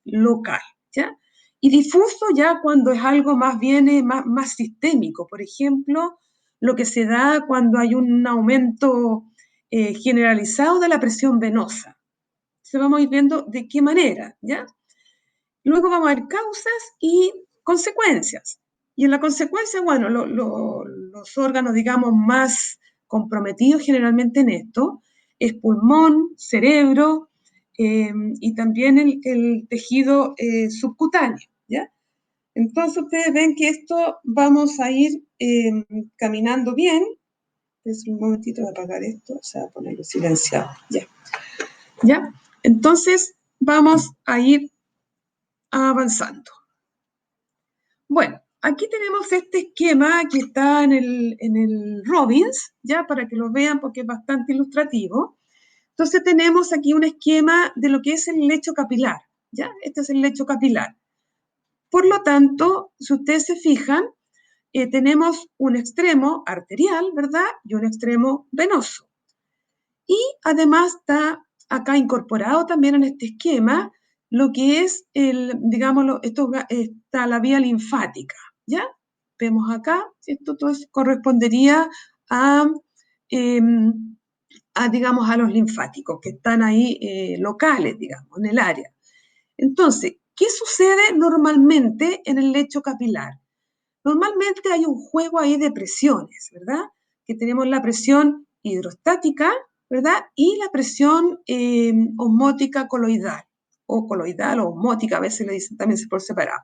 local, ¿ya? Y difuso ya cuando es algo más bien más sistémico. Por ejemplo, lo que se da cuando hay un aumento generalizado de la presión venosa. Entonces vamos a ir viendo de qué manera, ¿ya? Luego vamos a ver causas y consecuencias. Y en la consecuencia, bueno, los órganos, digamos, más comprometidos generalmente en esto es pulmón, cerebro y también el tejido subcutáneo, ¿ya? Entonces ustedes ven que esto vamos a ir caminando bien. Es un momentito de apagar esto, o sea, ponerlo silenciado, ya. ¿Ya? Entonces vamos a ir avanzando. Bueno, aquí tenemos este esquema que está en el Robbins, ya para que lo vean porque es bastante ilustrativo. Entonces tenemos aquí un esquema de lo que es el lecho capilar, ya, este es el lecho capilar. Por lo tanto, si ustedes se fijan, tenemos un extremo arterial, ¿verdad? Y un extremo venoso. Y además está acá incorporado también en este esquema lo que es, digámoslo, está la vía linfática, ¿ya? Vemos acá, esto todo correspondería a, eh, digamos, a los linfáticos que están ahí locales, digamos, en el área. Entonces, ¿qué sucede normalmente en el lecho capilar? Normalmente hay un juego ahí de presiones, ¿verdad? Que tenemos la presión hidrostática, ¿verdad? Y la presión osmótica coloidal, o osmótica, a veces le dicen también por separado.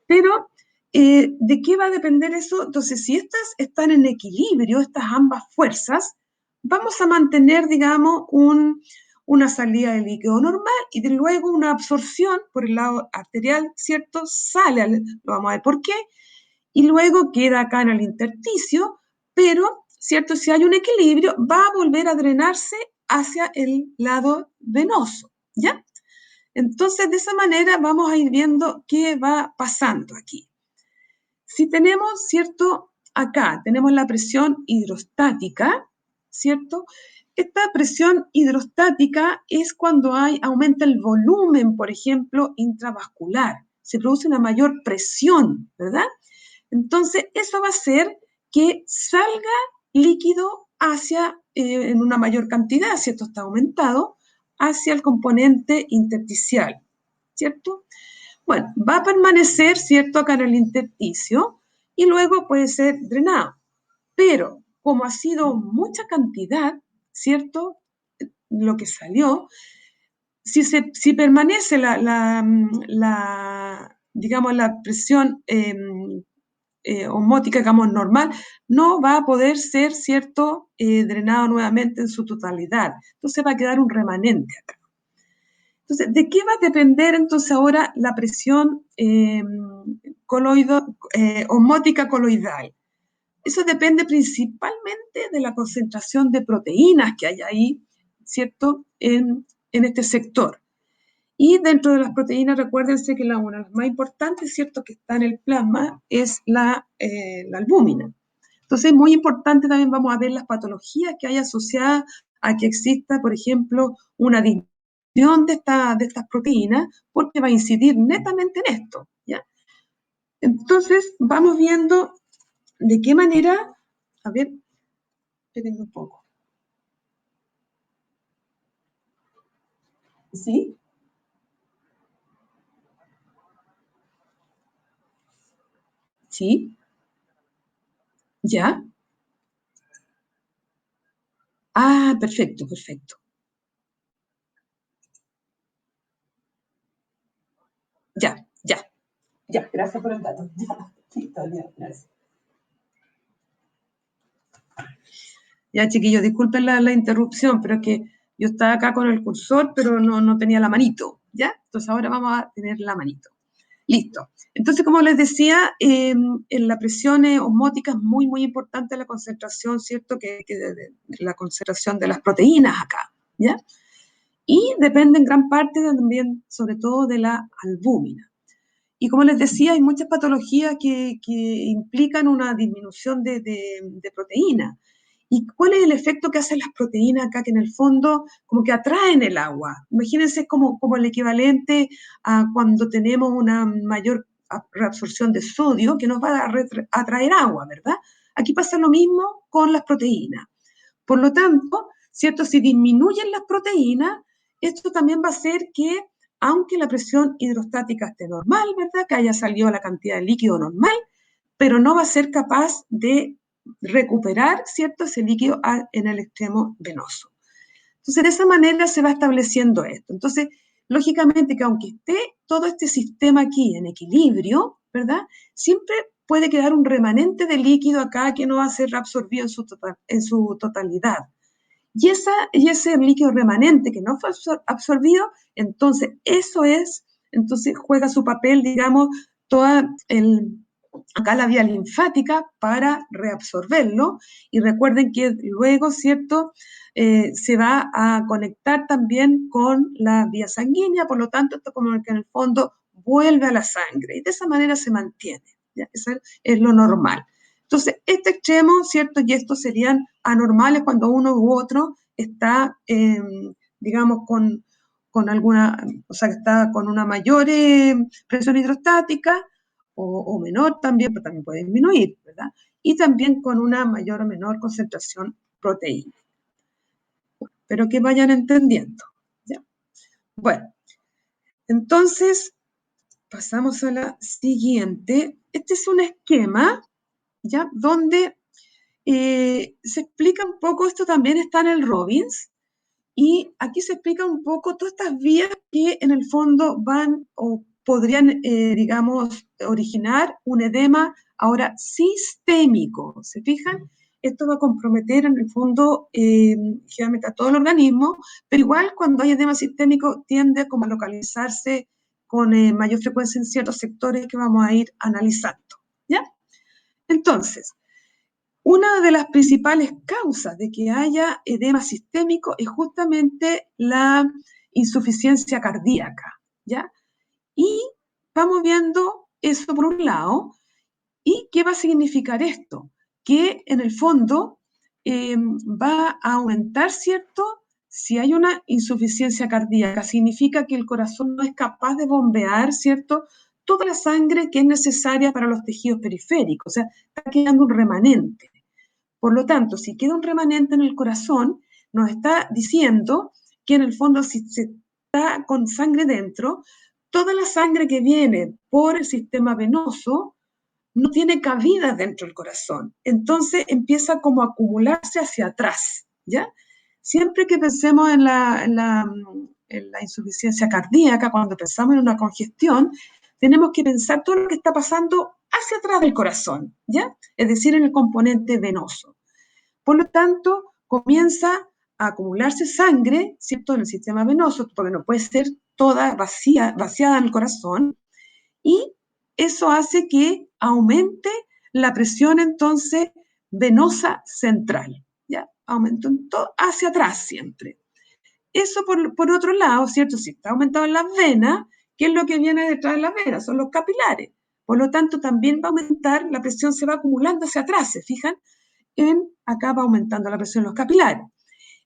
Pero, ¿de qué va a depender eso? Entonces, si estas están en equilibrio, estas ambas fuerzas, vamos a mantener, digamos, una salida de líquido normal y de luego una absorción por el lado arterial, ¿cierto? Lo vamos a ver por qué, y luego queda acá en el intersticio, pero, ¿cierto? Si hay un equilibrio, va a volver a drenarse hacia el lado venoso, ¿ya? Entonces, de esa manera vamos a ir viendo qué va pasando aquí. Si tenemos, ¿cierto? Acá tenemos la presión hidrostática, ¿cierto? Esta presión hidrostática es cuando aumenta el volumen, por ejemplo, intravascular. Se produce una mayor presión, ¿verdad? Entonces, eso va a hacer que salga líquido en una mayor cantidad, si esto está aumentado, hacia el componente intersticial, ¿cierto? Bueno, va a permanecer, ¿cierto?, acá en el intersticio y luego puede ser drenado. Pero, como ha sido mucha cantidad, ¿cierto?, lo que salió, si permanece digamos, la presión osmótica, digamos, normal, no va a poder ser, ¿cierto?, drenado nuevamente en su totalidad. Entonces va a quedar un remanente acá. Entonces, ¿de qué va a depender entonces ahora la presión osmótica coloidal? Eso depende principalmente de la concentración de proteínas que hay ahí, ¿cierto?, en este sector. Y dentro de las proteínas, recuérdense que una de las más importantes, ¿cierto?, que está en el plasma es la albúmina. Entonces, es muy importante también, vamos a ver las patologías que hay asociadas a que exista, por ejemplo, una disminución de estas proteínas, porque va a incidir netamente en esto, ¿ya? Entonces, vamos viendo de qué manera, a ver, espérenme un poco. ¿Sí? ¿Sí? ¿Ya? Ah, perfecto, perfecto. Ya, ya, ya, gracias por el dato. Ya, listo, ya, gracias. Ya, chiquillos, disculpen la interrupción, pero es que yo estaba acá con el cursor, pero no tenía la manito, ¿ya? Entonces ahora vamos a tener la manito. Listo. Entonces, como les decía, en la presión osmótica es muy, muy importante la concentración, ¿cierto? La concentración de las proteínas acá, ¿ya? Y depende en gran parte también, sobre todo, de la albúmina. Y como les decía, hay muchas patologías que implican una disminución de proteínas. ¿Y cuál es el efecto que hacen las proteínas acá? Que en el fondo como que atraen el agua. Imagínense como el equivalente a cuando tenemos una mayor reabsorción de sodio que nos va a atraer agua, ¿verdad? Aquí pasa lo mismo con las proteínas. Por lo tanto, ¿cierto? Si disminuyen las proteínas, esto también va a hacer que, aunque la presión hidrostática esté normal, ¿verdad? Que haya salido la cantidad de líquido normal, pero no va a ser capaz de recuperar, ¿cierto?, ese líquido en el extremo venoso. Entonces, de esa manera se va estableciendo esto. Entonces, lógicamente que aunque esté todo este sistema aquí en equilibrio, ¿verdad?, siempre puede quedar un remanente de líquido acá que no va a ser reabsorbido en su totalidad. Y ese líquido remanente que no fue absorbido, entonces entonces juega su papel, digamos, toda acá la vía linfática para reabsorberlo. Y recuerden que luego, ¿cierto?, se va a conectar también con la vía sanguínea, por lo tanto, esto como que en el fondo vuelve a la sangre y de esa manera se mantiene. ¿Ya? Eso es lo normal. Entonces, este extremo, ¿cierto? Y estos serían anormales cuando uno u otro está, digamos, alguna, o sea, que está con una mayor presión hidrostática o menor también, pero también puede disminuir, ¿verdad? Y también con una mayor o menor concentración proteína. Pero que vayan entendiendo, ¿ya? Bueno, entonces, pasamos a la siguiente. Este es un esquema, ¿ya? Donde se explica un poco, esto también está en el Robbins, y aquí se explica un poco todas estas vías que en el fondo van o podrían, digamos, originar un edema ahora sistémico. ¿Se fijan? Esto va a comprometer en el fondo generalmente a todo el organismo, pero igual cuando hay edema sistémico tiende como a localizarse con mayor frecuencia en ciertos sectores que vamos a ir analizando. ¿Ya? Entonces, una de las principales causas de que haya edema sistémico es justamente la insuficiencia cardíaca, ¿ya? Y vamos viendo eso por un lado. ¿Y qué va a significar esto? Que en el fondo va a aumentar, ¿cierto? Si hay una insuficiencia cardíaca, significa que el corazón no es capaz de bombear, ¿cierto?, toda la sangre que es necesaria para los tejidos periféricos, o sea, está quedando un remanente. Por lo tanto, si queda un remanente en el corazón, nos está diciendo que en el fondo si se está con sangre dentro, toda la sangre que viene por el sistema venoso no tiene cabida dentro del corazón. Entonces empieza como a acumularse hacia atrás, ¿ya? Siempre que pensemos en la insuficiencia cardíaca, cuando pensamos en una congestión, tenemos que pensar todo lo que está pasando hacia atrás del corazón, ¿ya? Es decir, en el componente venoso. Por lo tanto, comienza a acumularse sangre, ¿cierto?, en el sistema venoso, porque no puede ser toda vaciada en el corazón, y eso hace que aumente la presión entonces venosa central, ¿ya? Aumento hacia atrás siempre. Eso por otro lado, ¿cierto? Si está aumentado en las venas, ¿qué es lo que viene detrás de las venas? Son los capilares. Por lo tanto, también va a aumentar, la presión se va acumulando hacia atrás, ¿se fijan? Acá va aumentando la presión en los capilares.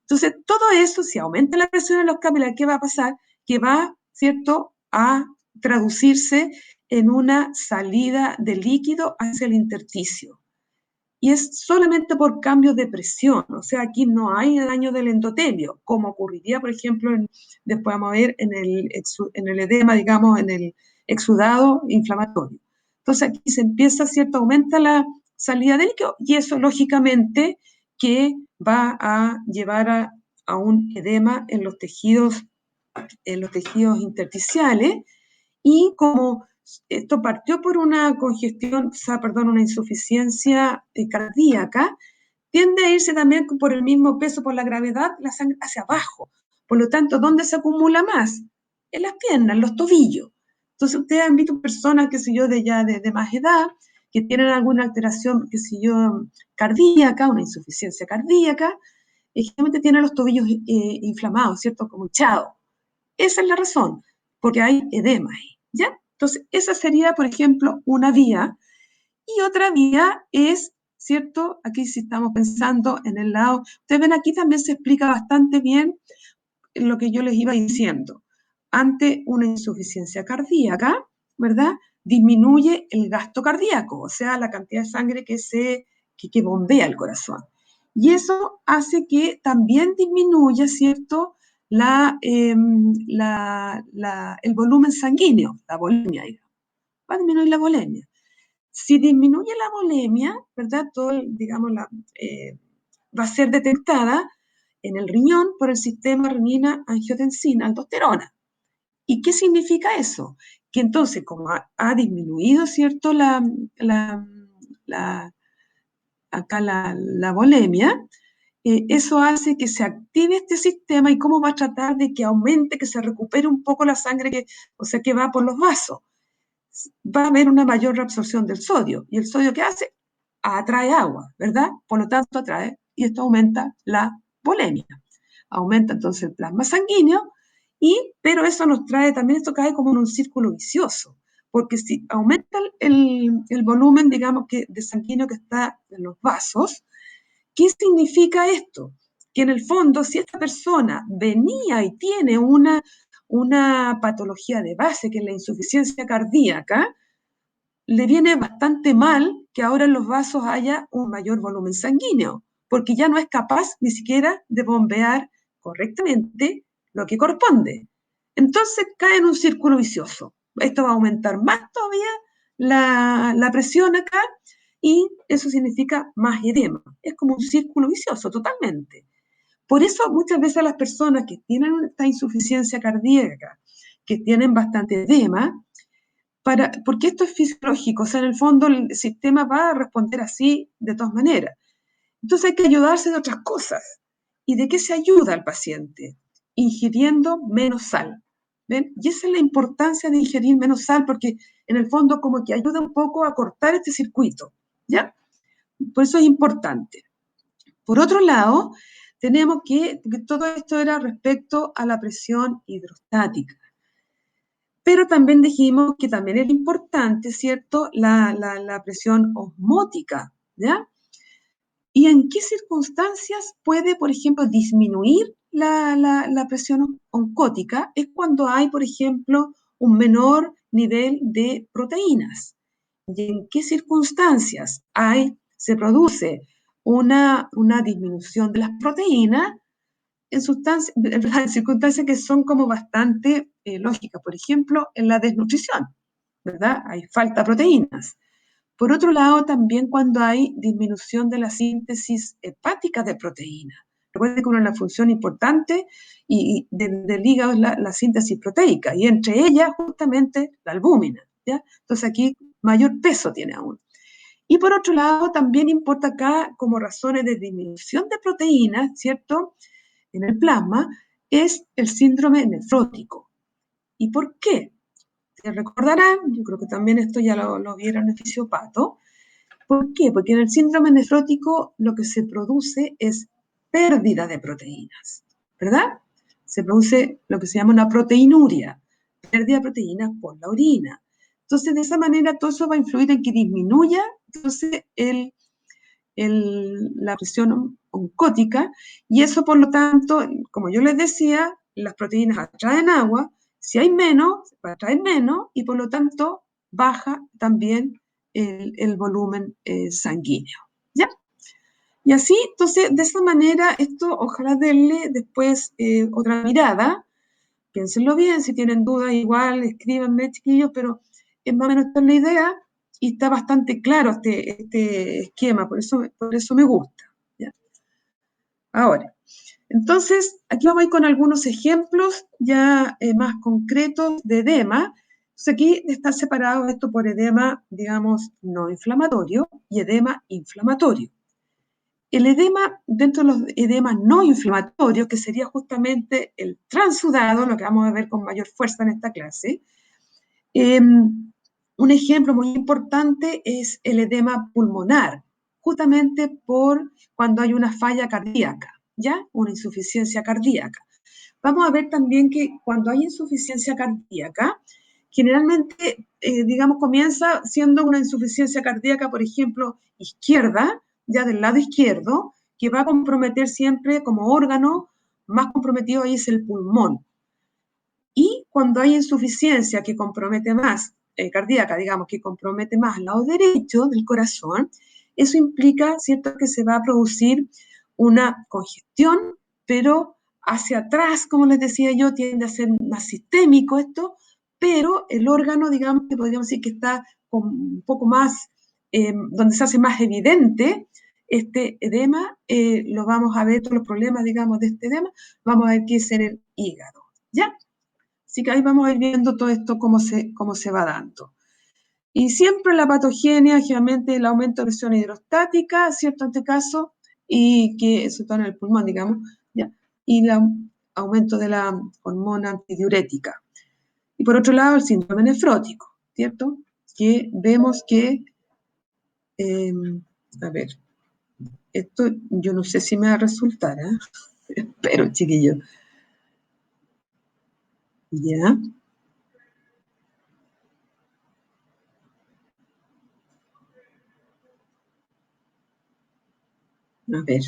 Entonces, todo eso, si aumenta la presión en los capilares, ¿qué va a pasar? Que va, ¿cierto?, a traducirse en una salida de líquido hacia el intersticio. Y es solamente por cambios de presión, o sea, aquí no hay daño del endotelio, como ocurriría, por ejemplo, después vamos a ver en el edema, digamos, en el exudado inflamatorio. Entonces aquí se empieza, ¿cierto?, aumenta la salida de líquido y eso lógicamente que va a llevar a un edema en los tejidos intersticiales, y como esto partió por una congestión, o sea, perdón, una insuficiencia cardíaca, tiende a irse también por el mismo peso, por la gravedad, la sangre hacia abajo. Por lo tanto, ¿dónde se acumula más? En las piernas, en los tobillos. Entonces, ustedes han visto personas, qué sé yo, de más edad, que tienen alguna alteración, qué sé yo, cardíaca, una insuficiencia cardíaca, y generalmente tienen los tobillos inflamados, ¿cierto? Como hinchados. Esa es la razón, porque hay edema ahí, ¿ya? Entonces, esa sería, por ejemplo, una vía. Y otra vía es ¿cierto? Aquí sí estamos pensando en el lado, ustedes ven aquí también se explica bastante bien lo que yo les iba diciendo. Ante una insuficiencia cardíaca, ¿verdad? Disminuye el gasto cardíaco, o sea, la cantidad de sangre que bombea el corazón. Y eso hace que también disminuya, ¿cierto? El volumen sanguíneo, la volemia, digamos. Va a disminuir la volemia. Si disminuye la volemia, ¿verdad? Digamos, va a ser detectada en el riñón por el sistema renina-angiotensina-aldosterona. ¿Y qué significa eso? Que entonces, como ha disminuido, ¿cierto? La, acá la volemia, eso hace que se active este sistema y cómo va a tratar de que aumente, que se recupere un poco la sangre, o sea, que va por los vasos. Va a haber una mayor reabsorción del sodio. ¿Y el sodio qué hace? Atrae agua, ¿verdad? Por lo tanto, atrae, y esto aumenta la volemia. Aumenta entonces el plasma sanguíneo, pero eso nos trae también, esto cae como en un círculo vicioso, porque si aumenta el volumen, digamos, de sanguíneo que está en los vasos, ¿qué significa esto? Que en el fondo, si esta persona venía y tiene una patología de base, que es la insuficiencia cardíaca, le viene bastante mal que ahora en los vasos haya un mayor volumen sanguíneo, porque ya no es capaz ni siquiera de bombear correctamente lo que corresponde. Entonces cae en un círculo vicioso. Esto va a aumentar más todavía la presión acá y eso significa más edema. Es como un círculo vicioso totalmente. Por eso muchas veces las personas que tienen esta insuficiencia cardíaca, que tienen bastante edema, porque esto es fisiológico, o sea, en el fondo el sistema va a responder así de todas maneras. Entonces hay que ayudarse de otras cosas. ¿Y de qué se ayuda al paciente? Ingiriendo menos sal. ¿Ven? Y esa es la importancia de ingerir menos sal, porque en el fondo como que ayuda un poco a cortar este circuito. ¿Ya? Por eso es importante. Por otro lado, tenemos porque todo esto era respecto a la presión hidrostática. Pero también dijimos que también era importante, ¿cierto?, la presión osmótica, ¿ya? ¿Y en qué circunstancias puede, por ejemplo, disminuir la presión oncótica? Es cuando hay, por ejemplo, un menor nivel de proteínas. ¿Y en qué circunstancias se produce una disminución de las proteínas? En circunstancias que son como bastante lógicas. Por ejemplo, en la desnutrición, ¿verdad? Hay falta de proteínas. Por otro lado, también cuando hay disminución de la síntesis hepática de proteínas. Recuerden que una de las funciones importantes del hígado es la síntesis proteica, y entre ellas justamente la albúmina, ¿ya? Entonces aquí mayor peso tiene aún. Y por otro lado, también importa acá como razones de disminución de proteínas, ¿cierto?, en el plasma, es el síndrome nefrótico. ¿Y por qué? Se recordarán, yo creo que también esto ya lo vieron en Fisiopato. ¿Por qué? Porque en el síndrome nefrótico lo que se produce es pérdida de proteínas, ¿verdad? Se produce lo que se llama una proteinuria, pérdida de proteínas por la orina. Entonces, de esa manera, todo eso va a influir en que disminuya entonces la presión oncótica, y eso, por lo tanto, como yo les decía, las proteínas atraen agua, si hay menos, va a atraer menos, y por lo tanto baja también el volumen sanguíneo. ¿Ya? Y así, entonces, de esa manera, esto ojalá denle después otra mirada, piénsenlo bien, si tienen dudas igual, escríbanme, chiquillos, pero es más o menos esta la idea, y está bastante claro este esquema, por eso me gusta. ¿Ya? Ahora, entonces, aquí vamos a ir con algunos ejemplos ya más concretos de edema. Entonces, aquí está separado esto por edema, digamos, no inflamatorio y edema inflamatorio. El edema, dentro de los edemas no inflamatorios, que sería justamente el transudado, lo que vamos a ver con mayor fuerza en esta clase, un ejemplo muy importante es el edema pulmonar, justamente por cuando hay una falla cardíaca, ¿ya? Una insuficiencia cardíaca. Vamos a ver también que cuando hay insuficiencia cardíaca, generalmente, digamos, comienza siendo una insuficiencia cardíaca, por ejemplo, izquierda, ya del lado izquierdo, que va a comprometer siempre como órgano más comprometido ahí es el pulmón. Y cuando hay insuficiencia que compromete más, cardíaca, digamos, que compromete más al lado derecho del corazón, eso implica, ¿cierto?, que se va a producir una congestión, pero hacia atrás, como les decía yo, tiende a ser más sistémico esto, pero el órgano, digamos, que podríamos decir que está un poco más, donde se hace más evidente este edema, lo vamos a ver, todos los problemas, digamos, de este edema, vamos a ver que es en el hígado, ¿ya? Así que ahí vamos a ir viendo todo esto, cómo se va dando. Y siempre la patogenia, generalmente el aumento de presión hidrostática, ¿cierto? En este caso, y que eso está en el pulmón, digamos, ¿ya? Y el aumento de la hormona antidiurética. Y por otro lado, el síndrome nefrótico, ¿cierto? Que vemos que, a ver, esto yo no sé si me va a resultar, ¿eh? Espero, chiquillo. ¿Ya? A ver.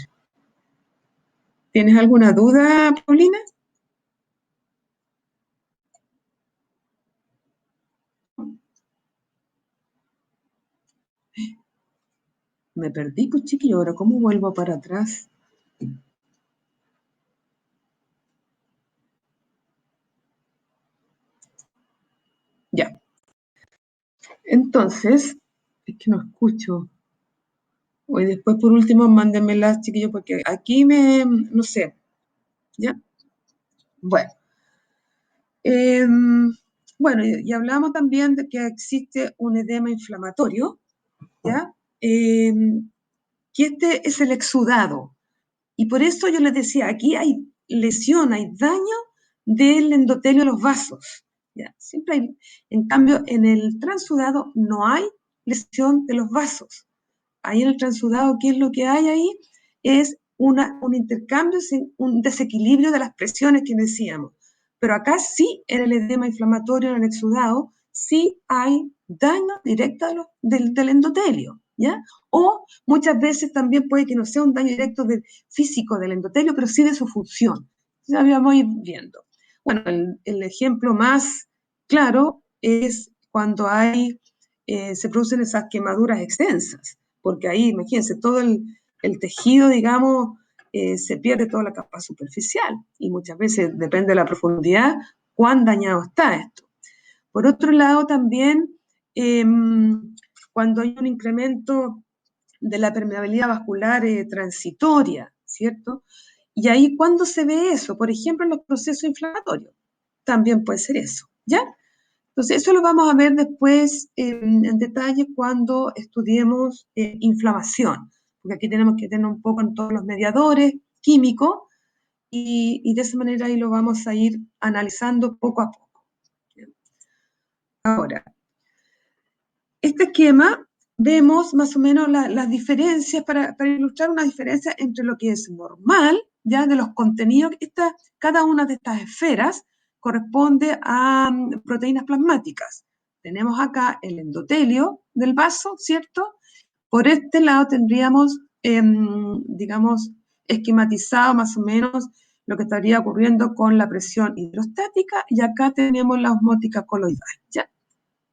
¿Tienes alguna duda, Paulina? Me perdí, pues chiquillo, ahora ¿cómo vuelvo para atrás? Ya. Entonces, es que no escucho. Hoy después, por último, mándenmelas, chiquillos, porque aquí no sé. ¿Ya? Bueno. Eh, bueno, y hablamos también de que existe un edema inflamatorio, ¿ya? Que este es el exudado. Y por eso yo les decía, aquí hay lesión, hay daño del endotelio de los vasos. ¿Ya? Siempre hay, en cambio, en el transudado no hay lesión de los vasos. Ahí en el transudado, ¿qué es lo que hay ahí? Es un intercambio, un desequilibrio de las presiones que decíamos. Pero acá sí, en el edema inflamatorio, en el exudado, sí hay daño directo del endotelio, ¿ya? O muchas veces también puede que no sea un daño directo físico del endotelio, pero sí de su función. Ya vamos a ir viendo. Bueno, el ejemplo más claro es cuando se producen esas quemaduras extensas, porque ahí, imagínense, todo el tejido, digamos, se pierde toda la capa superficial y muchas veces, depende de la profundidad, cuán dañado está esto. Por otro lado, también, eh, cuando hay un incremento de la permeabilidad vascular transitoria, ¿cierto? Y ahí, ¿cuándo se ve eso? Por ejemplo, en los procesos inflamatorios. También puede ser eso, ¿ya? Entonces, eso lo vamos a ver después en detalle cuando estudiemos inflamación, porque aquí tenemos que tener un poco en todos los mediadores químicos y de esa manera ahí lo vamos a ir analizando poco a poco. Ahora, este esquema vemos más o menos las diferencias, para ilustrar una diferencia entre lo que es normal, ya de los contenidos. Cada una de estas esferas corresponde a proteínas plasmáticas. Tenemos acá el endotelio del vaso, ¿cierto? Por este lado tendríamos, digamos, esquematizado más o menos lo que estaría ocurriendo con la presión hidrostática, y acá tenemos la osmótica coloidal, ¿ya?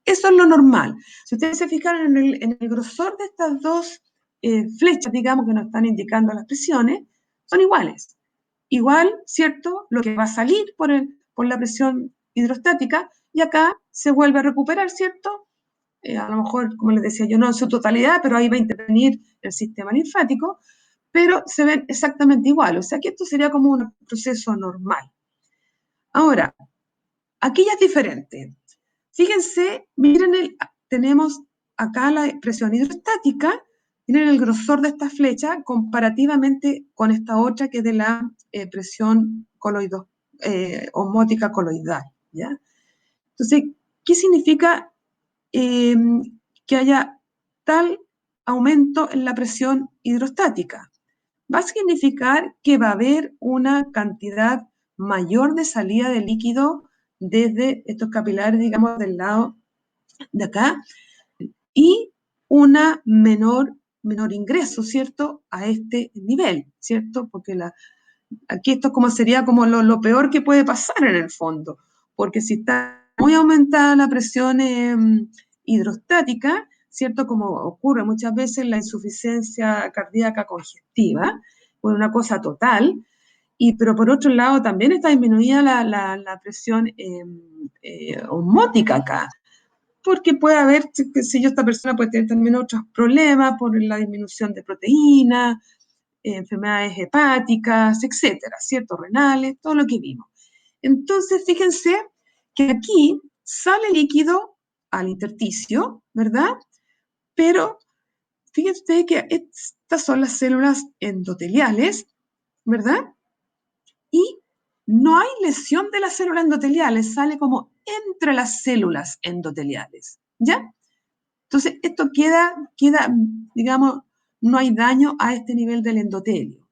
Eso es lo normal. Si ustedes se fijan en el grosor de estas dos flechas, digamos, que nos están indicando las presiones, son iguales. Igual, ¿cierto? Lo que va a salir por la presión hidrostática, y acá se vuelve a recuperar, ¿cierto? A lo mejor, como les decía yo, no en su totalidad, pero ahí va a intervenir el sistema linfático, pero se ven exactamente igual. O sea que esto sería como un proceso normal. Ahora, aquí ya es diferente. Fíjense, miren, tenemos acá la presión hidrostática, miren el grosor de esta flecha comparativamente con esta otra que es de la presión osmótica coloidal, ¿ya? Entonces, ¿qué significa eh, que haya tal aumento en la presión hidrostática? Va a significar que va a haber una cantidad mayor de salida de líquido desde estos capilares, digamos, del lado de acá, y una menor menor ingreso, ¿cierto?, a este nivel, ¿cierto? Porque aquí esto sería como lo peor que puede pasar en el fondo, porque si está muy aumentada la presión hidrostática, ¿cierto? Como ocurre muchas veces la insuficiencia cardíaca congestiva, o una cosa total, pero por otro lado también está disminuida la presión osmótica acá, porque puede haber, qué sé yo, esta persona puede tener también otros problemas por la disminución de proteínas, enfermedades hepáticas, etcétera, ¿cierto? Renales, todo lo que vimos. Entonces, fíjense que aquí sale líquido al intersticio, ¿verdad? Pero fíjense que estas son las células endoteliales, ¿verdad? Y no hay lesión de las células endoteliales, sale como entre las células endoteliales, ¿ya? Entonces, esto queda, digamos, no hay daño a este nivel del endotelio.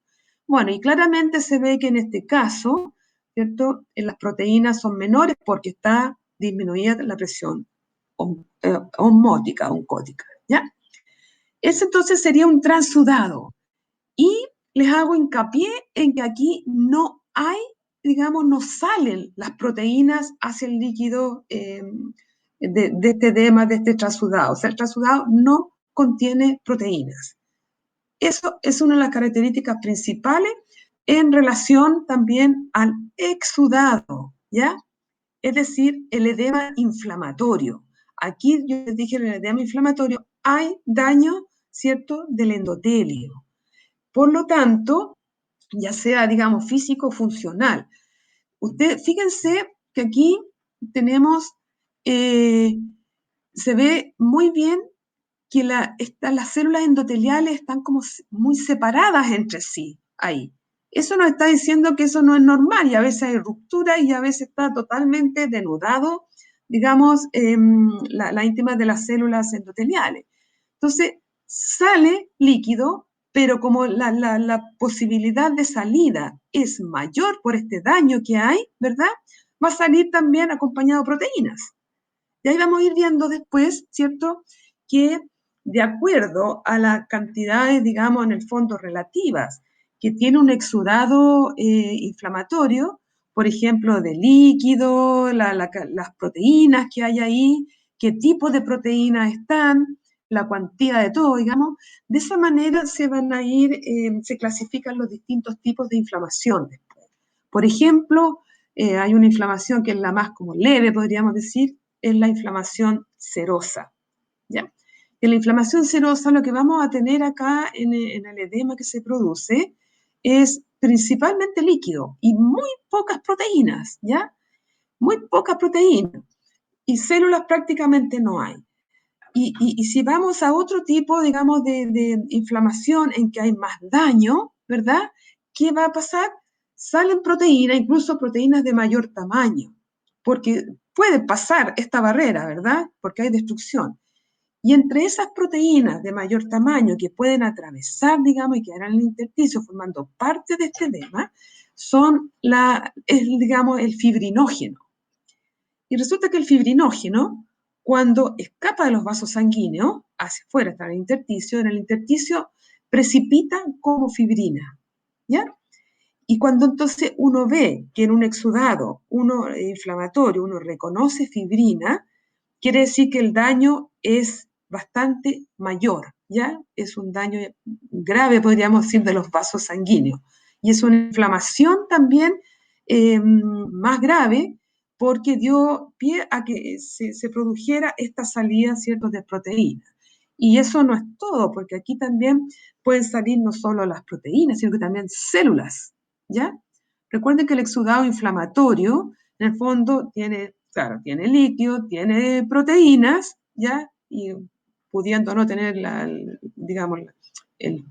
Bueno, y claramente se ve que en este caso, ¿cierto?, las proteínas son menores porque está disminuida la presión osmótica, oncótica, ¿ya? Ese entonces sería un transudado. Y les hago hincapié en que aquí no hay, digamos, no salen las proteínas hacia el líquido de este edema, de este transudado. O sea, el transudado no contiene proteínas. Eso es una de las características principales en relación también al exudado, ¿ya? Es decir, el edema inflamatorio. Aquí yo les dije, en el edema inflamatorio hay daño, ¿cierto?, del endotelio. Por lo tanto, ya sea, digamos, físico o funcional. Fíjense que aquí tenemos, se ve muy bien que las células endoteliales están como muy separadas entre sí ahí. Eso nos está diciendo que eso no es normal y a veces hay ruptura y a veces está totalmente denudado, digamos, la íntima de las células endoteliales. Entonces, sale líquido, pero como la posibilidad de salida es mayor por este daño que hay, ¿verdad? Va a salir también acompañado de proteínas. Y ahí vamos a ir viendo después, ¿cierto?, que de acuerdo a las cantidades, digamos, en el fondo relativas, que tiene un exudado inflamatorio, por ejemplo, de líquido, las proteínas que hay ahí, qué tipo de proteínas están, la cuantía de todo, digamos, de esa manera se van a ir, se clasifican los distintos tipos de inflamación después. Por ejemplo, hay una inflamación que es la más como leve, podríamos decir, es la inflamación serosa, ¿ya? En la inflamación serosa lo que vamos a tener acá en el edema que se produce es principalmente líquido y muy pocas proteínas, ¿ya? Muy pocas proteínas y células prácticamente no hay. Y si vamos a otro tipo, digamos, de inflamación en que hay más daño, ¿verdad? ¿Qué va a pasar? Salen proteínas, incluso proteínas de mayor tamaño, porque puede pasar esta barrera, ¿verdad? Porque hay destrucción. Y entre esas proteínas de mayor tamaño que pueden atravesar, digamos, y quedar en el intersticio formando parte de este edema, son digamos, el fibrinógeno. Y resulta que el fibrinógeno, cuando escapa de los vasos sanguíneos, hacia afuera está en el intersticio precipita como fibrina, ¿ya? Y cuando entonces uno ve que en un exudado inflamatorio uno reconoce fibrina, quiere decir que el daño es bastante mayor, ¿ya? Es un daño grave, podríamos decir, de los vasos sanguíneos. Y es una inflamación también más grave porque dio pie a que se produjera esta salida, ¿cierto?, de proteínas. Y eso no es todo, porque aquí también pueden salir no solo las proteínas, sino que también células, ¿ya? Recuerden que el exudado inflamatorio, en el fondo, claro, tiene líquido, tiene proteínas, ¿ya? Y pudiendo no tener digamos, el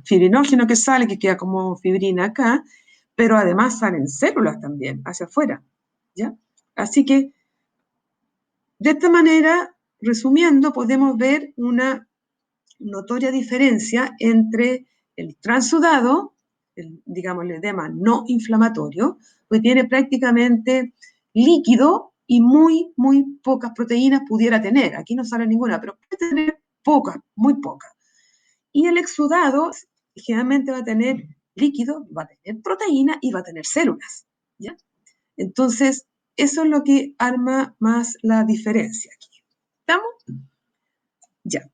fibrinógeno que sale, que queda como fibrina acá, pero además salen células también hacia afuera, ¿ya? Así que, de esta manera, resumiendo, podemos ver una notoria diferencia entre el transudado, digamos, el edema no inflamatorio, que tiene prácticamente líquido y muy pocas proteínas pudiera tener. Aquí no sale ninguna, pero puede tener pocas, muy pocas. Y el exudado generalmente va a tener líquido, va a tener proteína y va a tener células, ¿ya? Entonces, eso es lo que arma más la diferencia aquí. ¿Estamos? Ya.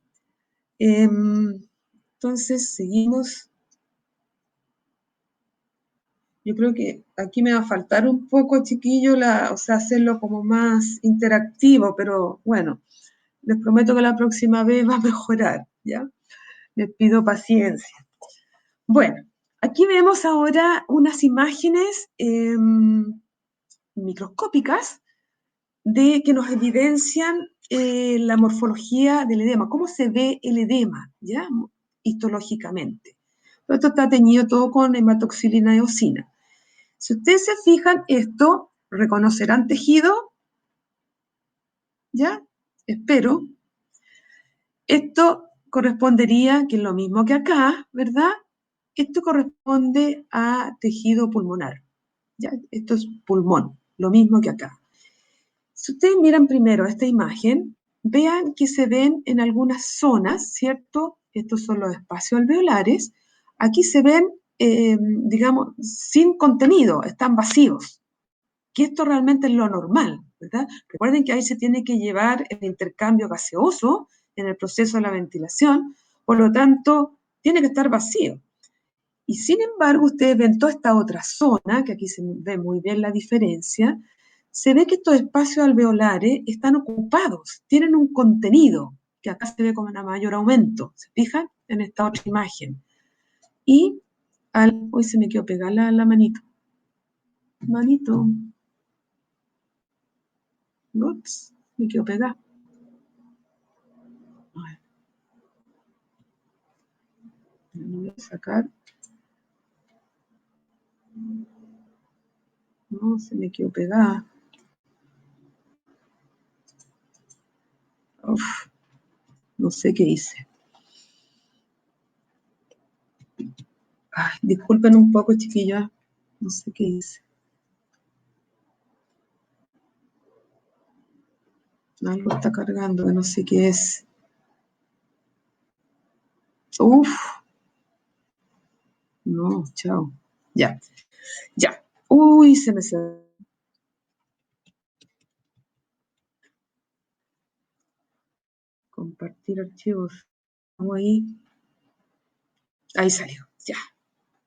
Entonces, seguimos. Yo creo que aquí me va a faltar un poco, chiquillo, o sea, hacerlo como más interactivo, pero bueno, les prometo que la próxima vez va a mejorar, ¿ya? Les pido paciencia. Bueno, aquí vemos ahora unas imágenes microscópicas que nos evidencian la morfología del edema, cómo se ve el edema, ¿ya? Histológicamente. Esto está teñido todo con hematoxilina eosina. Si ustedes se fijan, esto reconocerán tejido, ¿ya? Espero. Esto correspondería, que es lo mismo que acá, ¿verdad? Esto corresponde a tejido pulmonar, ¿ya? Esto es pulmón, lo mismo que acá. Si ustedes miran primero esta imagen, vean que se ven en algunas zonas, ¿cierto? Estos son los espacios alveolares. Aquí se ven, digamos, sin contenido, están vacíos. Que esto realmente es lo normal, ¿verdad? Recuerden que ahí se tiene que llevar el intercambio gaseoso en el proceso de la ventilación, por lo tanto, tiene que estar vacío. Y sin embargo, ustedes ven toda esta otra zona, que aquí se ve muy bien la diferencia, se ve que estos espacios alveolares están ocupados, tienen un contenido, que acá se ve con un mayor aumento, ¿se fijan? En esta otra imagen. Y, hoy se me quedó pegar la manito. Manito. Ups, me quedó pegada. Lo voy a sacar. No, se me quedó pegada. Uf, no sé qué hice. Ay, disculpen un poco, chiquillos. No sé qué hice. Algo está cargando, que no sé qué es. Uf. No, chao. Ya, ya. Uy, se me cerró. Compartir archivos. Vamos ahí. Ahí salió, ya.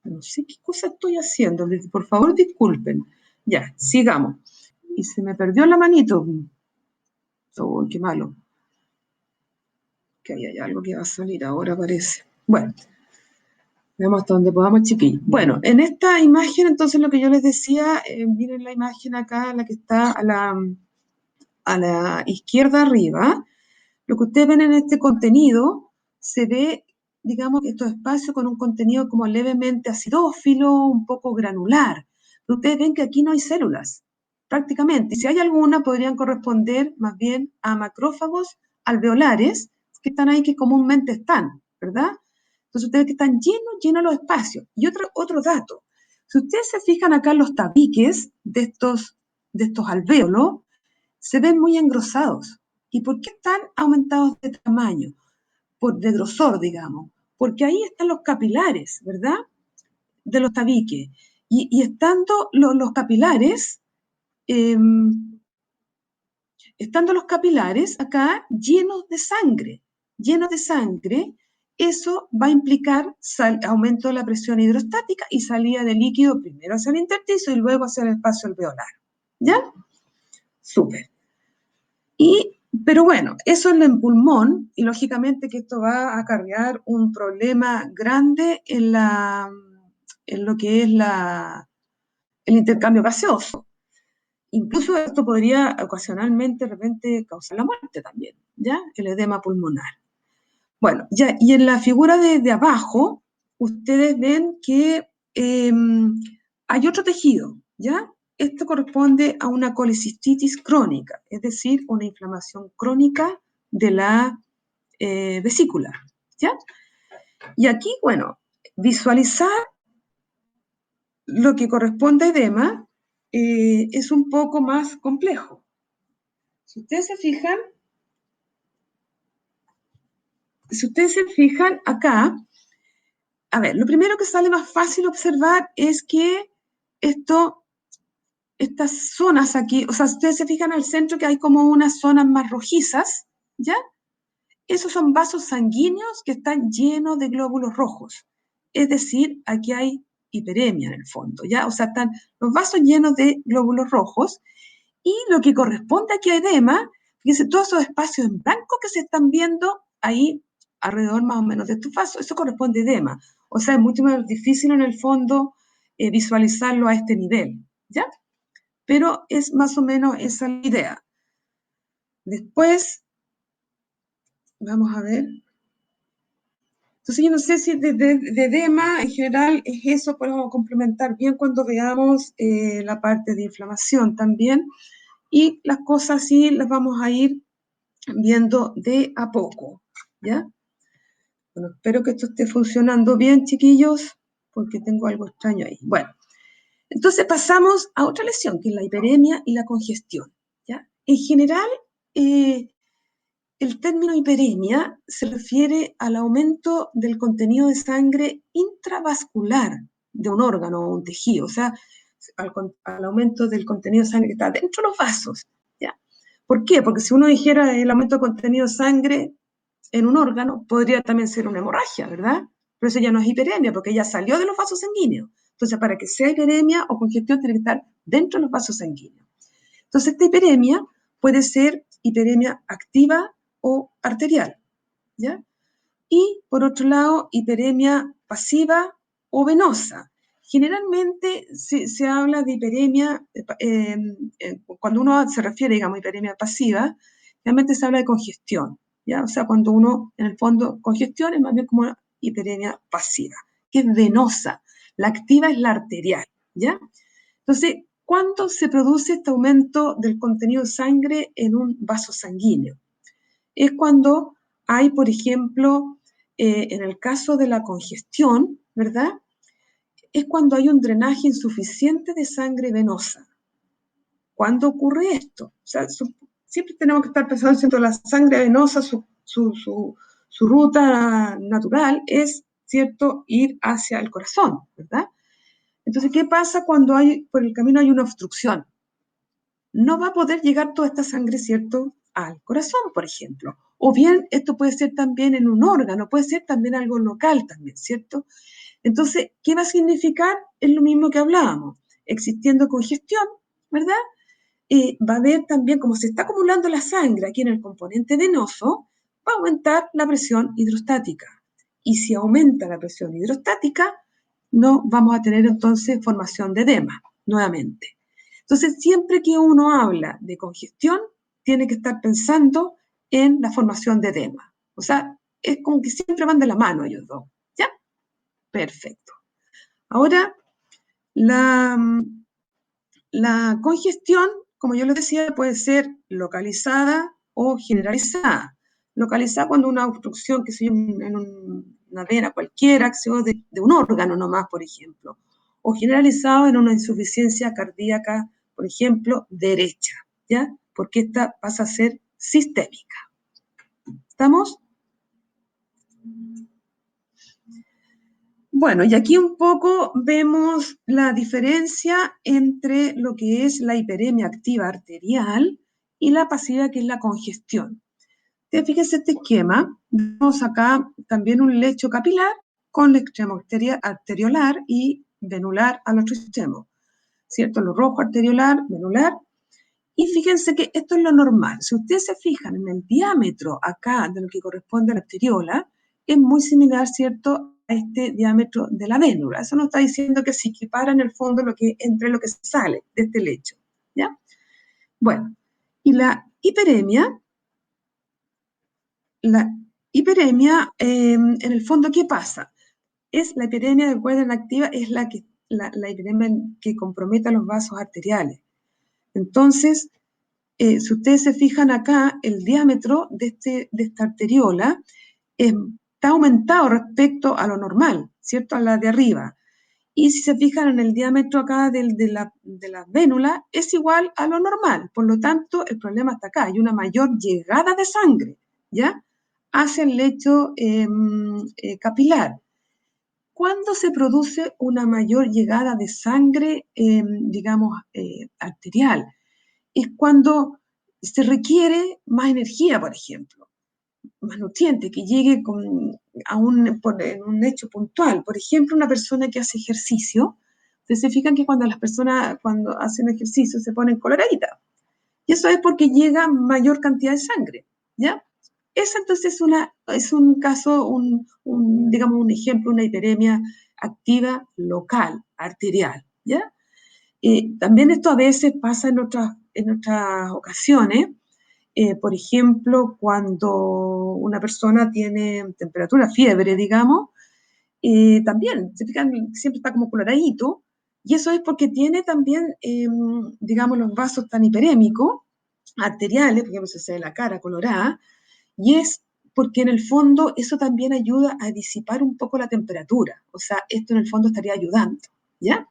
No sé qué cosa estoy haciendo. Por favor, disculpen. Ya, sigamos. Y se me perdió la manito. Oh, qué malo. Que ahí hay algo que va a salir ahora, parece. Bueno, veamos hasta donde podamos, chiquillos. Bueno, en esta imagen, entonces, lo que yo les decía, miren la imagen acá, la que está a la izquierda arriba. Lo que ustedes ven en este contenido, se ve, digamos, estos espacios con un contenido como levemente acidófilo, un poco granular. Ustedes ven que aquí no hay células, prácticamente. Y si hay alguna, podrían corresponder más bien a macrófagos alveolares, que están ahí, que comúnmente están, ¿verdad? Entonces ustedes que están llenos los espacios. Y otro dato, si ustedes se fijan acá en los tabiques de estos alvéolos, se ven muy engrosados. ¿Y por qué están aumentados de tamaño? De grosor, digamos. Porque ahí están los capilares, ¿verdad? De los tabiques. Y eh, estando los capilares acá llenos de sangre, eso va a implicar aumento de la presión hidrostática y salida de líquido primero hacia el intersticio y luego hacia el espacio alveolar. ¿Ya? Súper. Pero bueno, eso es en pulmón y lógicamente que esto va a acarrear un problema grande en lo que es el intercambio gaseoso. Incluso esto podría ocasionalmente de repente causar la muerte también, ¿ya? El edema pulmonar. Bueno, ya, y en la figura de abajo, ustedes ven que hay otro tejido, ¿ya? Esto corresponde a una colecistitis crónica, es decir, una inflamación crónica de la vesícula, ¿ya? Y aquí, bueno, visualizar lo que corresponde a edema es un poco más complejo. Si ustedes se fijan, si ustedes se fijan acá, a ver, lo primero que sale más fácil observar es que estas zonas aquí, o sea, si ustedes se fijan al centro que hay como unas zonas más rojizas, ¿ya? Esos son vasos sanguíneos que están llenos de glóbulos rojos. Es decir, aquí hay hiperemia en el fondo, ¿ya? O sea, están los vasos llenos de glóbulos rojos y lo que corresponde aquí a edema, fíjense, todos esos espacios en blanco que se están viendo ahí alrededor más o menos de estos vasos, eso corresponde a edema. O sea, es mucho más difícil en el fondo visualizarlo a este nivel, ¿ya? Pero es más o menos esa la idea. Después, vamos a ver. Entonces yo no sé si de edema en general es eso, podemos complementar bien cuando veamos la parte de inflamación también. Y las cosas sí las vamos a ir viendo de a poco, ¿ya? Bueno, espero que esto esté funcionando bien, chiquillos, porque tengo algo extraño ahí. Bueno, entonces pasamos a otra lesión, que es la hiperemia y la congestión, ¿ya? En general, el término hiperemia se refiere al aumento del contenido de sangre intravascular de un órgano o un tejido, o sea, al aumento del contenido de sangre que está dentro de los vasos, ¿ya? ¿Por qué? Porque si uno dijera el aumento de contenido de sangre en un órgano, podría también ser una hemorragia, ¿verdad? Pero eso ya no es hiperemia, porque ya salió de los vasos sanguíneos. Entonces, para que sea hiperemia o congestión, tiene que estar dentro de los vasos sanguíneos. Entonces, esta hiperemia puede ser hiperemia activa o arterial, ¿ya? Y, por otro lado, hiperemia pasiva o venosa. Generalmente se habla de hiperemia, cuando uno se refiere, digamos, a hiperemia pasiva, realmente se habla de congestión, ¿ya? O sea, cuando uno, en el fondo, congestión es más bien como una hiperemia pasiva, que es venosa. La activa es la arterial, ¿ya? Entonces, ¿cuándo se produce este aumento del contenido de sangre en un vaso sanguíneo? Es cuando hay, por ejemplo, en el caso de la congestión, ¿verdad? Es cuando hay un drenaje insuficiente de sangre venosa. ¿Cuándo ocurre esto? O sea, siempre tenemos que estar pensando en la sangre venosa, su ruta natural es, ¿cierto?, ir hacia el corazón, ¿verdad? Entonces, ¿qué pasa cuando por el camino hay una obstrucción? No va a poder llegar toda esta sangre, ¿cierto?, al corazón, por ejemplo. O bien esto puede ser también en un órgano, puede ser también algo local también, ¿cierto? Entonces, ¿qué va a significar? Es lo mismo que hablábamos. Existiendo congestión, ¿verdad? Va a haber también, como se está acumulando la sangre aquí en el componente venoso, va a aumentar la presión hidrostática. Y si aumenta la presión hidrostática, no vamos a tener entonces formación de edema, nuevamente. Entonces, siempre que uno habla de congestión, tiene que estar pensando en la formación de edema. O sea, es como que siempre van de la mano ellos dos. ¿Ya? Perfecto. Ahora, la, la congestión, como yo les decía, puede ser localizada o generalizada. Localizada cuando una obstrucción, que sea en una vena cualquiera, que sea de un órgano nomás, por ejemplo. O generalizado en una insuficiencia cardíaca, por ejemplo, derecha, ¿ya? Porque esta pasa a ser sistémica. ¿Estamos? Bueno, y aquí un poco vemos la diferencia entre lo que es la hiperemia activa arterial y la pasiva, que es la congestión. Fíjense este esquema, vemos acá también un lecho capilar con el extremo arteriolar y venular al otro extremo, ¿cierto? Lo rojo arteriolar, venular. Y fíjense que esto es lo normal. Si ustedes se fijan en el diámetro acá de lo que corresponde a la arteriola, es muy similar, ¿cierto?, a este diámetro de la vénula. Eso nos está diciendo que se equipara en el fondo entre lo que sale de este lecho, ¿ya? Bueno, y la hiperemia, en el fondo, ¿qué pasa? Es la hiperemia de cuerda inactiva, es la hiperemia que compromete a los vasos arteriales. Entonces, si ustedes se fijan acá, el diámetro de esta arteriola está aumentado respecto a lo normal, ¿cierto? A la de arriba. Y si se fijan en el diámetro acá de la vénula, es igual a lo normal. Por lo tanto, el problema está acá. Hay una mayor llegada de sangre, ¿ya?, hacia el lecho capilar. ¿Cuándo se produce una mayor llegada de sangre, digamos, arterial? Es cuando se requiere más energía, por ejemplo, más nutrientes, que llegue en un hecho puntual. Por ejemplo, una persona que hace ejercicio, ustedes se fijan que cuando las personas cuando hacen ejercicio se ponen coloraditas. Y eso es porque llega mayor cantidad de sangre, ¿ya? Esa entonces es un caso, digamos, un ejemplo, una hiperemia activa local, arterial, ¿ya? También esto a veces pasa en otras ocasiones, por ejemplo, cuando una persona tiene temperatura, fiebre, digamos, también, se fijan, siempre está como coloradito, y eso es porque tiene también, digamos, los vasos tan hiperémicos, arteriales, porque se ve la cara colorada, y es porque en el fondo eso también ayuda a disipar un poco la temperatura, o sea, esto en el fondo estaría ayudando, ¿ya?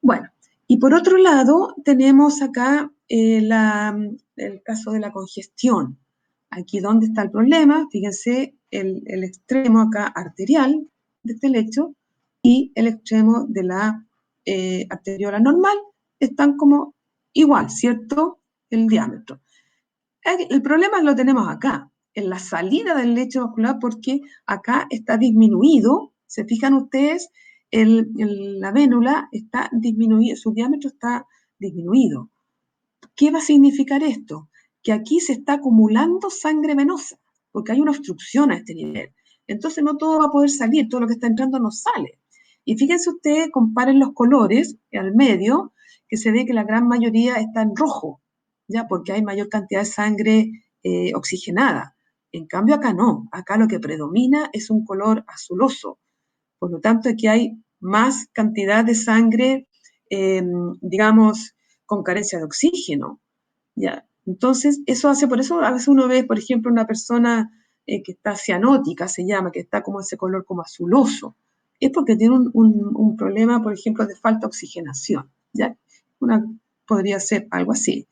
Bueno, y por otro lado tenemos acá el caso de la congestión. Aquí donde está el problema, fíjense el extremo acá arterial de este lecho y el extremo de la arteriola normal están como igual, ¿cierto? El diámetro. El problema lo tenemos acá, en la salida del lecho vascular, porque acá está disminuido. Se fijan ustedes, la vénula está disminuida, su diámetro está disminuido. ¿Qué va a significar esto? Que aquí se está acumulando sangre venosa, porque hay una obstrucción a este nivel. Entonces no todo va a poder salir, todo lo que está entrando no sale. Y fíjense ustedes, comparen los colores al medio, que se ve que la gran mayoría está en rojo, ya porque hay mayor cantidad de sangre oxigenada. En cambio acá no, acá lo que predomina es un color azuloso. Por lo tanto, aquí hay más cantidad de sangre, digamos, con carencia de oxígeno. ¿Ya? Entonces, eso hace, por eso a veces uno ve, por ejemplo, una persona que está cianótica, se llama, que está como ese color como azuloso. Es porque tiene un problema, por ejemplo, de falta de oxigenación. ¿Ya? Podría ser algo así.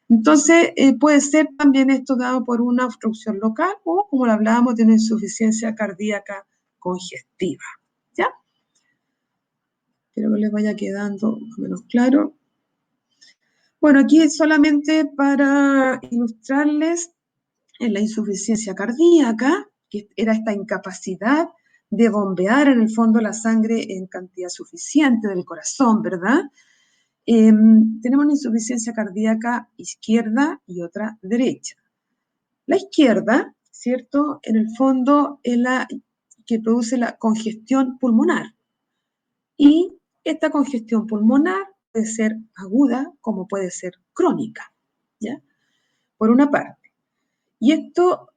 Entonces, puede ser también esto dado por una obstrucción local o, como lo hablábamos, de una insuficiencia cardíaca congestiva. ¿Ya? Espero que les vaya quedando más o menos claro. Bueno, aquí es solamente para ilustrarles en la insuficiencia cardíaca, que era esta incapacidad de bombear en el fondo la sangre en cantidad suficiente del corazón, ¿verdad? Tenemos una insuficiencia cardíaca izquierda y otra derecha. La izquierda, ¿cierto? En el fondo es la que produce la congestión pulmonar. Y esta congestión pulmonar puede ser aguda como puede ser crónica, ¿ya? Por una parte. Y esto,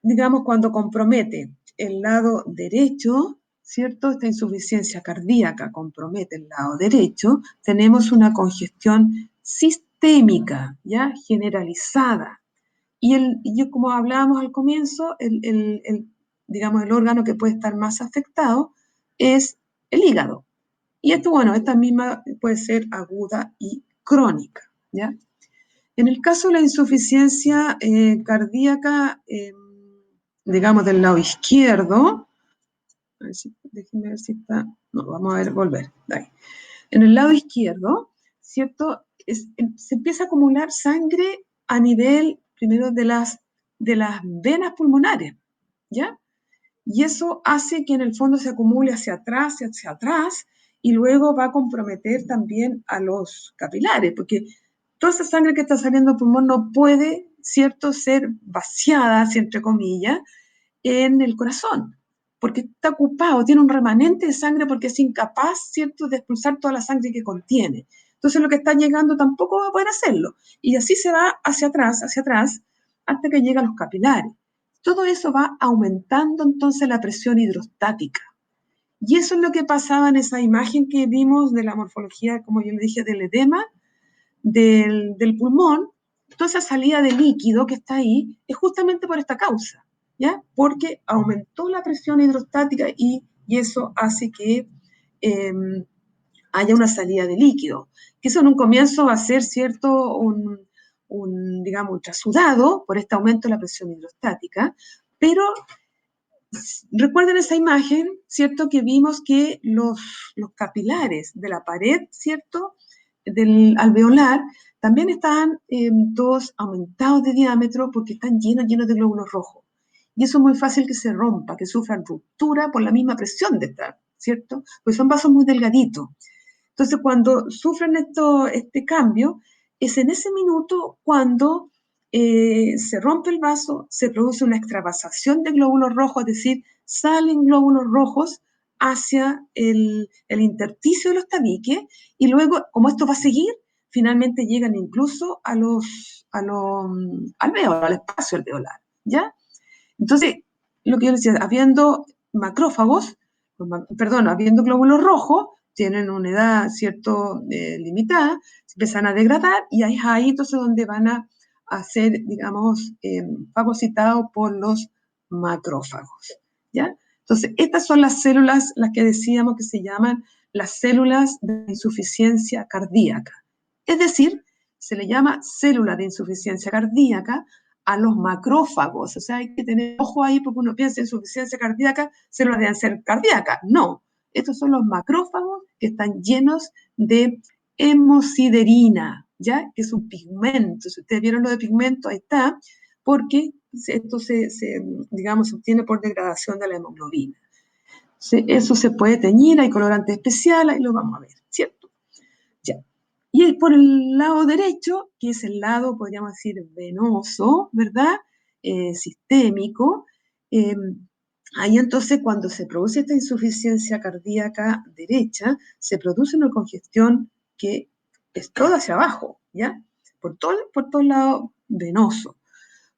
digamos, cuando compromete el lado derecho, ¿cierto? Esta insuficiencia cardíaca compromete el lado derecho, tenemos una congestión sistémica, ¿ya? Generalizada. Y como hablábamos al comienzo, digamos, el órgano que puede estar más afectado es el hígado. Y esto, bueno, esta misma puede ser aguda y crónica, ¿ya? En el caso de la insuficiencia cardíaca, digamos, del lado izquierdo, a ver déjenme ver si está, no, vamos a ver, volver, ahí. En el lado izquierdo, ¿cierto? Se empieza a acumular sangre a nivel, primero, de las venas pulmonares, ¿ya? Y eso hace que en el fondo se acumule hacia atrás, y luego va a comprometer también a los capilares, porque toda esa sangre que está saliendo del pulmón no puede, ¿cierto?, ser vaciada, así entre comillas, en el corazón, porque está ocupado, tiene un remanente de sangre porque es incapaz, ¿cierto?, de expulsar toda la sangre que contiene. Entonces lo que está llegando tampoco va a poder hacerlo. Y así se va hacia atrás, hasta que llega a los capilares. Todo eso va aumentando entonces la presión hidrostática. Y eso es lo que pasaba en esa imagen que vimos de la morfología, como yo le dije, del edema, del pulmón. Toda esa salida de líquido que está ahí es justamente por esta causa, ¿ya? Porque aumentó la presión hidrostática y eso hace que haya una salida de líquido. Que eso en un comienzo va a ser, ¿cierto?, digamos, ultrasudado por este aumento de la presión hidrostática, Pero recuerden esa imagen, ¿cierto? Que vimos que los capilares de la pared, ¿cierto? Del alveolar, también están todos aumentados de diámetro porque están llenos de glóbulos rojos. Y eso es muy fácil que se rompa, que sufran ruptura por la misma presión de estar, ¿cierto? Pues son vasos muy delgaditos. Entonces, cuando sufren este cambio, es en ese minuto cuando se rompe el vaso, se produce una extravasación de glóbulos rojos, es decir, salen glóbulos rojos hacia el intersticio de los tabiques, y luego, como esto va a seguir, finalmente llegan incluso al espacio alveolar, ¿ya? Entonces, lo que yo decía, habiendo macrófagos, perdón, habiendo glóbulos rojos, tienen una edad, cierto, limitada, se empiezan a degradar y es ahí entonces donde van a ser, digamos, fagocitados por los macrófagos, ¿ya? Entonces, estas son las células, las que decíamos que se llaman las células de insuficiencia cardíaca. Es decir, se le llama célula de insuficiencia cardíaca a los macrófagos. O sea, hay que tener ojo ahí porque uno piensa en insuficiencia cardíaca, células deben ser cardíacas. No, estos son los macrófagos que están llenos de hemosiderina, ¿ya? Que es un pigmento. Si ustedes vieron lo de pigmento, ahí está, porque esto digamos, se obtiene por degradación de la hemoglobina. Eso se puede teñir, hay colorantes especiales, y lo vamos a ver, ¿cierto? Ya. Y por el lado derecho, que es el lado, podríamos decir, venoso, ¿verdad? Sistémico. eh, Ahí entonces, cuando se produce esta insuficiencia cardíaca derecha, se produce una congestión que es toda hacia abajo, ¿ya? Por todo el lado venoso.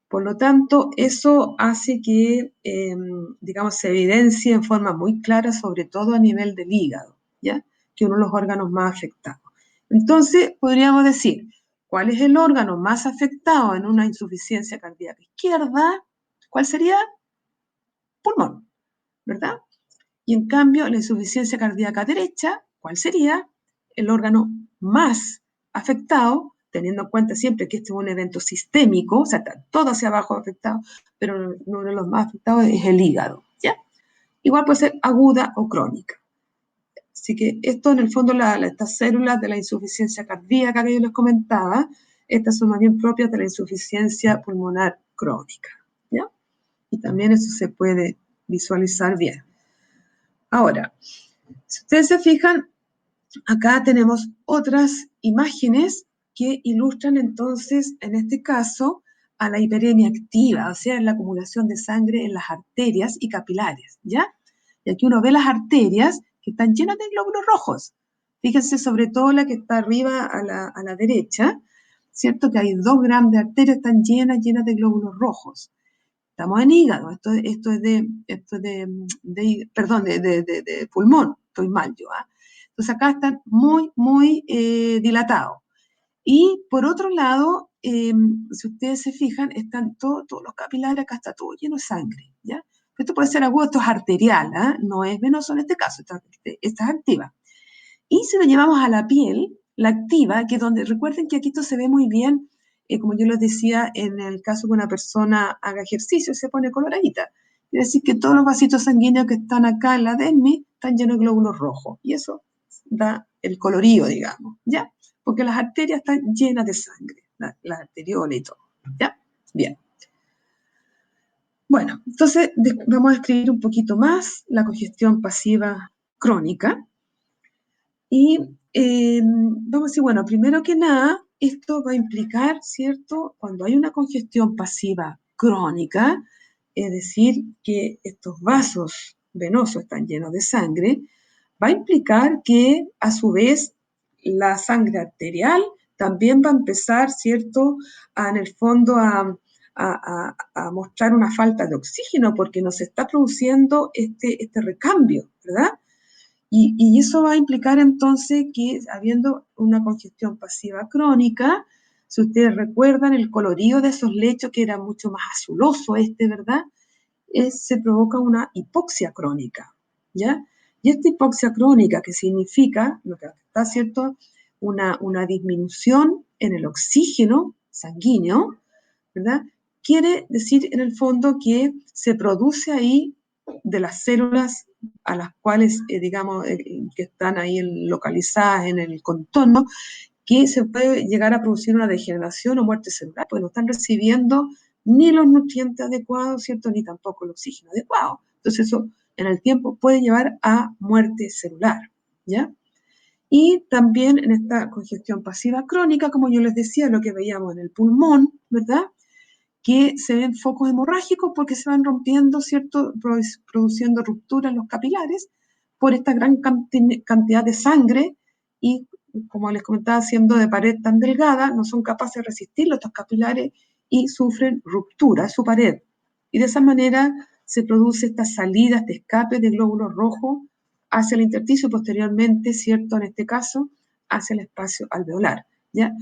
Por lo tanto, eso hace que, digamos, se evidencie en forma muy clara, sobre todo a nivel del hígado, ¿ya? Que uno de los órganos más afectados. Entonces, podríamos decir, ¿cuál es el órgano más afectado en una insuficiencia cardíaca izquierda? ¿Cuál sería? Pulmón, ¿verdad? Y en cambio, la insuficiencia cardíaca derecha, ¿cuál sería? El órgano más afectado, teniendo en cuenta siempre que este es un evento sistémico, o sea, está todo hacia abajo afectado, pero uno de los más afectados es el hígado, ¿ya? Igual puede ser aguda o crónica. Así que esto en el fondo, estas células de la insuficiencia cardíaca que yo les comentaba, estas son más bien propias de la insuficiencia pulmonar crónica, ¿ya? Y también eso se puede visualizar bien. Ahora, si ustedes se fijan, acá tenemos otras imágenes que ilustran entonces, en este caso, a la hiperemia activa, o sea, la acumulación de sangre en las arterias y capilares, ¿ya? Y aquí uno ve las arterias que están llenas de glóbulos rojos. Fíjense sobre todo la que está arriba a la derecha, ¿cierto? Que hay dos grandes arterias, están llenas de glóbulos rojos. Estamos en hígado, esto es de pulmón, estoy mal yo, ¿ah? Entonces acá están muy dilatados. Y por otro lado, si ustedes se fijan, están todos los capilares, acá está todo lleno de sangre, ¿ya? Esto puede ser agudo, esto es arterial, ¿eh? No es venoso en este caso, esta es activa. Y si lo llevamos a la piel, la activa, que es donde, recuerden que aquí esto se ve muy bien, como yo les decía, en el caso que una persona haga ejercicio, se pone coloradita. Quiere decir que todos los vasitos sanguíneos que están acá en la dermis están llenos de glóbulos rojos. Y eso da el colorío, digamos, ¿ya? Porque las arterias están llenas de sangre, las arteriolas y todo, ¿ya? Bien. Bueno, entonces vamos a escribir un poquito más la congestión pasiva crónica. Y vamos a decir, bueno, primero que nada, esto va a implicar, ¿cierto? Cuando hay una congestión pasiva crónica, es decir, que estos vasos venosos están llenos de sangre, va a implicar que a su vez la sangre arterial también va a empezar, ¿cierto? En el fondo a mostrar una falta de oxígeno porque nos está produciendo este recambio, ¿verdad? Y eso va a implicar entonces que habiendo una congestión pasiva crónica, si ustedes recuerdan el colorido de esos lechos que era mucho más azuloso ¿verdad? Se provoca una hipoxia crónica, ¿ya? Y esta hipoxia crónica, que significa, lo que está cierto, una disminución en el oxígeno sanguíneo, ¿verdad? quiere decir en el fondo que se produce ahí de las células a las cuales, digamos, que están ahí localizadas en el contorno, que se puede llegar a producir una degeneración o muerte celular, porque no están recibiendo ni los nutrientes adecuados, ¿cierto? Ni tampoco el oxígeno adecuado. Entonces eso en el tiempo puede llevar a muerte celular, ¿ya? Y también en esta congestión pasiva crónica, como yo les decía, lo que veíamos en el pulmón, ¿verdad? Que se ven focos hemorrágicos porque se van rompiendo, ¿cierto? Produciendo rupturas en los capilares por esta gran cantidad de sangre y, como les comentaba, siendo de pared tan delgada, no son capaces de resistir estos capilares y sufren ruptura su pared. Y de esa manera se produce esta salida, este escape de glóbulos rojos hacia el intersticio y posteriormente, ¿cierto? En este caso, hacia el espacio alveolar, ¿ya?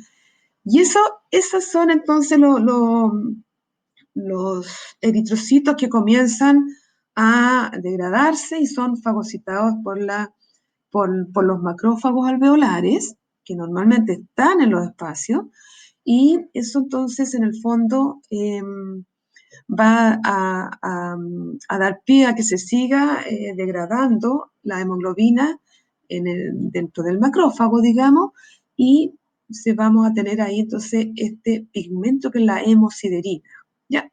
Y esos son entonces los eritrocitos que comienzan a degradarse y son fagocitados por los macrófagos alveolares, que normalmente están en los espacios, y eso entonces en el fondo va a dar pie a que se siga degradando la hemoglobina dentro del macrófago, digamos, y vamos a tener ahí entonces este pigmento que es la hemosiderina. ¿Ya?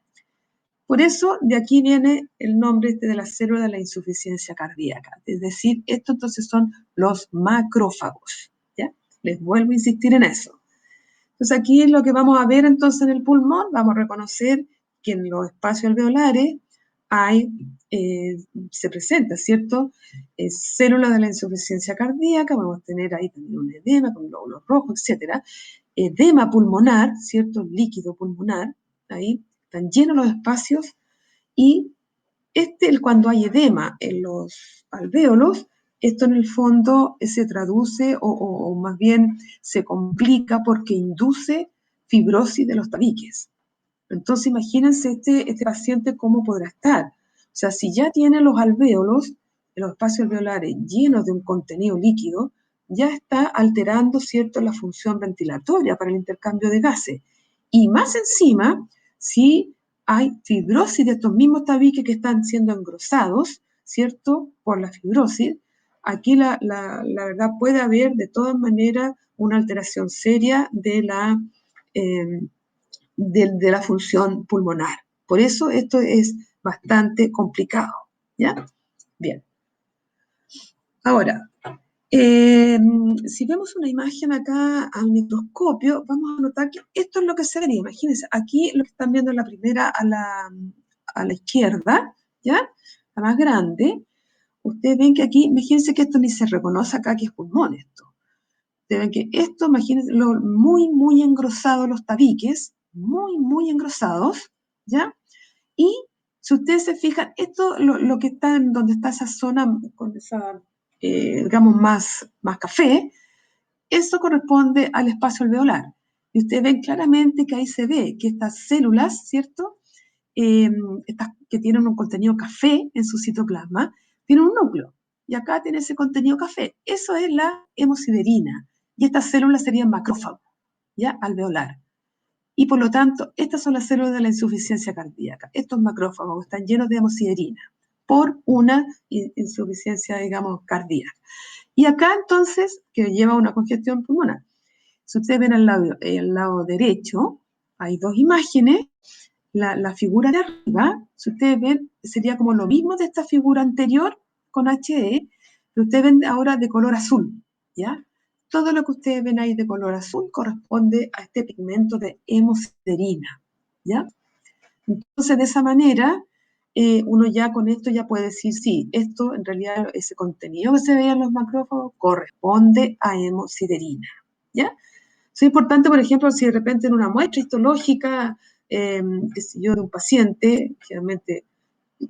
Por eso de aquí viene el nombre de la célula de la insuficiencia cardíaca. Es decir, esto entonces son los macrófagos. ¿Ya? Les vuelvo a insistir en eso. Entonces aquí es lo que vamos a ver entonces en el pulmón, vamos a reconocer que en los espacios alveolares hay, se presenta, ¿cierto? Células de la insuficiencia cardíaca, vamos a tener ahí también un edema con glóbulos rojos, etcétera. Edema pulmonar, ¿cierto? Líquido pulmonar, ahí están llenos los espacios y cuando hay edema en los alvéolos, esto en el fondo se traduce o más bien se complica porque induce fibrosis de los tabiques. Entonces imagínense este paciente cómo podrá estar. O sea, si ya tiene los alvéolos, los espacios alveolares llenos de un contenido líquido, ya está alterando, ¿cierto?, la función ventilatoria para el intercambio de gases. Y más encima, si hay fibrosis de estos mismos tabiques que están siendo engrosados, ¿cierto?, por la fibrosis, aquí la verdad puede haber de todas maneras una alteración seria de la función pulmonar. Por eso esto es bastante complicado, ¿ya? Bien. Ahora, si vemos una imagen acá al microscopio, vamos a notar que esto es lo que se vería. Imagínense, aquí lo que están viendo en la primera a la izquierda, ¿ya? La más grande. Ustedes ven que aquí, imagínense que esto ni se reconoce acá que es pulmón esto. Ustedes ven que esto, imagínense, muy, muy engrosados los tabiques, muy, muy engrosados, ¿ya? Y si ustedes se fijan, esto, lo que está en donde está esa zona con esa, digamos, más café, eso corresponde al espacio alveolar. Y ustedes ven claramente que ahí se ve que estas células, ¿cierto? Estas que tienen un contenido café en su citoplasma, tienen un núcleo. Y acá tiene ese contenido café. Eso es la hemosiderina. Y estas células serían macrófagos, ¿ya? Alveolar. Y por lo tanto, estas son las células de la insuficiencia cardíaca. Estos macrófagos están llenos de hemosiderina por una insuficiencia, digamos, cardíaca. Y acá entonces, que lleva una congestión pulmonar. Si ustedes ven el lado derecho, hay dos imágenes. La figura de arriba, si ustedes ven, sería como lo mismo de esta figura anterior con HE, pero ustedes ven ahora de color azul, ¿ya? Todo lo que ustedes ven ahí de color azul corresponde a este pigmento de hemosiderina, ¿ya? Entonces, de esa manera, uno ya con esto ya puede decir, sí, esto en realidad, ese contenido que se ve en los macrófagos corresponde a hemosiderina, ¿ya? Es importante, por ejemplo, si de repente en una muestra histológica, qué sé yo, de un paciente, generalmente,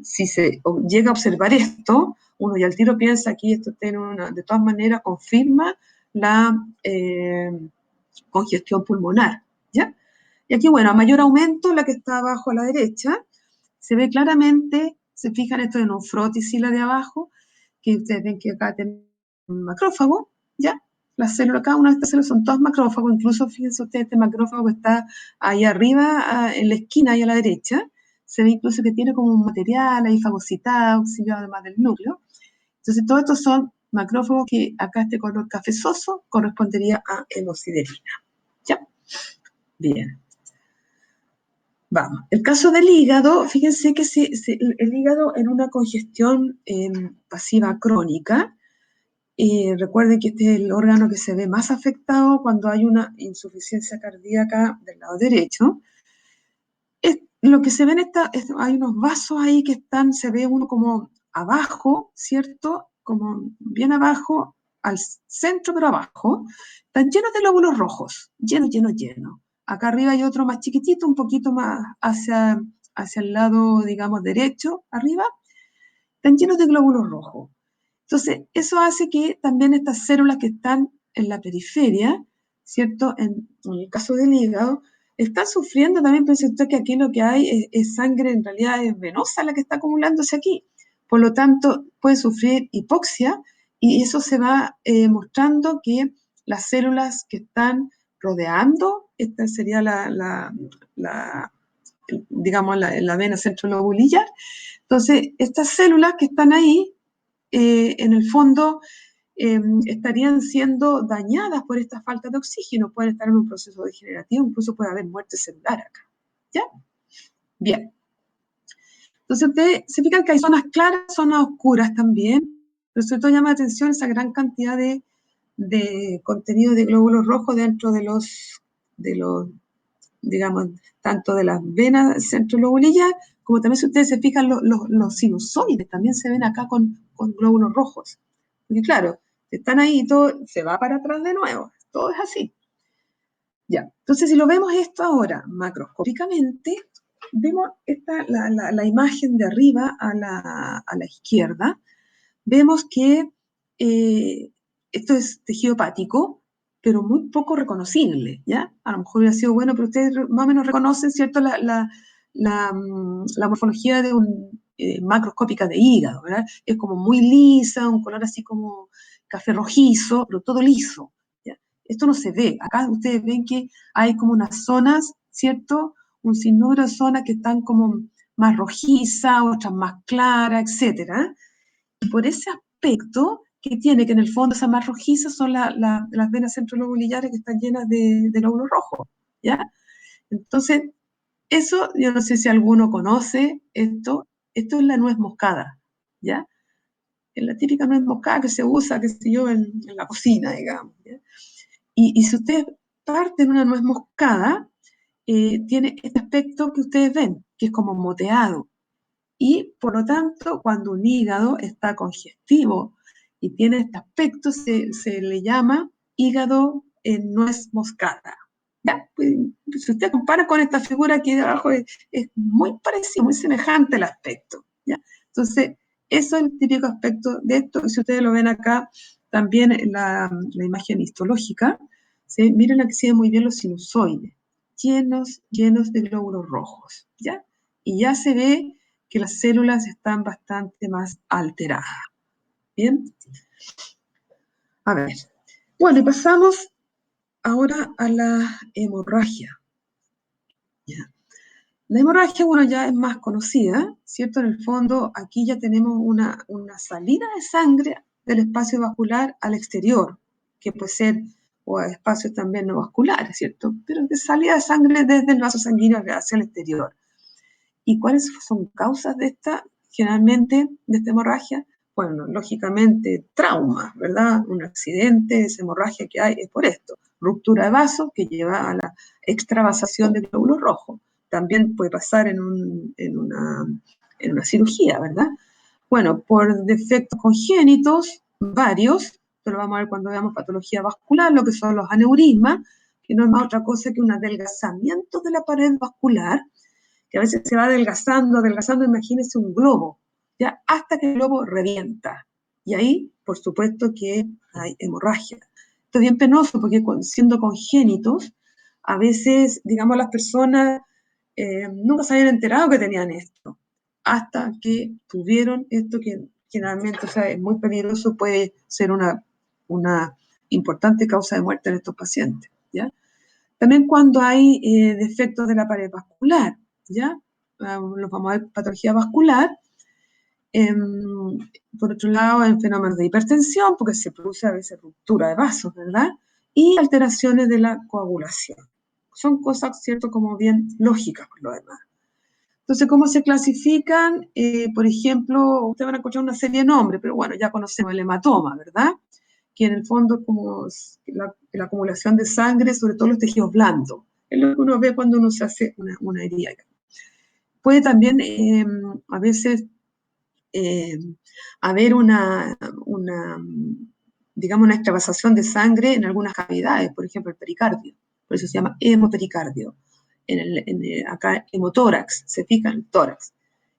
si se llega a observar esto, uno ya al tiro piensa aquí esto tiene de todas maneras confirma la congestión pulmonar, ¿ya? Y aquí, bueno, a mayor aumento, la que está abajo a la derecha, se ve claramente, se fijan esto en un frótisis la de abajo, que ustedes ven que acá tiene un macrófago, ¿ya? las células, cada una de estas células son todas macrófagos, incluso fíjense ustedes, este macrófago que está ahí arriba, en la esquina, ahí a la derecha, se ve incluso que tiene como un material ahí fagocitado, además del núcleo. Entonces, todos estos son macrófagos que acá este color cafezoso correspondería a hemosiderina. ¿Ya? Bien. Vamos. El caso del hígado, fíjense que el hígado en una congestión pasiva crónica, recuerden que este es el órgano que se ve más afectado cuando hay una insuficiencia cardíaca del lado derecho. Lo que se ve hay unos vasos ahí que están, se ve uno como abajo, ¿cierto? Como bien abajo, al centro pero abajo, están llenos de glóbulos rojos, llenos, llenos, llenos. Acá arriba hay otro más chiquitito, un poquito más hacia el lado, digamos, derecho, arriba, están llenos de glóbulos rojos. Entonces, eso hace que también estas células que están en la periferia, ¿cierto? En el caso del hígado, están sufriendo también, piensa usted que aquí lo que hay es sangre, en realidad es venosa la que está acumulándose aquí. Por lo tanto, puede sufrir hipoxia y eso se va mostrando que las células que están rodeando, esta sería digamos, la vena centrolobulillar. Entonces, estas células que están ahí, en el fondo, estarían siendo dañadas por esta falta de oxígeno, pueden estar en un proceso degenerativo, incluso puede haber muerte celular acá. ¿Ya? Bien. Entonces ustedes se fijan que hay zonas claras, zonas oscuras también, pero sobre todo llama la atención esa gran cantidad de contenido de glóbulos rojos dentro de los, digamos, tanto de las venas centrolobulillas, como también si ustedes se fijan los sinusoides, también se ven acá con glóbulos rojos. Porque claro, están ahí y todo se va para atrás de nuevo, todo es así. Ya, entonces si lo vemos esto ahora macroscópicamente, vemos la imagen de arriba a la izquierda, vemos que esto es tejido hepático, pero muy poco reconocible, ¿ya? A lo mejor hubiera sido bueno, pero ustedes más o menos reconocen, ¿cierto?, la morfología de macroscópica de hígado, ¿verdad? Es como muy lisa, un color así como café rojizo, pero todo liso, ¿ya? Esto no se ve. Acá ustedes ven que hay como unas zonas, ¿cierto? Un sinnúmero de zonas que están como más rojizas, otras más claras, etcétera. Y por ese aspecto que tiene, que en el fondo esas más rojizas son las venas centrolobulillares que están llenas de glóbulos rojos, ¿ya? Entonces, eso, yo no sé si alguno conoce esto es la nuez moscada, ¿ya? Es la típica nuez moscada que se usa, qué sé yo, en la cocina, digamos, ¿ya? Y si ustedes parten una nuez moscada, tiene este aspecto que ustedes ven, que es como moteado. Y por lo tanto, cuando un hígado está congestivo y tiene este aspecto, se le llama hígado en nuez moscada. ¿Ya? Pues, si usted compara con esta figura aquí de abajo, es muy parecido, muy semejante el aspecto. ¿Ya? Entonces, eso es el típico aspecto de esto. Si ustedes lo ven acá, también la imagen histológica, ¿sí? Miren aquí se ven muy bien los sinusoides, llenos, llenos de glóbulos rojos. ¿Ya? Y ya se ve que las células están bastante más alteradas. ¿Bien? A ver. Bueno, y pasamos ahora a la hemorragia. ¿Ya? La hemorragia, bueno, ya es más conocida, ¿cierto? En el fondo, aquí ya tenemos una salida de sangre del espacio vascular al exterior, que puede ser, o a espacios también no vasculares, ¿cierto? Pero de salida de sangre desde el vaso sanguíneo hacia el exterior. ¿Y cuáles son causas de generalmente, de esta hemorragia? Bueno, lógicamente, trauma, ¿verdad? Un accidente, esa hemorragia que hay es por esto. Ruptura de vaso que lleva a la extravasación de glóbulos rojos. También puede pasar en una cirugía, ¿verdad? Bueno, por defectos congénitos, varios, pero vamos a ver cuando veamos patología vascular, lo que son los aneurismas, que no es más otra cosa que un adelgazamiento de la pared vascular, que a veces se va adelgazando, adelgazando, imagínense un globo, ya hasta que el globo revienta. Y ahí, por supuesto, que hay hemorragia. Esto es bien penoso porque siendo congénitos, a veces, digamos, las personas nunca se habían enterado que tenían esto, hasta que tuvieron esto que generalmente, o sea, es muy peligroso, puede ser una importante causa de muerte en estos pacientes, ¿ya? También cuando hay defectos de la pared vascular, ¿ya? Los vamos a ver patología vascular. Por otro lado, en fenómenos de hipertensión, porque se produce a veces ruptura de vasos, ¿verdad? Y alteraciones de la coagulación. Son cosas, ¿cierto?, como bien lógicas por lo demás. Entonces, ¿cómo se clasifican? Por ejemplo, ustedes van a escuchar una serie de nombres, pero bueno, ya conocemos el hematoma, ¿verdad? Que en el fondo es como la acumulación de sangre, sobre todo los tejidos blandos. Es lo que uno ve cuando uno se hace una herida. Puede también a veces haber digamos, una extravasación de sangre en algunas cavidades, por ejemplo, el pericardio. Por eso se llama hemopericardio. Acá, hemotórax, se fija en el tórax.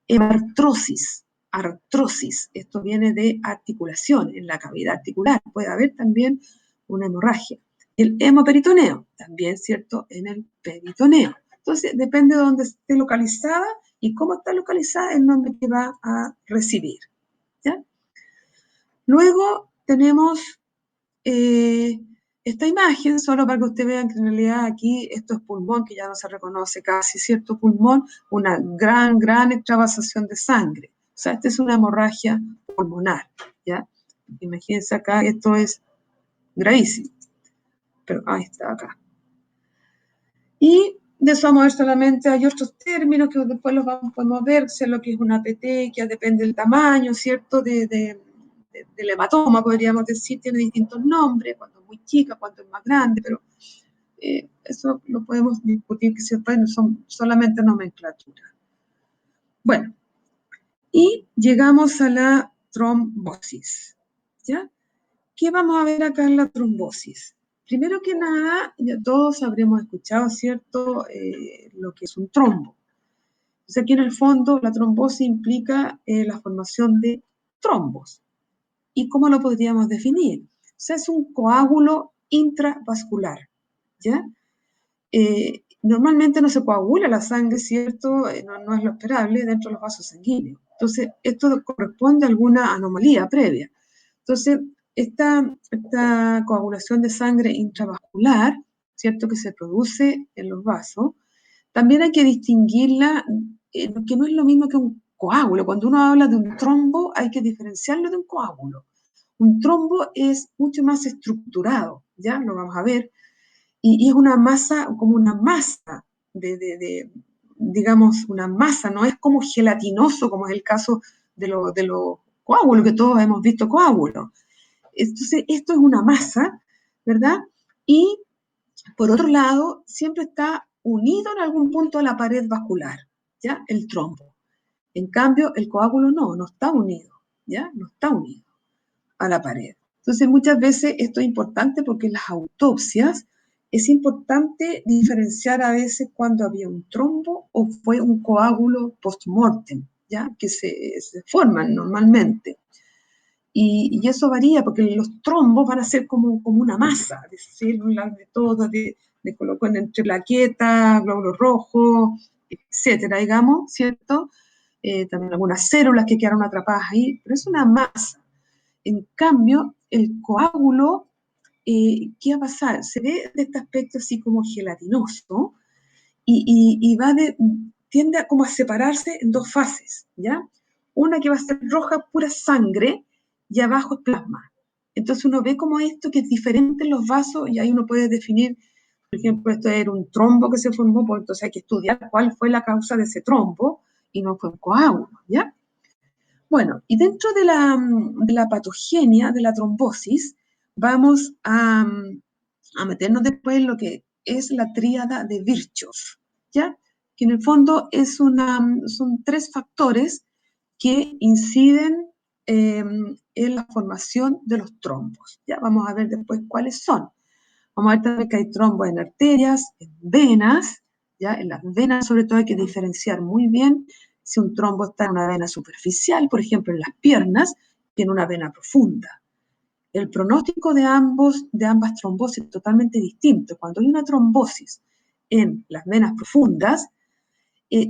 Hemartrosis, artrosis, esto viene de articulación, en la cavidad articular. Puede haber también una hemorragia. El hemoperitoneo, también, ¿cierto?, en el peritoneo. Entonces, depende de dónde esté localizada y cómo está localizada el nombre que va a recibir, ¿ya? Luego tenemos esta imagen, solo para que ustedes vean que en realidad aquí esto es pulmón, que ya no se reconoce casi, ¿cierto? Pulmón, una gran extravasación de sangre. O sea, esta es una hemorragia pulmonar, ¿ya? Imagínense acá, esto es gravísimo. Pero ahí está, acá. Y de eso vamos a ver solamente, hay otros términos que después los podemos ver, sé lo que es una petequia, depende del tamaño, ¿cierto?, del hematoma, podríamos decir, tiene distintos nombres, cuando es muy chica, cuando es más grande, pero eso lo podemos discutir, que son solamente nomenclatura. Bueno, y llegamos a la trombosis, ¿ya? ¿Qué vamos a ver acá en la trombosis? Primero que nada, ya todos habremos escuchado, ¿cierto?, lo que es un trombo. O sea, aquí en el fondo la trombosis implica la formación de trombos. ¿Y cómo lo podríamos definir? O sea, es un coágulo intravascular, ¿ya? Normalmente no se coagula la sangre, ¿cierto? No es lo esperable dentro de los vasos sanguíneos. Entonces, esto corresponde a alguna anomalía previa. Entonces, esta coagulación de sangre intravascular, ¿cierto?, que se produce en los vasos, también hay que distinguirla, que no es lo mismo que un coágulo. Cuando uno habla de un trombo, hay que diferenciarlo de un coágulo. Un trombo es mucho más estructurado, ¿ya? Lo vamos a ver. Y es una masa, como una masa digamos, una masa, no es como gelatinoso, como es el caso de los coágulos, que todos hemos visto coágulos. Entonces, esto es una masa, ¿verdad? Y, por otro lado, siempre está unido en algún punto a la pared vascular, ¿ya? El trombo. En cambio, el coágulo no está unido, ¿ya? No está unido a la pared. Entonces, muchas veces esto es importante porque en las autopsias es importante diferenciar a veces cuando había un trombo o fue un coágulo post-mortem, ¿ya? Que se forman normalmente. Y eso varía porque los trombos van a ser como una masa de células, de todo, de colocan entre plaquetas, glóbulos rojos, etcétera, digamos, ¿cierto? También algunas células que quedaron atrapadas ahí, pero es una masa. En cambio, el coágulo, ¿qué va a pasar? Se ve de este aspecto así como gelatinoso y tiende como a separarse en dos fases, ¿ya? Una que va a ser roja, pura sangre, y abajo es plasma. Entonces uno ve como esto que es diferente en los vasos y ahí uno puede definir, por ejemplo, esto era un trombo que se formó, pues entonces hay que estudiar cuál fue la causa de ese trombo y no fue un coágulo, ¿ya? Bueno, y dentro de la patogenia de la trombosis, vamos a meternos después en lo que es la tríada de Virchow, ¿ya? Que en el fondo son tres factores que inciden en la formación de los trombos, ¿ya? Vamos a ver después cuáles son. Vamos a ver también que hay trombos en arterias, en venas, ¿ya? En las venas sobre todo hay que diferenciar muy bien si un trombo está en una vena superficial, por ejemplo en las piernas, que en una vena profunda. El pronóstico de ambas trombosis es totalmente distinto. Cuando hay una trombosis en las venas profundas,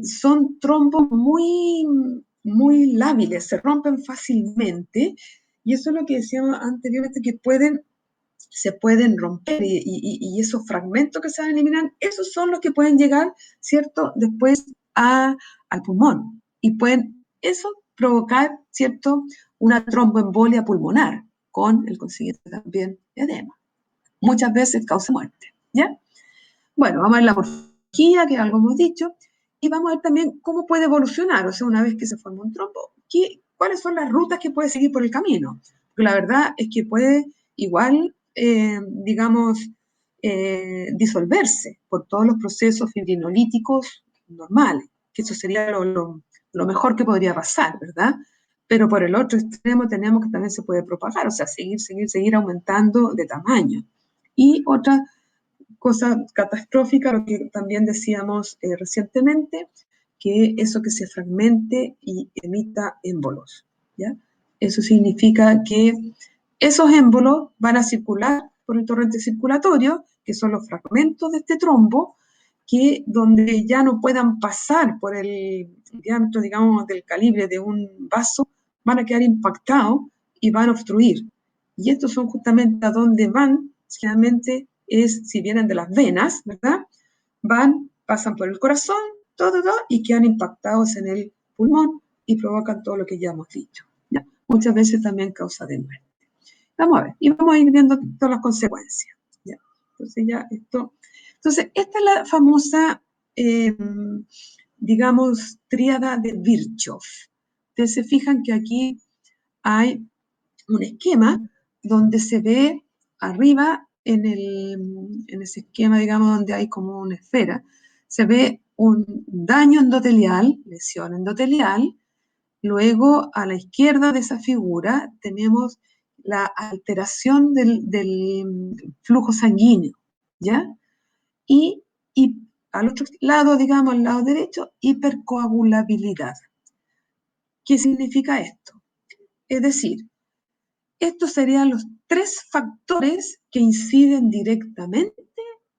son trombos muy lábiles, se rompen fácilmente, y eso es lo que decíamos anteriormente, que pueden se pueden romper y esos fragmentos que se van a eliminar, esos son los que pueden llegar, ¿cierto?, después al pulmón y pueden eso provocar, ¿cierto?, una tromboembolia pulmonar con el consiguiente también edema. Muchas veces causa muerte, ¿ya? Bueno, vamos a ver la morfología, que algo hemos dicho, y vamos a ver también cómo puede evolucionar, o sea, una vez que se forma un trombo, cuáles son las rutas que puede seguir por el camino. Porque la verdad es que puede igual, digamos, disolverse por todos los procesos fibrinolíticos normales, que eso sería lo mejor que podría pasar, ¿verdad? Pero por el otro extremo tenemos que también se puede propagar, o sea, seguir aumentando de tamaño. Y otra cosa catastrófica, lo que también decíamos recientemente, que eso que se fragmente y emita émbolos, ¿ya? Eso significa que esos émbolos van a circular por el torrente circulatorio, que son los fragmentos de este trombo, que donde ya no puedan pasar por el diámetro, digamos, del calibre de un vaso, van a quedar impactados y van a obstruir. Y estos son justamente a donde van, generalmente es, si vienen de las venas, ¿verdad? Pasan por el corazón, todo, y quedan impactados en el pulmón y provocan todo lo que ya hemos dicho, ¿ya? Muchas veces también causa de muerte. Vamos a ver, y vamos a ir viendo todas las consecuencias, ¿ya? Entonces, esta es la famosa, digamos, tríada de Virchow. Ustedes se fijan que aquí hay un esquema donde se ve arriba en ese esquema, digamos, donde hay como una esfera, se ve un daño endotelial, lesión endotelial. Luego, a la izquierda de esa figura, tenemos la alteración del flujo sanguíneo, ¿ya? Y al otro lado, digamos, al lado derecho, hipercoagulabilidad. ¿Qué significa esto? Es decir, estos serían los tres factores que inciden directamente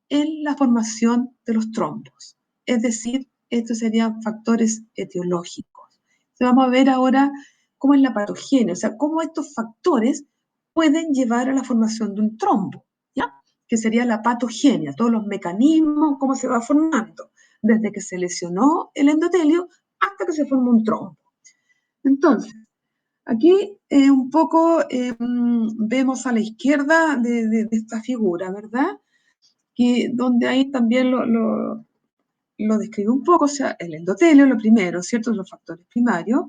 en la formación de los trombos. Es decir, estos serían factores etiológicos. Entonces vamos a ver ahora cómo es la patogenia, o sea, cómo estos factores pueden llevar a la formación de un trombo, ¿ya? Que sería la patogenia, todos los mecanismos, cómo se va formando, desde que se lesionó el endotelio hasta que se forma un trombo. Entonces, aquí un poco vemos a la izquierda de esta figura, ¿verdad? Donde ahí también lo describe un poco, o sea, el endotelio, lo primero, ¿cierto? Los factores primarios.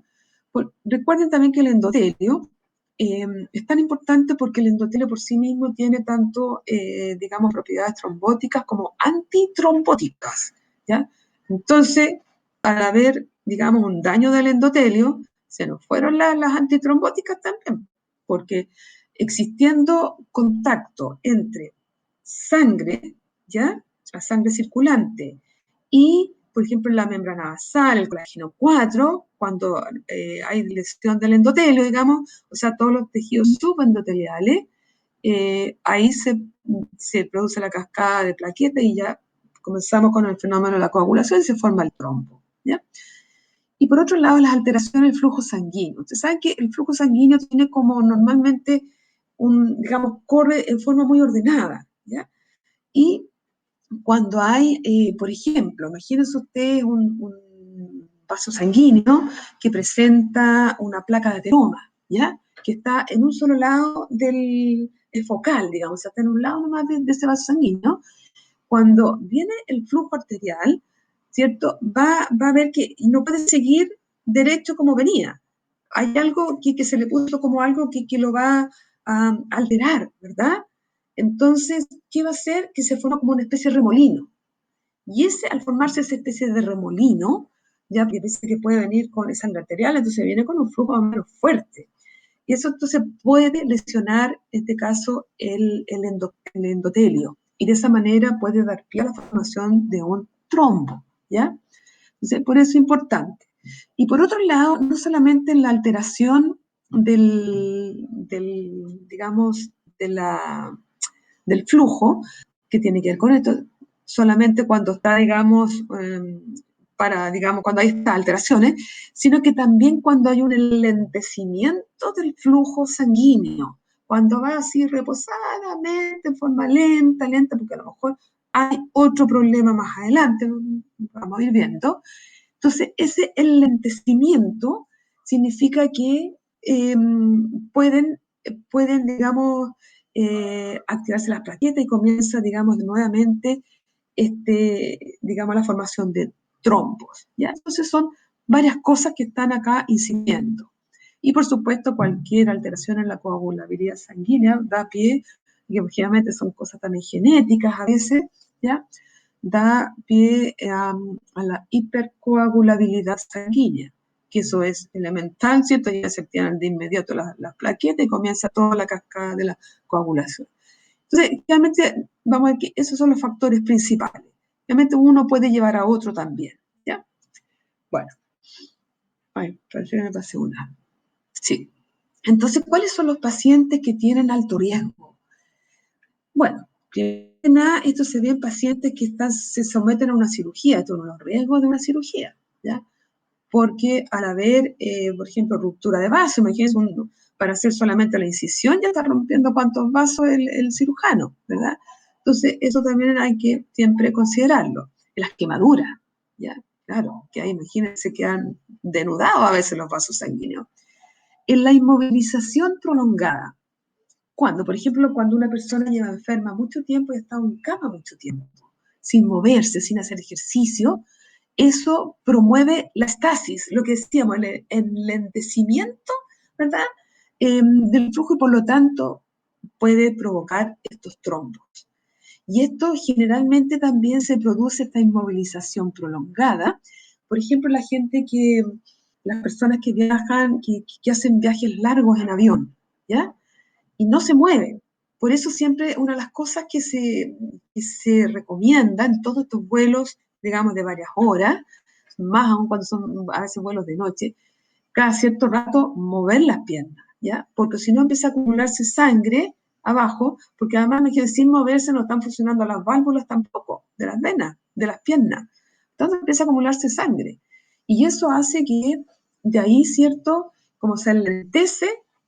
Recuerden también que el endotelio es tan importante porque el endotelio por sí mismo tiene tanto, digamos, propiedades trombóticas como antitrombóticas, ¿ya? Entonces, al haber, digamos, un daño del endotelio, se nos fueron las antitrombóticas también, porque existiendo contacto entre sangre, ¿ya? La sangre circulante y, por ejemplo, la membrana basal, el colágeno 4, cuando hay lesión del endotelio, digamos, o sea, todos los tejidos subendoteliales, ahí se produce la cascada de plaquetas y ya comenzamos con el fenómeno de la coagulación y se forma el trombo, ¿ya? Y por otro lado, las alteraciones del flujo sanguíneo. Ustedes saben que el flujo sanguíneo tiene como normalmente digamos, corre en forma muy ordenada, ¿ya? Y cuando hay, por ejemplo, imagínense ustedes un vaso sanguíneo que presenta una placa de ateroma, ¿ya? Que está en un solo lado del focal, digamos, o sea, está en un lado nomás de ese vaso sanguíneo. Cuando viene el flujo arterial, ¿cierto? Va a ver que no puede seguir derecho como venía. Hay algo que se le puso como algo que lo va a alterar, ¿verdad? Entonces, ¿qué va a hacer? Que se forma como una especie de remolino. Y al formarse esa especie de remolino, ya que dice que puede venir con sangre arterial, entonces viene con un flujo más o menos fuerte. Y eso entonces puede lesionar, en este caso, el endotelio. Y de esa manera puede dar pie a la formación de un trombo, ¿ya? Entonces, por eso es importante. Y por otro lado, no solamente en la alteración digamos, del flujo, que tiene que ver con esto, solamente cuando está, digamos, digamos, cuando hay estas alteraciones, sino que también cuando hay un enlentecimiento del flujo sanguíneo, Cuando va así reposadamente, en forma lenta, lenta, porque a lo mejor hay otro problema más adelante, vamos a ir viendo. Entonces, ese enlentecimiento significa que pueden, digamos, activarse las plaquetas y comienza, digamos, nuevamente, digamos, la formación de trombos, ¿ya? Entonces son varias cosas que están acá incidiendo. Y por supuesto, cualquier alteración en la coagulabilidad sanguínea da pie, que obviamente son cosas también genéticas a veces, ¿ya? Da pie a la hipercoagulabilidad sanguínea, que eso es elemental, ¿cierto? Ya se activan de inmediato las plaquetas y comienza toda la cascada de la coagulación. Entonces, realmente, vamos a ver que esos son los factores principales. Realmente uno puede llevar a otro también, ¿ya? Bueno, ay, parece que me pasé una. Sí. Entonces, ¿cuáles son los pacientes que tienen alto riesgo? Bueno, primero que nada, esto se ve en pacientes que se someten a una cirugía, estos son los riesgos de una cirugía, ¿ya? Porque al haber, por ejemplo, ruptura de vaso, imagínense, para hacer solamente la incisión ya está rompiendo cuántos vasos el cirujano, ¿verdad? Entonces, eso también hay que siempre considerarlo. Las quemaduras, ¿ya? Claro, que ahí imagínense quedan denudados a veces los vasos sanguíneos. En la inmovilización prolongada, cuando, por ejemplo, cuando una persona lleva enferma mucho tiempo y ha estado en cama mucho tiempo, sin moverse, sin hacer ejercicio, eso promueve la estasis, lo que decíamos, el enlentecimiento, ¿verdad? Del flujo y por lo tanto puede provocar estos trombos. Y esto generalmente también se produce esta inmovilización prolongada. Por ejemplo, las personas que viajan, que hacen viajes largos en avión, ¿ya? Y no se mueven. Por eso siempre una de las cosas que se recomienda en todos estos vuelos, digamos, de varias horas, más aún cuando son a veces vuelos de noche, cada cierto rato mover las piernas, ¿ya? Porque si no empieza a acumularse sangre abajo, porque además me sin moverse no están funcionando las válvulas tampoco, de las venas, de las piernas. Entonces empieza a acumularse sangre. Y eso hace que de ahí, ¿cierto? Como se enlentece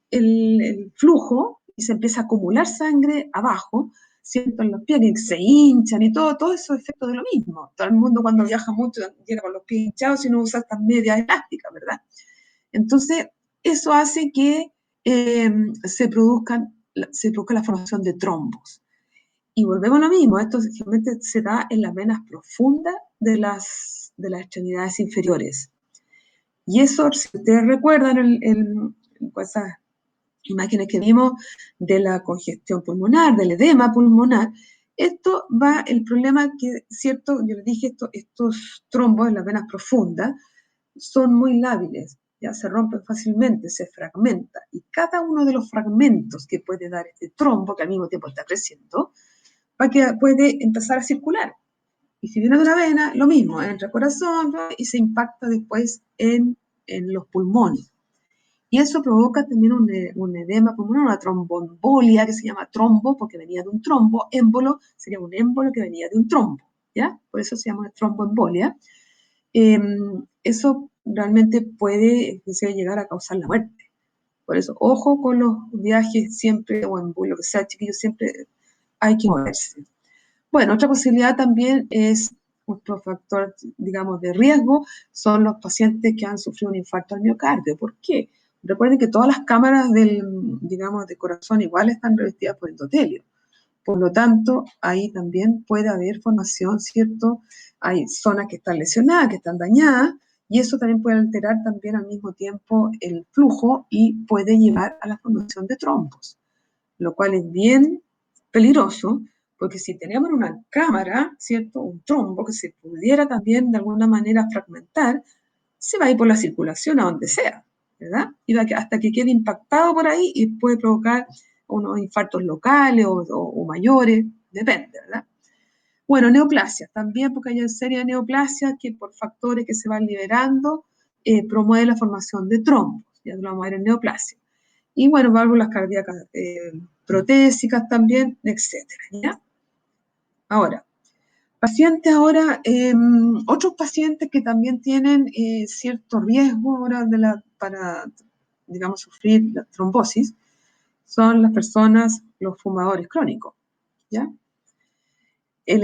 el flujo y se empieza a acumular sangre abajo, ¿cierto? En los pies que se hinchan y todo eso es efecto de lo mismo. Todo el mundo cuando viaja mucho llega con los pies hinchados y no usa estas medias elásticas, ¿verdad? Entonces, eso hace que se produzca la formación de trombos. Y volvemos a lo mismo, esto generalmente se da en las venas profundas de las extremidades inferiores. Y eso, si ustedes recuerdan, esas imágenes que vimos de la congestión pulmonar, del edema pulmonar, el problema que, cierto, yo les dije, estos trombos en las venas profundas son muy lábiles, ya se rompen fácilmente, se fragmenta, y cada uno de los fragmentos que puede dar este trombo, que al mismo tiempo está creciendo, puede empezar a circular. Y si viene de una vena, lo mismo, entra al corazón y se impacta después en los pulmones. Y eso provoca también un edema pulmonar, una tromboembolia, que se llama trombo porque venía de un trombo, émbolo sería un émbolo que venía de un trombo, ¿ya? Por eso se llama tromboembolia. Eso realmente puede llegar a causar la muerte. Por eso, ojo con los viajes siempre, o en vuelo que sea, chiquillos, siempre hay que moverse. Bueno, otra posibilidad también es otro factor, digamos, de riesgo, son los pacientes que han sufrido un infarto al miocardio. ¿Por qué? Recuerden que todas las cámaras digamos, de corazón igual están revestidas por endotelio. Por lo tanto, ahí también puede haber formación, ¿cierto? Hay zonas que están lesionadas, que están dañadas, y eso también puede alterar también al mismo tiempo el flujo y puede llevar a la formación de trombos, lo cual es bien peligroso, porque si tenemos una cámara, ¿cierto? Un trombo que se pudiera también de alguna manera fragmentar, se va a ir por la circulación a donde sea, ¿verdad? Y va hasta que quede impactado por ahí y puede provocar unos infartos locales o mayores, depende, ¿verdad? Bueno, neoplasias también, porque hay una serie de neoplasias que por factores que se van liberando promueve la formación de trombos, ya lo vamos a ver en neoplasia. Y bueno, válvulas cardíacas protésicas también, etcétera, ¿ya? Ahora, otros pacientes que también tienen cierto riesgo ahora para, digamos, sufrir la trombosis, son las personas, los fumadores crónicos, ¿ya? En el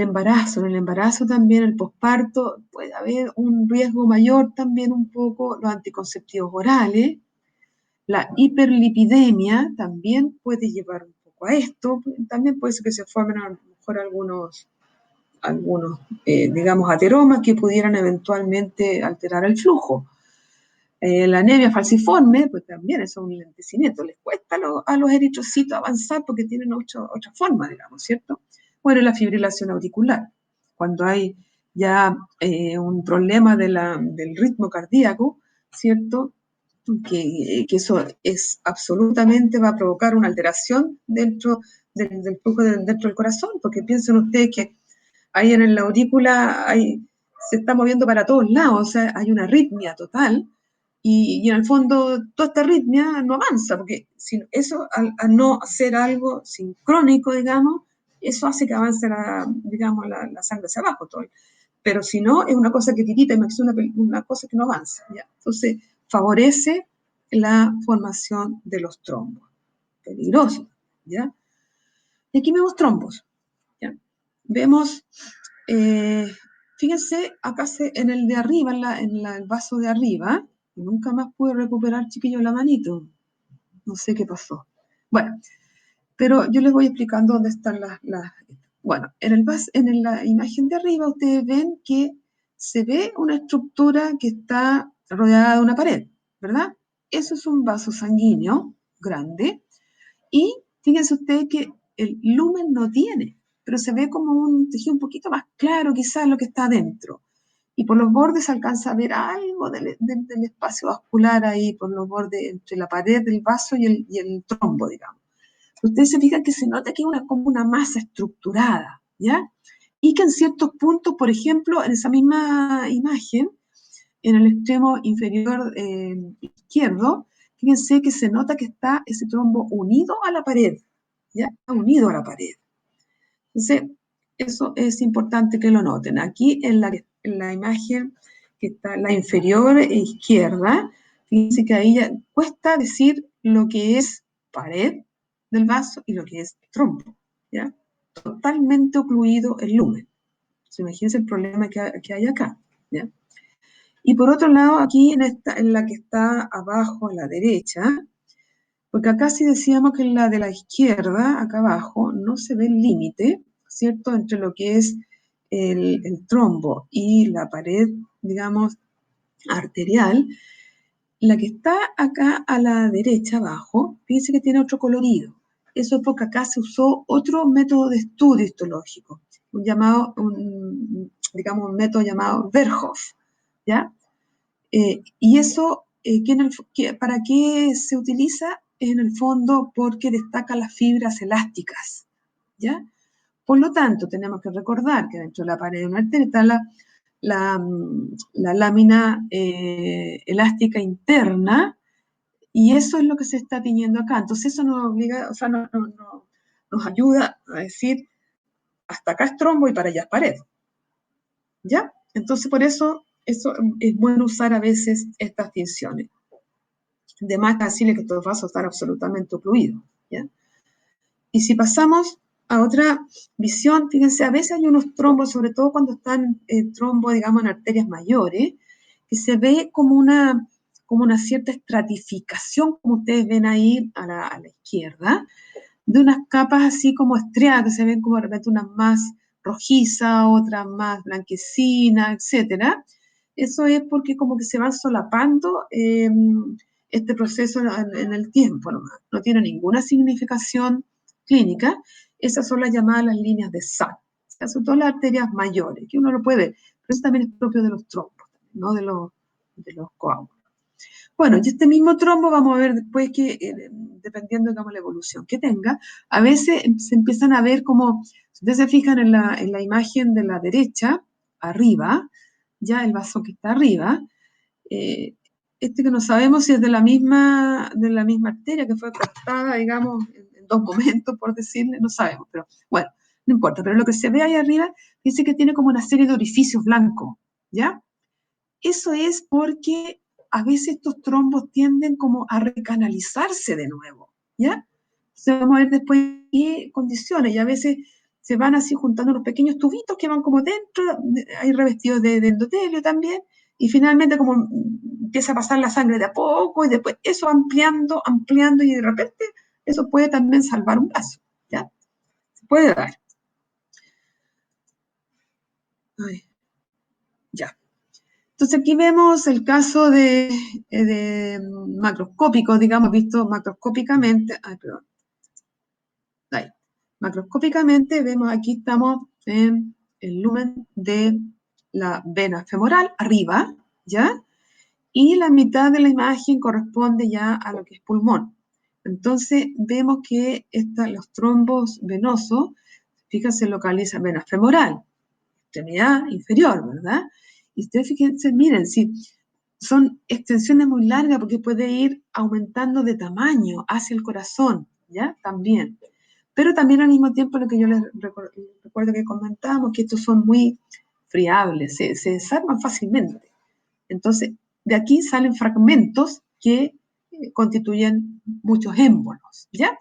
embarazo también, el posparto, puede haber un riesgo mayor también un poco, los anticonceptivos orales, la hiperlipidemia también puede llevar un poco a esto, también puede ser que se formen a lo mejor algunos digamos, ateromas que pudieran eventualmente alterar el flujo. La anemia falciforme, pues también es un lentecimiento, les cuesta a los eritrocitos avanzar porque tienen otra forma, digamos, ¿cierto? Bueno, la fibrilación auricular, cuando hay ya un problema del ritmo cardíaco, ¿cierto? Que eso es absolutamente, va a provocar una alteración dentro del flujo dentro del corazón, porque piensen ustedes que ahí en la aurícula se está moviendo para todos lados, o sea, hay una arritmia total, y en el fondo toda esta arritmia no avanza, porque si eso, al no hacer algo sincrónico, digamos, eso hace que avance digamos, la sangre hacia abajo todo. Pero si no, es una cosa que tirita y es una cosa que no avanza. ¿Ya? Entonces, favorece la formación de los trombos. Peligroso. ¿Ya? Y aquí vemos trombos. ¿Ya? Vemos, eh, fíjense, acá en el de arriba, el vaso de arriba, nunca más pude recuperar, chiquillo, la manito. No sé qué pasó. Bueno, pero yo les voy explicando dónde están bueno, en la imagen de arriba ustedes ven que se ve una estructura que está rodeada de una pared, ¿verdad? Eso es un vaso sanguíneo grande y fíjense ustedes que el lumen no tiene, pero se ve como un tejido un poquito más claro quizás lo que está adentro. Y por los bordes se alcanza a ver algo del espacio vascular ahí, por los bordes entre la pared del vaso y el trombo, digamos. Ustedes se fijan que se nota que hay como una masa estructurada, ¿ya? Y que en ciertos puntos, por ejemplo, en esa misma imagen, en el extremo inferior izquierdo, fíjense que se nota que está ese trombo unido a la pared, ¿ya? Está unido a la pared. Entonces, eso es importante que lo noten. Aquí en la imagen que está la inferior izquierda, fíjense que ahí ya cuesta decir lo que es pared del vaso y lo que es trombo, ¿ya? Totalmente ocluido el lumen. Entonces, imagínense el problema que hay acá, ¿ya? Y por otro lado, aquí en la que está abajo a la derecha, porque acá sí decíamos que en la de la izquierda, acá abajo, no se ve el límite, ¿cierto?, entre lo que es el trombo y la pared, digamos, arterial. La que está acá a la derecha abajo, fíjense que tiene otro colorido. Eso es porque acá se usó otro método de estudio histológico, digamos, un método llamado Verhoff, ¿ya? Y eso, ¿para qué se utiliza? En el fondo porque destaca las fibras elásticas, ¿ya? Por lo tanto, tenemos que recordar que dentro de la pared de una arteria está la lámina elástica interna, y eso es lo que se está tiñendo acá. Entonces eso nos obliga, o sea, nos ayuda a decir, hasta acá es trombo y para allá es pared, ¿ya? Entonces por eso es bueno usar a veces estas tinciones. De más decirle que estos vasos están absolutamente ocluidos, ¿ya? Y si pasamos a otra visión, fíjense, a veces hay unos trombos, sobre todo cuando están trombos, digamos, en arterias mayores, que se ve como una cierta estratificación, como ustedes ven ahí a la izquierda, de unas capas así como estriadas, que se ven como de repente unas más rojizas, otras más blanquecinas, etcétera. Eso es porque como que se van solapando este proceso en el tiempo nomás. No tiene ninguna significación clínica. Esas son las llamadas las líneas de Sachs. O sea, son todas las arterias mayores, que uno lo puede ver, pero eso también es propio de los trombos, no de los coágulos. Bueno, y este mismo trombo vamos a ver después que, dependiendo, digamos, la evolución que tenga, a veces se empiezan a ver como, si ustedes se fijan en la imagen de la derecha, arriba, ya el vaso que está arriba, eh, este que no sabemos si es de la misma arteria que fue cortada, digamos, en dos momentos, por decirle, no sabemos, pero bueno, no importa, pero lo que se ve ahí arriba dice que tiene como una serie de orificios blancos, ¿ya? Eso es porque a veces estos trombos tienden como a recanalizarse de nuevo, ¿ya? Entonces vamos a ver después qué condiciones, y a veces se van así juntando unos pequeños tubitos que van como dentro, hay revestidos de endotelio también, y finalmente como empieza a pasar la sangre de a poco, y después eso ampliando, ampliando, y de repente eso puede también salvar un vaso, ¿ya? Se puede dar. Ay, ya. Entonces aquí vemos el caso de macroscópico, digamos, visto macroscópicamente, ay, perdón, ahí. Macroscópicamente vemos aquí estamos en el lumen de la vena femoral, arriba, ¿ya? Y la mitad de la imagen corresponde ya a lo que es pulmón. Entonces vemos que los trombos venosos, fíjense, localizan vena femoral, extremidad inferior, ¿verdad? Y ustedes fíjense, miren, si son extensiones muy largas porque puede ir aumentando de tamaño hacia el corazón, ¿ya? También. Pero también al mismo tiempo lo que yo les recuerdo que comentábamos, que estos son muy friables, se desarman fácilmente. Entonces, de aquí salen fragmentos que constituyen muchos émbolos, ¿ya?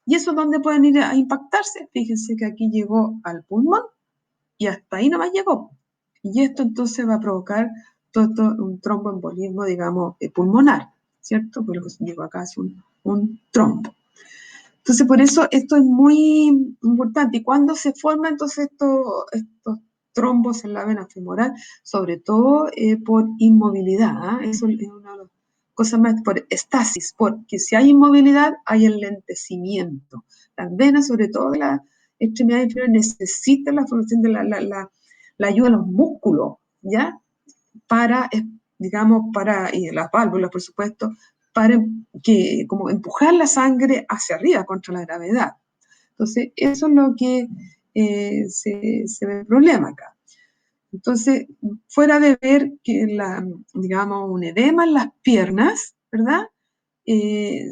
¿Y eso dónde pueden ir a impactarse? Fíjense que aquí llegó al pulmón y hasta ahí nomás llegó. Y esto entonces va a provocar todo un tromboembolismo, digamos, pulmonar, ¿cierto? Por lo que digo acá es un trombo. Entonces, por eso esto es muy importante. ¿Y cuándo se forman entonces estos trombos en la vena femoral? Sobre todo por inmovilidad. ¿Eh? Eso es una de las cosas más, por estasis, porque si hay inmovilidad, hay enlentecimiento. Las venas, sobre todo la extremidad inferior, necesitan la formación de la ayuda de los músculos, ¿ya? Para, digamos, y las válvulas, por supuesto, para como empujar la sangre hacia arriba contra la gravedad. Entonces, eso es lo que se ve el problema acá. Entonces, fuera de ver que, digamos, un edema en las piernas, ¿verdad? Eh,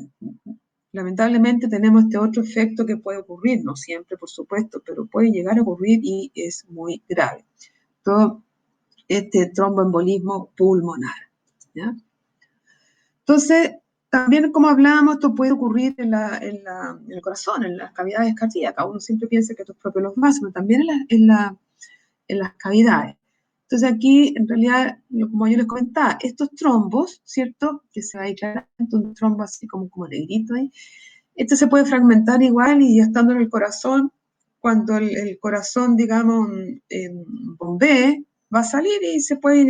lamentablemente tenemos este otro efecto que puede ocurrir, no siempre, por supuesto, pero puede llegar a ocurrir y es muy grave. Todo este tromboembolismo pulmonar, ¿ya? Entonces, también como hablábamos, esto puede ocurrir en el corazón, en las cavidades cardíacas. Uno siempre piensa que esto es propio de los vasos, pero también en las cavidades. Entonces aquí, en realidad, como yo les comentaba, estos trombos, ¿cierto? Que se va a ir claramente un trombo así como negrito ahí. Este se puede fragmentar igual y ya estando en el corazón, cuando el corazón, digamos, bombee, va a salir y se puede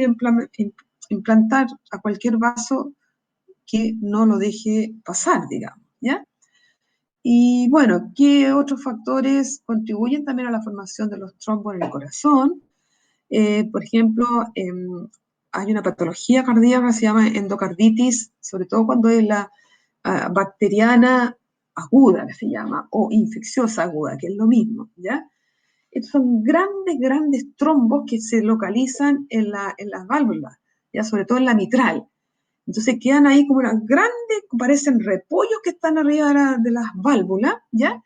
implantar a cualquier vaso que no lo deje pasar, digamos, ¿ya? Y bueno, ¿qué otros factores contribuyen también a la formación de los trombos en el corazón? Por ejemplo, hay una patología cardíaca que se llama endocarditis, sobre todo cuando es la bacteriana aguda, que se llama, o infecciosa aguda, que es lo mismo, ¿ya? Estos son grandes, grandes trombos que se localizan en las válvulas, ya sobre todo en la mitral. Entonces quedan ahí como unas grandes, parecen repollos que están arriba de las válvulas, ¿ya?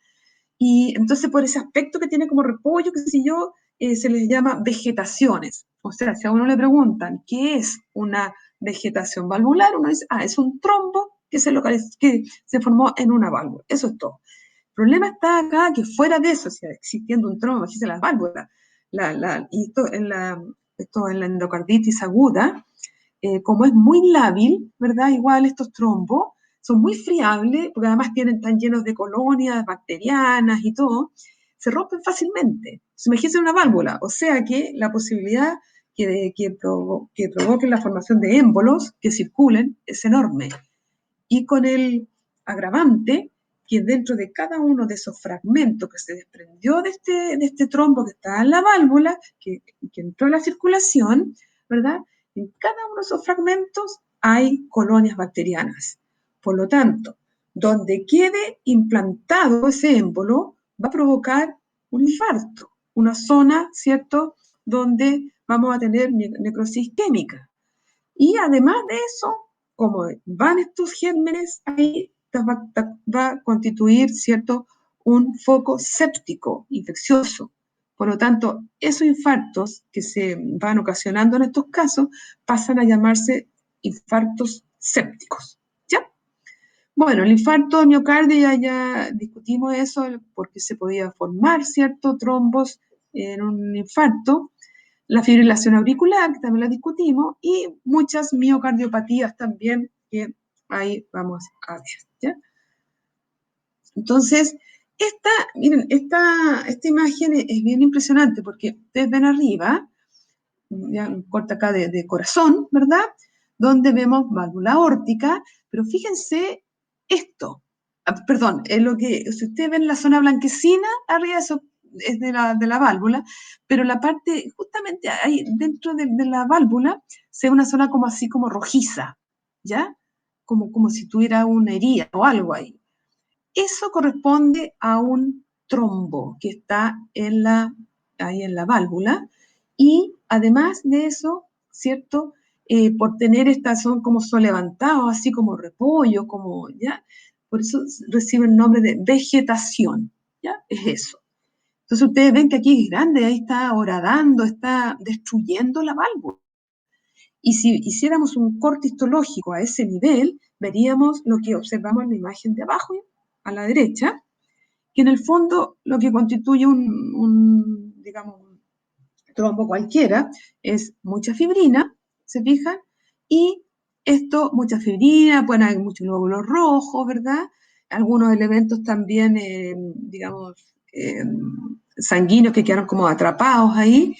Y entonces por ese aspecto que tiene como repollo, qué sé yo, se les llama vegetaciones. O sea, si a uno le preguntan qué es una vegetación valvular, uno dice, es un trombo que se formó en una válvula. Eso es todo. El problema está acá que fuera de eso, si existiendo un trombo, imagínense las válvulas, y esto en la endocarditis aguda, como es muy lábil, ¿verdad? Igual estos trombos son muy friables, porque además están llenos de colonias bacterianas y todo, se rompen fácilmente. Imagínense una válvula, o sea que la posibilidad que provoque la formación de émbolos que circulen es enorme. Y con el agravante que dentro de cada uno de esos fragmentos que se desprendió de este trombo que está en la válvula, que entró en la circulación, ¿verdad? En cada uno de esos fragmentos hay colonias bacterianas. Por lo tanto, donde quede implantado ese émbolo, va a provocar un infarto, una zona, ¿cierto?, donde vamos a tener necrosis química. Y además de eso, como van estos gérmenes, ahí va a constituir, ¿cierto?, un foco séptico, infeccioso. Por lo tanto, esos infartos que se van ocasionando en estos casos pasan a llamarse infartos sépticos. ¿Ya? Bueno, el infarto de miocardio ya discutimos eso porque se podía formar, ¿cierto? Trombos en un infarto. La fibrilación auricular, que también la discutimos, y muchas miocardiopatías también, que ahí vamos a ver, ¿ya? Entonces, miren, esta imagen es bien impresionante porque ustedes ven arriba, ya corta acá de corazón, ¿verdad? Donde vemos válvula aórtica, pero fíjense esto, perdón, es lo que, si ustedes ven la zona blanquecina, arriba eso es de la válvula, pero la parte, justamente ahí dentro de la válvula, se ve una zona como así, como rojiza, ¿ya? Como si tuviera una herida o algo ahí. Eso corresponde a un trombo que está ahí en la válvula y además de eso, ¿cierto? Por tener son como son levantados, así como repollo, como, ¿ya? Por eso recibe el nombre de vegetación, ¿ya? Es eso. Entonces ustedes ven que aquí es grande, ahí está horadando, está destruyendo la válvula. Y si hiciéramos un corte histológico a ese nivel, veríamos lo que observamos en la imagen de abajo, a la derecha, que en el fondo lo que constituye digamos, un trombo cualquiera es mucha fibrina, ¿se fijan? Y mucha fibrina, pueden haber muchos glóbulos rojos, ¿verdad? Algunos elementos también, digamos, sanguíneos que quedaron como atrapados ahí,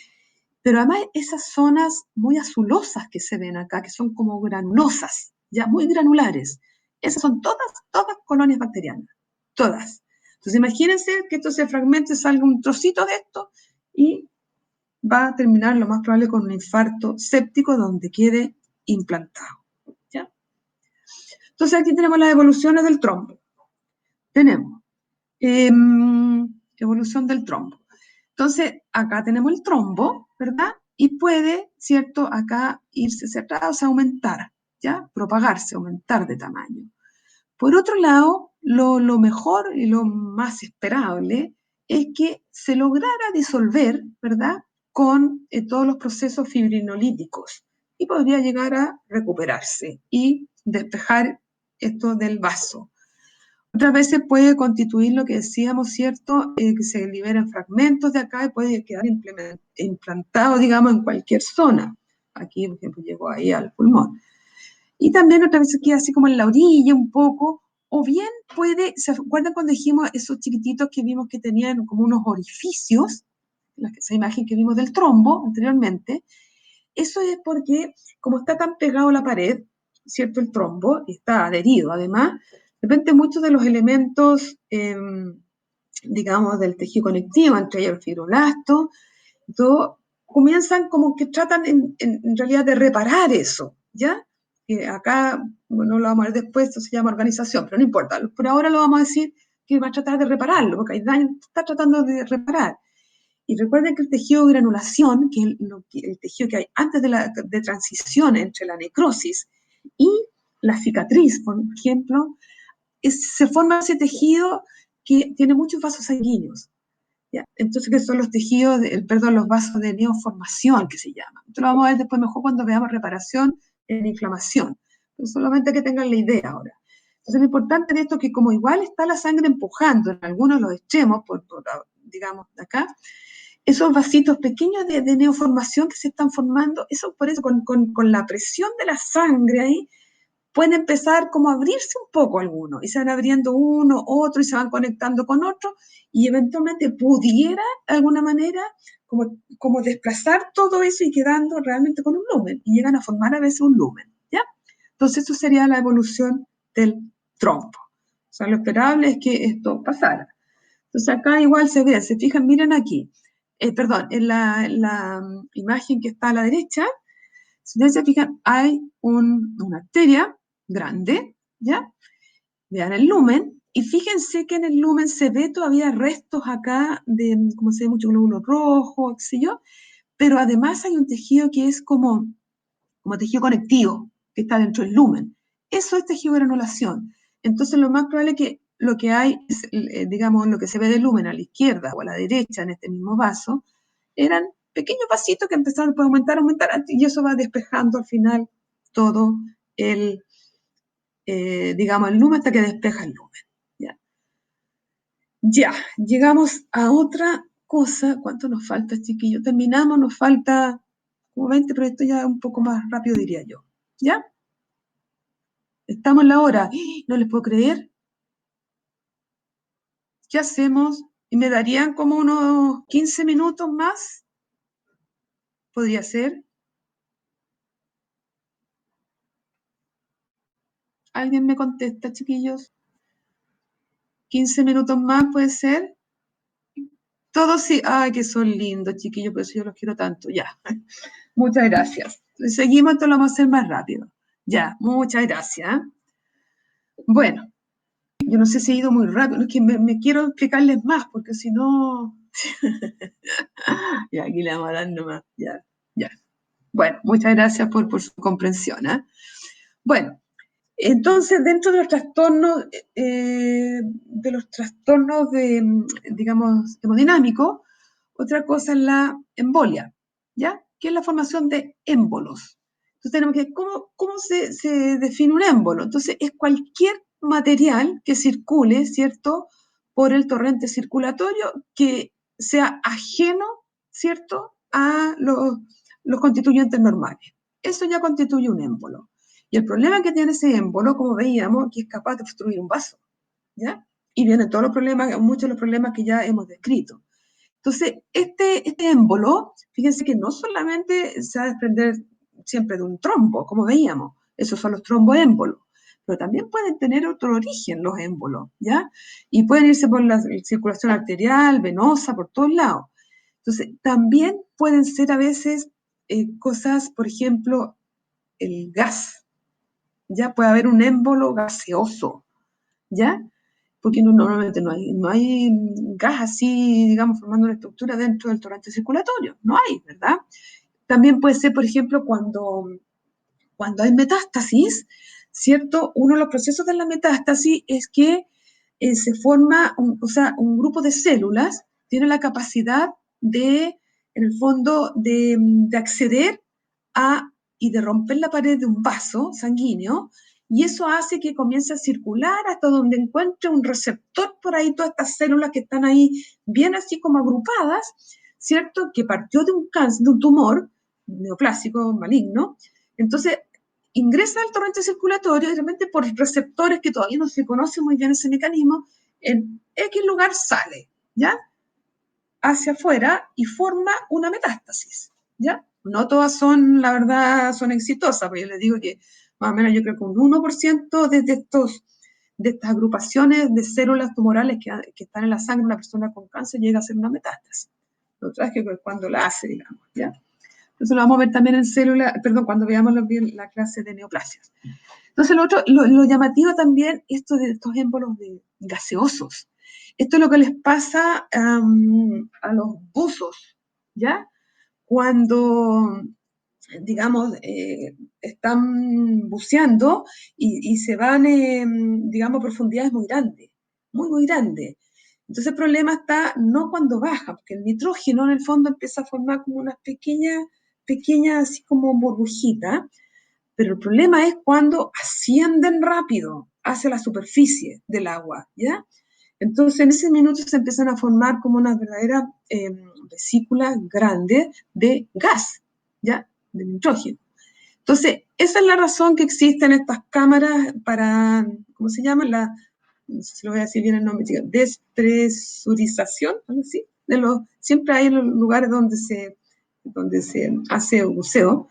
pero además esas zonas muy azulosas que se ven acá, que son como granulosas, ya muy granulares, esas son todas colonias bacterianas, todas. Entonces imagínense que esto se fragmente, salga un trocito de esto y va a terminar lo más probable con un infarto séptico donde quede implantado. ¿Ya? Entonces aquí tenemos las evoluciones del trombo. Tenemos evolución del trombo. Entonces, acá tenemos el trombo, ¿verdad? Y puede, ¿cierto? Acá irse hacia atrás, o sea, aumentar, ¿ya? Propagarse, aumentar de tamaño. Por otro lado, lo mejor y lo más esperable es que se lograra disolver, ¿verdad? Con todos los procesos fibrinolíticos y podría llegar a recuperarse y despejar esto del vaso. Otras veces puede constituir lo que decíamos, ¿cierto? Que se liberan fragmentos de acá y puede quedar implantado, digamos, en cualquier zona. Aquí, por ejemplo, llegó ahí al pulmón. Y también otras veces queda así como en la orilla un poco, o bien ¿se acuerdan cuando dijimos esos chiquititos que vimos que tenían como unos orificios? Esa imagen que vimos del trombo anteriormente. Eso es porque, como está tan pegado a la pared, ¿cierto? El trombo, y está adherido además, de repente muchos de los elementos, digamos, del tejido conectivo, entre ellos el fibroblasto, todo, comienzan como que tratan en realidad de reparar eso, ¿ya? Acá, bueno, lo vamos a ver después, esto se llama organización, pero no importa, por ahora lo vamos a decir que va a tratar de repararlo, porque hay daño, está tratando de reparar. Y recuerden que el tejido de granulación, que es el tejido que hay antes de transición entre la necrosis y la cicatriz, por ejemplo, se forma ese tejido que tiene muchos vasos sanguíneos. ¿Ya? Entonces, que son los tejidos, perdón, los vasos de neoformación, que se llaman. Esto lo vamos a ver después mejor cuando veamos reparación en inflamación. Pero solamente que tengan la idea ahora. Entonces, lo importante de esto es que como igual está la sangre empujando en algunos de los extremos, digamos, de acá, esos vasitos pequeños de neoformación que se están formando, eso por eso, con la presión de la sangre ahí, puede empezar como a abrirse un poco algunos, y se van abriendo uno, otro, y se van conectando con otro, y eventualmente pudiera, de alguna manera, como desplazar todo eso y quedando realmente con un lumen, y llegan a formar a veces un lumen, ¿ya? Entonces, eso sería la evolución del trombo. O sea, lo esperable es que esto pasara. Entonces, acá igual se fijan, miren aquí, perdón, en la imagen que está a la derecha, si ustedes se fijan, hay una arteria grande, ¿ya? Vean el lumen, y fíjense que en el lumen se ve todavía restos acá como se ve mucho glóbulo rojo, qué sé yo, pero además hay un tejido que es como tejido conectivo, que está dentro del lumen. Eso es tejido de granulación. Entonces, lo más probable es que lo que hay, es, digamos, lo que se ve del lumen a la izquierda o a la derecha en este mismo vaso, eran pequeños vasitos que empezaron a aumentar, y eso va despejando al final todo el, digamos, el lumen hasta que despeja el lumen. Ya, llegamos a otra cosa. ¿Cuánto nos falta, chiquillo? Terminamos, nos falta como 20, pero esto ya es un poco más rápido, diría yo. ¿Ya? Estamos en la hora. No les puedo creer. ¿Qué hacemos? ¿Y me darían como unos 15 minutos más? ¿Podría ser? ¿Alguien me contesta, chiquillos? ¿15 minutos más puede ser? Todos sí. Ay, que son lindos, chiquillos, por eso yo los quiero tanto. Ya. Muchas gracias. Seguimos, esto lo vamos a hacer más rápido. Ya, muchas gracias. Bueno, yo no sé si he ido muy rápido, es que me quiero explicarles más, porque si no... Ya, aquí le vamos a dar nomás. Ya, ya. Bueno, muchas gracias por su comprensión, ¿eh? Bueno, entonces, dentro de los trastornos digamos, hemodinámicos, otra cosa es la embolia, ¿ya? Que es la formación de émbolos. Entonces, tenemos que, ¿cómo se define un émbolo? Entonces, es cualquier material que circule, ¿cierto?, por el torrente circulatorio que sea ajeno, ¿cierto?, a los constituyentes normales. Eso ya constituye un émbolo. Y el problema que tiene ese émbolo, como veíamos, que es capaz de obstruir un vaso, ¿ya? Y vienen todos los problemas, muchos de los problemas que ya hemos descrito. Entonces, este émbolo, fíjense que no solamente se va a desprender siempre de un trombo, como veíamos, esos son los tromboémbolos, pero también pueden tener otro origen los émbolos, ¿ya? Y pueden irse por la circulación arterial, venosa, por todos lados. Entonces, también pueden ser a veces cosas, por ejemplo, el gas, ¿ya? Puede haber un émbolo gaseoso, ¿ya? Porque normalmente no hay gas así, digamos, formando una estructura dentro del torrente circulatorio, no hay, ¿verdad? También puede ser, por ejemplo, cuando hay metástasis, ¿cierto? Uno de los procesos de la metástasis es que se forma, un grupo de células tiene la capacidad en el fondo, de acceder a y de romper la pared de un vaso sanguíneo, y eso hace que comience a circular hasta donde encuentre un receptor por ahí, todas estas células que están ahí bien así como agrupadas, ¿cierto? Que partió de un cáncer, de un tumor neoplásico maligno. Entonces, ingresa al torrente circulatorio y realmente por receptores que todavía no se conoce muy bien ese mecanismo, en X lugar sale, ¿ya? Hacia afuera y forma una metástasis, ¿ya? No todas son, la verdad, son exitosas, porque yo les digo que más o menos yo creo que un 1% de estas agrupaciones de células tumorales que están en la sangre de una persona con cáncer llega a ser una metástasis. Lo otro es que cuando la hace, digamos, ¿ya? Entonces lo vamos a ver también en células, perdón, cuando veamos la clase de neoplasias. Entonces lo llamativo también, esto de estos émbolos gaseosos. Esto es lo que les pasa a los buzos, ¿ya? Cuando, digamos, están buceando y se van, digamos, a profundidades muy grandes, muy, muy grandes. Entonces el problema está no cuando baja, porque el nitrógeno en el fondo empieza a formar como unas pequeñas, así como burbujitas, pero el problema es cuando ascienden rápido hacia la superficie del agua, ¿ya? Entonces en ese minuto se empiezan a formar como unas verdaderas vesículas grandes de gas, ¿ya? De nitrógeno. Entonces, esa es la razón que existen estas cámaras para, ¿cómo se llama? No sé si lo voy a decir bien el nombre, despresurización, algo así. Siempre hay lugares donde se hace buceo,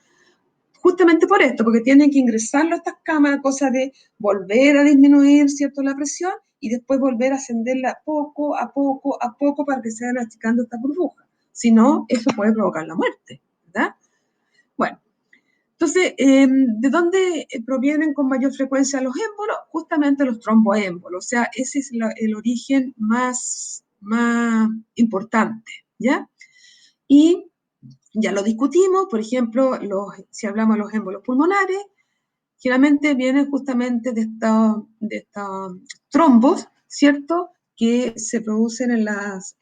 justamente por esto, porque tienen que ingresarlo a estas cámaras, cosa de volver a disminuir, ¿cierto?, la presión y después volver a ascenderla poco a poco a poco para que se vayan achicando estas burbujas. Si no, eso puede provocar la muerte, ¿verdad? Bueno, entonces, ¿de dónde provienen con mayor frecuencia los émbolos? Justamente los tromboémbolos, o sea, ese es el origen más importante, ¿ya? Y ya lo discutimos, por ejemplo, si hablamos de los émbolos pulmonares, generalmente vienen justamente de estos trombos, ¿cierto?, que se producen en las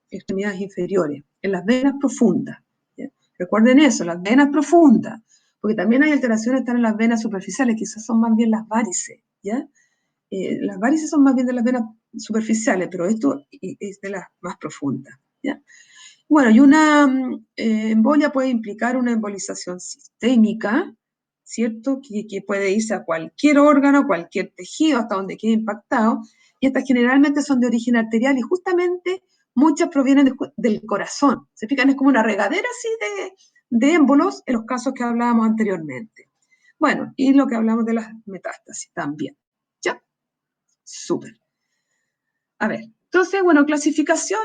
extremidades inferiores, en las venas profundas, ¿ya? Recuerden eso, las venas profundas, porque también hay alteraciones que están en las venas superficiales, que esas son más bien las varices, ¿ya? Las varices son más bien de las venas superficiales, pero esto es de las más profundas, ¿ya? Bueno, y una embolia puede implicar una embolización sistémica, ¿cierto? Que puede irse a cualquier órgano, cualquier tejido, hasta donde quede impactado, y estas generalmente son de origen arterial y justamente muchas provienen del corazón. Se fijan, es como una regadera así de émbolos en los casos que hablábamos anteriormente. Bueno, y lo que hablamos de las metástasis también. ¿Ya? Súper. A ver, entonces, bueno, clasificación,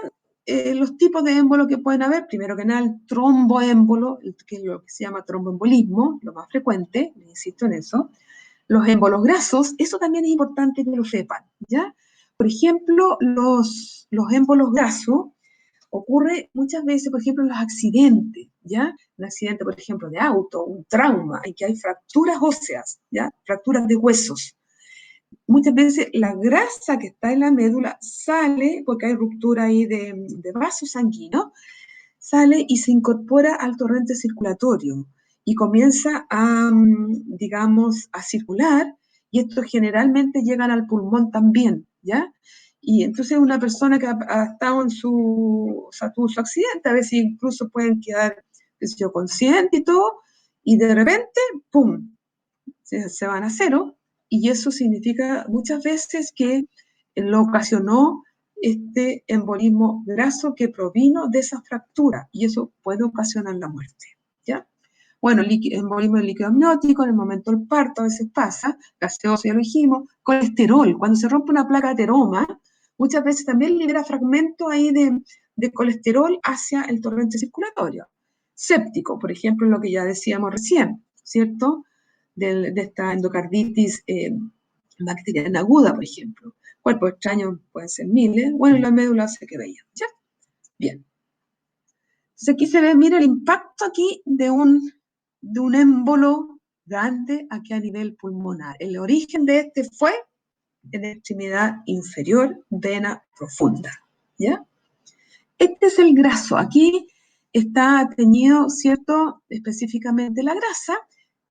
los tipos de émbolo que pueden haber, primero que nada el tromboémbolo, que es lo que se llama tromboembolismo, lo más frecuente, insisto en eso. Los émbolos grasos, eso también es importante que lo sepan, ¿ya? Por ejemplo, los émbolos grasos ocurre muchas veces, por ejemplo, en los accidentes, ¿ya? Un accidente, por ejemplo, de auto, un trauma, en que hay fracturas óseas, ¿ya? Fracturas de huesos. Muchas veces la grasa que está en la médula sale, porque hay ruptura ahí de vasos sanguíneos, sale y se incorpora al torrente circulatorio y comienza a, digamos, a circular, y estos generalmente llegan al pulmón también, ¿ya? Y entonces una persona que ha estado en o sea, tuvo su accidente, a veces incluso pueden quedar, qué sé yo, consciente y todo, y de repente, ¡pum!, se van a cero, y eso significa muchas veces que lo ocasionó este embolismo graso que provino de esa fractura, y eso puede ocasionar la muerte, ¿ya? Bueno, embolismo del líquido amniótico, en el momento del parto a veces pasa, gaseoso, ya lo dijimos, colesterol, cuando se rompe una placa de ateroma, muchas veces también libera fragmentos ahí de colesterol hacia el torrente circulatorio. Séptico, por ejemplo, lo que ya decíamos recién, ¿cierto? De esta endocarditis bacteriana aguda, por ejemplo. Cuerpos extraños pueden ser miles. Bueno, y la médula se queda ahí, ¿ya? Bien. Entonces aquí se ve, mira el impacto aquí de un émbolo grande aquí a nivel pulmonar. El origen de este fue en la extremidad inferior, vena profunda, ¿ya? Este es el graso. Aquí está teñido, ¿cierto? Específicamente la grasa.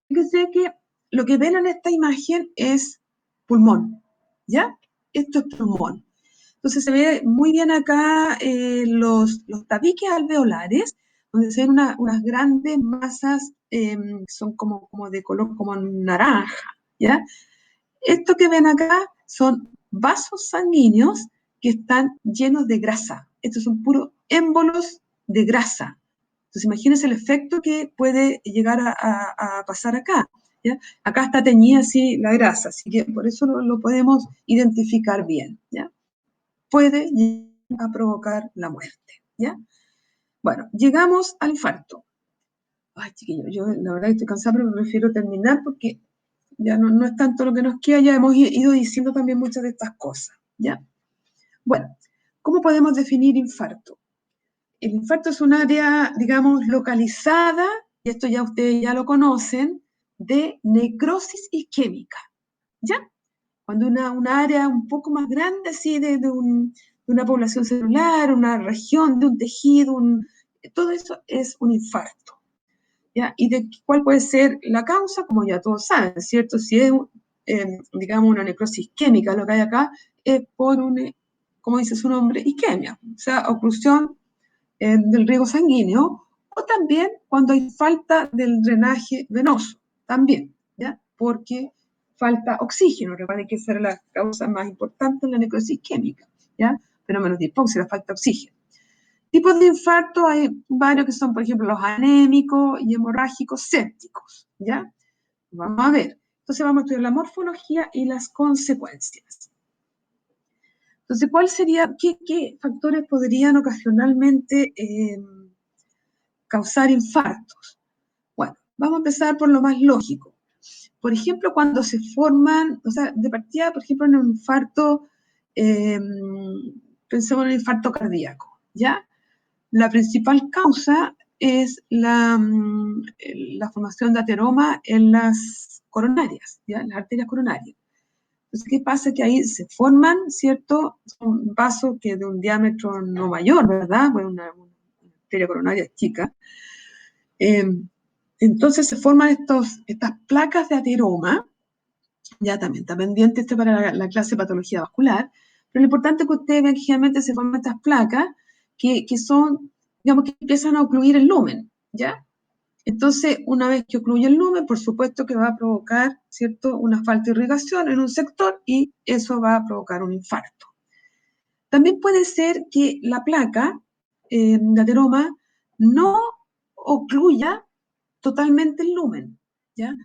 Fíjense que lo que ven en esta imagen es pulmón, ¿ya? Esto es pulmón. Entonces se ve muy bien acá los tabiques alveolares, donde se ven unas grandes masas, son como de color como naranja, ¿ya? Esto que ven acá son vasos sanguíneos que están llenos de grasa. Estos son puros émbolos de grasa. Entonces imagínense el efecto que puede llegar a pasar acá, ¿ya? Acá está teñida así la grasa, así que por eso lo podemos identificar bien, ¿ya? Puede llegar a provocar la muerte, ¿ya? Bueno, llegamos al infarto. Ay, chiquillo, yo la verdad estoy cansada, pero prefiero terminar porque ya no es tanto lo que nos queda, ya hemos ido diciendo también muchas de estas cosas, ¿ya? Bueno, ¿cómo podemos definir infarto? El infarto es un área, digamos, localizada, y esto ya ustedes ya lo conocen, de necrosis isquémica, ¿ya? Cuando una área un poco más grande, así, de una población celular, una región, de un tejido, todo eso es un infarto, ¿ya? ¿Y de cuál puede ser la causa? Como ya todos saben, ¿cierto? Si es, digamos, una necrosis isquémica, lo que hay acá es por como dice su nombre, isquemia, o sea, oclusión del riego sanguíneo, o también cuando hay falta del drenaje venoso, también, ¿ya? Porque falta oxígeno, recuerden que esa era la causa más importante en la necrosis isquémica, ¿ya? Fenómenos de hipoxia, falta de oxígeno. Tipos de infarto hay varios que son, por ejemplo, los anémicos y hemorrágicos sépticos, ¿ya? Vamos a ver. Entonces vamos a estudiar la morfología y las consecuencias. Entonces, ¿cuál sería, qué factores podrían ocasionalmente causar infartos? Bueno, vamos a empezar por lo más lógico. Por ejemplo, cuando se forman, o sea, de partida, por ejemplo, en un infarto, pensemos en un infarto cardíaco, ¿ya? La principal causa es la formación de ateroma en las coronarias, ¿ya? En las arterias coronarias. Entonces, ¿qué pasa? Que ahí se forman, ¿cierto? Son vasos que de un diámetro no mayor, ¿verdad? Bueno, una arteria coronaria chica. Entonces se forman estas placas de ateroma, ya también está pendiente este para la clase de patología vascular, pero lo importante es que ustedes vean que generalmente se forman estas placas que son, digamos, que empiezan a ocluir el lumen, ¿ya? Entonces, una vez que ocluye el lumen, por supuesto que va a provocar, ¿cierto?, una falta de irrigación en un sector y eso va a provocar un infarto. También puede ser que la placa de ateroma no ocluya totalmente el lumen, ¿ya?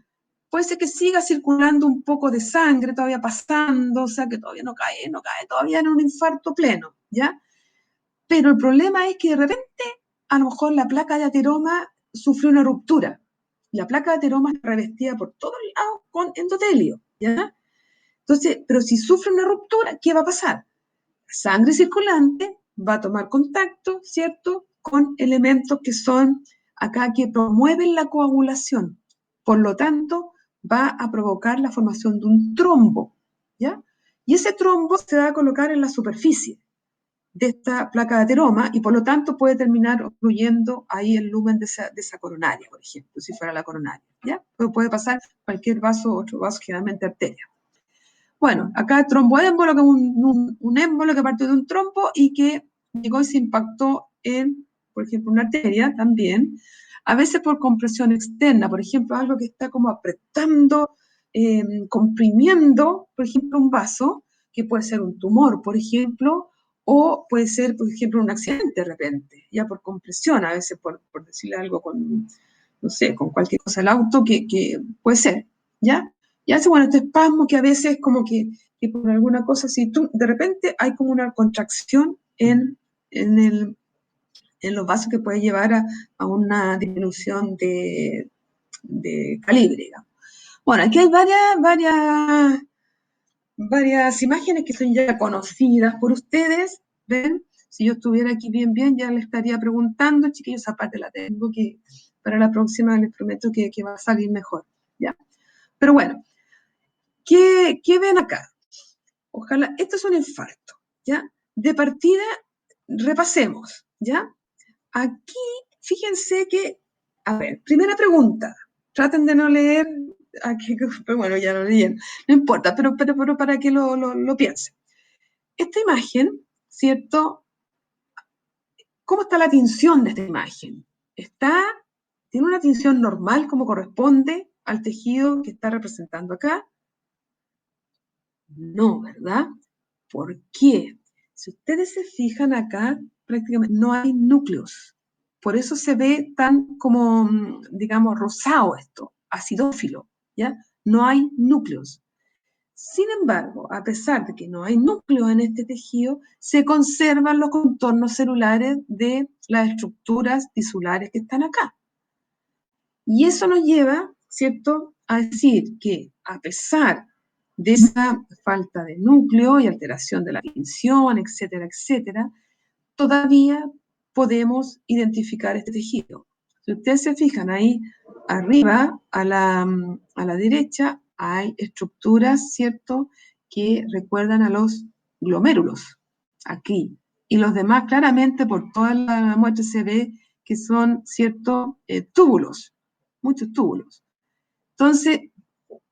Puede ser que siga circulando un poco de sangre todavía pasando, o sea que todavía no cae todavía en un infarto pleno, ¿ya? Pero el problema es que de repente a lo mejor la placa de ateroma sufrió una ruptura. La placa de ateroma está revestida por todos lados con endotelio, ¿ya? Entonces, pero si sufre una ruptura, ¿qué va a pasar? Sangre circulante va a tomar contacto, ¿cierto?, con elementos que son acá que promueven la coagulación. Por lo tanto, va a provocar la formación de un trombo, ¿ya? Y ese trombo se va a colocar en la superficie de esta placa de ateroma y por lo tanto puede terminar obstruyendo ahí el lumen de esa coronaria, por ejemplo, si fuera la coronaria, ¿ya? Pero puede pasar cualquier vaso, otro vaso, generalmente arteria. Bueno, acá tromboémbolo, que es un émbolo que parte de un trombo y que llegó y se impactó en, por ejemplo, una arteria también, a veces por compresión externa, por ejemplo, algo que está como apretando, comprimiendo, por ejemplo, un vaso, que puede ser un tumor, por ejemplo, o puede ser, por ejemplo, un accidente de repente, ya por compresión, a veces por decirle algo con, no sé, con cualquier cosa del auto, que puede ser, ¿ya? Y hace, bueno, este espasmo que a veces como que por alguna cosa, si tú, de repente hay como una contracción en los vasos que puede llevar a una disminución de calibre, digamos. Bueno, aquí hay varias imágenes que son ya conocidas por ustedes, ¿ven? Si yo estuviera aquí bien, ya les estaría preguntando, chiquillos, esa parte la tengo que, para la próxima les prometo que va a salir mejor, ¿ya? Pero bueno, ¿qué ven acá? Ojalá, esto es un infarto, ¿ya? De partida, repasemos, ¿ya? Aquí, fíjense que, a ver, primera pregunta, traten de no leer, aquí, pero bueno, ya lo leyeron, no importa, pero para que lo piensen. Esta imagen, ¿cierto? ¿Cómo está la tinción de esta imagen? ¿Tiene una tinción normal como corresponde al tejido que está representando acá? No, ¿verdad? ¿Por qué? Si ustedes se fijan acá, prácticamente no hay núcleos. Por eso se ve tan como, digamos, rosado esto, acidófilo, ¿ya? No hay núcleos. Sin embargo, a pesar de que no hay núcleos en este tejido, se conservan los contornos celulares de las estructuras tisulares que están acá. Y eso nos lleva, ¿cierto?, a decir que a pesar de esa falta de núcleo y alteración de la tinción, etcétera, etcétera, todavía podemos identificar este tejido. Si ustedes se fijan ahí arriba, a la derecha, hay estructuras, ¿cierto?, que recuerdan a los glomérulos, aquí. Y los demás, claramente, por toda la muestra se ve que son, ¿cierto?, túbulos, muchos túbulos. Entonces,